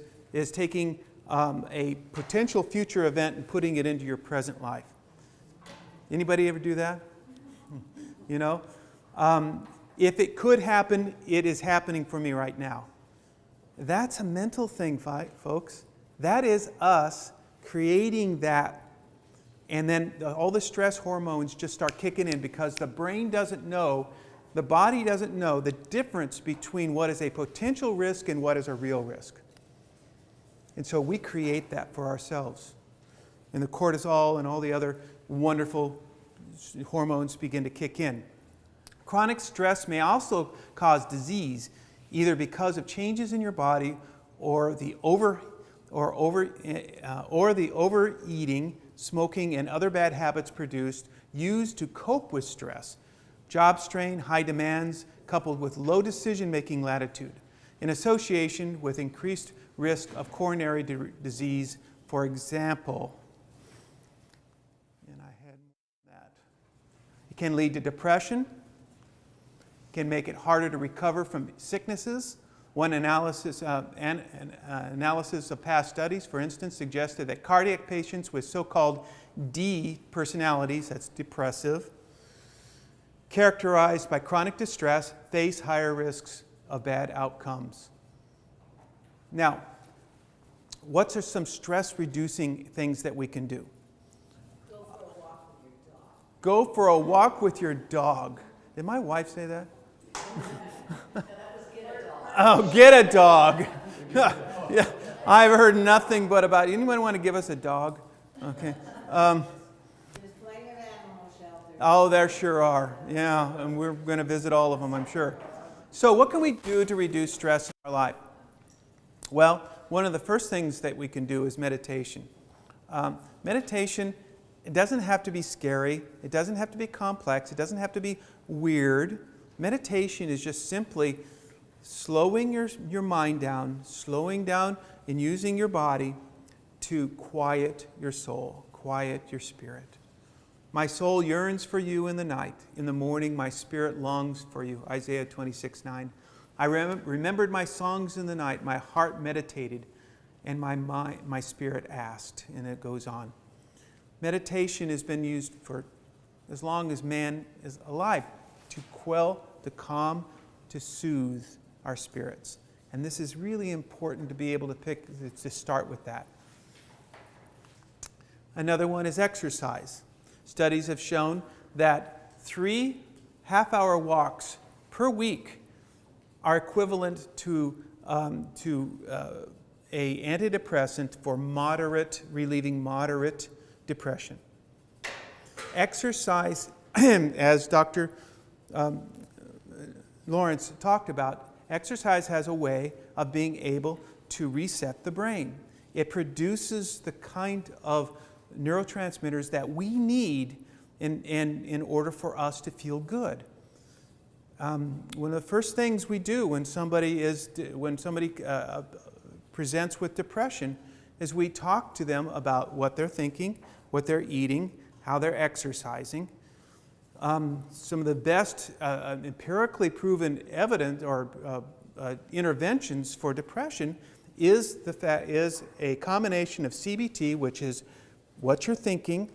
taking a potential future event and putting it into your present life. Anybody ever do that? If it could happen, it is happening for me right now. That's a mental thing, folks. That is us creating that. And then all the stress hormones just start kicking in because the brain doesn't know, the body doesn't know the difference between what is a potential risk and what is a real risk. And so we create that for ourselves. And the cortisol and all the other wonderful hormones begin to kick in. Chronic stress may also cause disease, either because of changes in your body or the overeating, smoking, and other bad habits used to cope with stress. Job strain, high demands, coupled with low decision-making latitude, in association with increased risk of coronary disease, for example. And I had that. can lead to depression, can make it harder to recover from sicknesses. One analysis of past studies, for instance, suggested that cardiac patients with so-called D personalities, that's depressive, characterized by chronic distress, face higher risks of bad outcomes. Now, what are some stress-reducing things that we can do? Go for a walk with your dog. Did my wife say that? Oh, get a dog. Yeah, I've heard nothing but about. Anyone want to give us a dog? Okay. There's plenty of animal shelters. Oh, there sure are. Yeah, and we're going to visit all of them, I'm sure. So what can we do to reduce stress in our life? Well, one of the first things that we can do is meditation. Meditation, it doesn't have to be scary. It doesn't have to be complex. It doesn't have to be weird. Meditation is just simply slowing your mind down, slowing down and using your body to quiet your soul, quiet your spirit. My soul yearns for you in the night. In the morning, my spirit longs for you. Isaiah 26:9. I remembered my songs in the night. My heart meditated, and my spirit asked. And it goes on. Meditation has been used for as long as man is alive, to quell, to calm, to soothe our spirits. And this is really important to be able to start with that. Another one is exercise. Studies have shown that 3 half-hour walks per week are equivalent to a antidepressant for relieving moderate depression. Exercise, as Dr. Lawrence talked about, exercise has a way of being able to reset the brain. It produces the kind of neurotransmitters that we need in order for us to feel good. One of the first things we do when somebody presents with depression is we talk to them about what they're thinking, what they're eating, how they're exercising. Some of the best empirically proven evidence or interventions for depression is a combination of CBT, which is what you're thinking,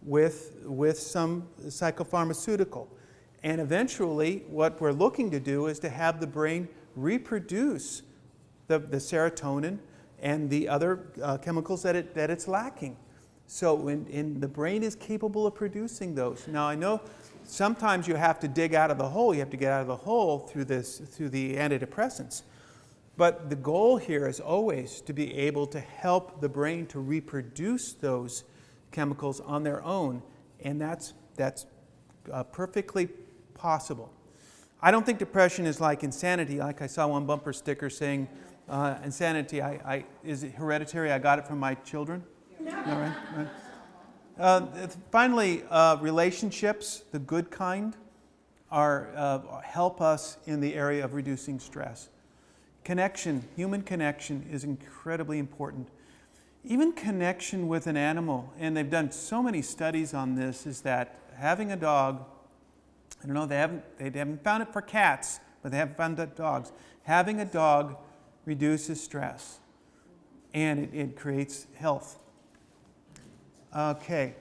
with some psychopharmaceutical. And eventually, what we're looking to do is to have the brain reproduce the serotonin and the other chemicals that it's lacking. So the brain is capable of producing those. Now, I know sometimes you have to dig out of the hole. You have to get out of the hole through the antidepressants. But the goal here is always to be able to help the brain to reproduce those chemicals on their own, and that's perfectly possible. I don't think depression is like insanity. Like I saw one bumper sticker saying, insanity, is it hereditary? I got it from my children. All right. Finally, relationships, the good kind, help us in the area of reducing stress. Connection, human connection is incredibly important. Even connection with an animal, and they've done so many studies on this, is that having a dog, I don't know, they haven't found it for cats, but they have found it dogs. Having a dog reduces stress, and it creates health. Okay.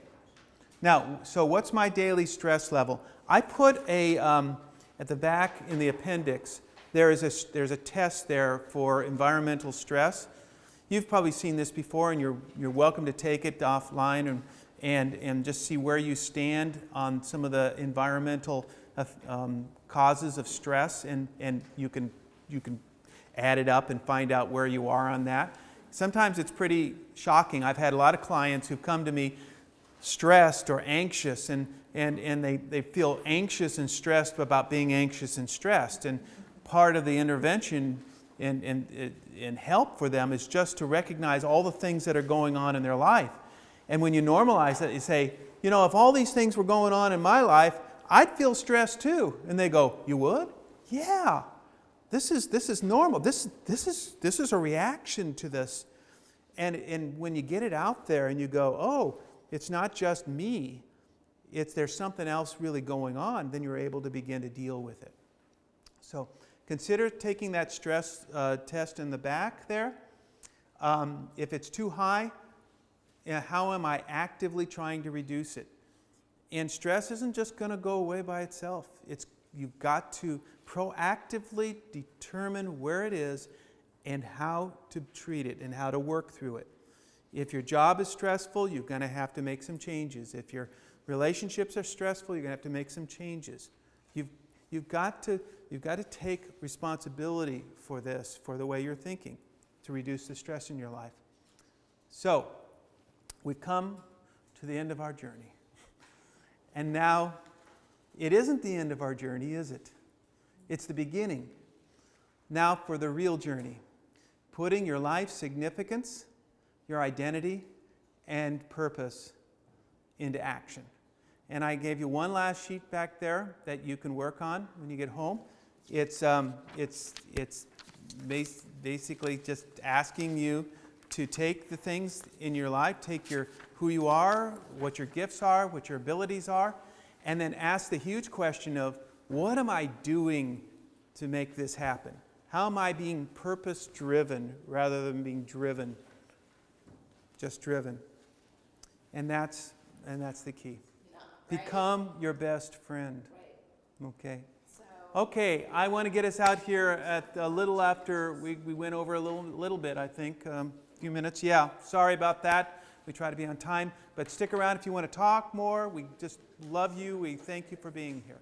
Now, so what's my daily stress level? I put at the back in the appendix, there's a test there for environmental stress. You've probably seen this before, and you're welcome to take it offline and just see where you stand on some of the environmental causes of stress, and you can add it up and find out where you are on that. Sometimes it's pretty shocking. I've had a lot of clients who've come to me stressed or anxious, and they feel anxious and stressed about being anxious and stressed. And part of the intervention and help for them is just to recognize all the things that are going on in their life. And when you normalize that, you say, you know, if all these things were going on in my life, I'd feel stressed too. And they go, you would? Yeah. This is normal. This is a reaction to this. And when you get it out there and you go, oh, it's not just me. there's something else really going on, then you're able to begin to deal with it. So consider taking that stress test in the back there. If it's too high, how am I actively trying to reduce it? And stress isn't just going to go away by itself. You've got to proactively determine where it is and how to treat it and how to work through it. If your job is stressful, you're going to have to make some changes. If your relationships are stressful, you're going to have to make some changes. You've got to take responsibility for this, for the way you're thinking, to reduce the stress in your life. So, we've come to the end of our journey. And now, it isn't the end of our journey, is it? It's the beginning. Now for the real journey. Putting your life's significance, your identity, and purpose into action. And I gave you one last sheet back there that you can work on when you get home. It's basically just asking you to take the things in your life, take who you are, what your gifts are, what your abilities are, and then ask the huge question of, what am I doing to make this happen? How am I being purpose-driven rather than being driven? Just driven. And that's the key. Become your best friend. Okay. Okay, I want to get us out here at a little after we went over a little bit, I think, a few minutes. Yeah, sorry about that. We try to be on time, but stick around if you want to talk more. We just love you. We thank you for being here.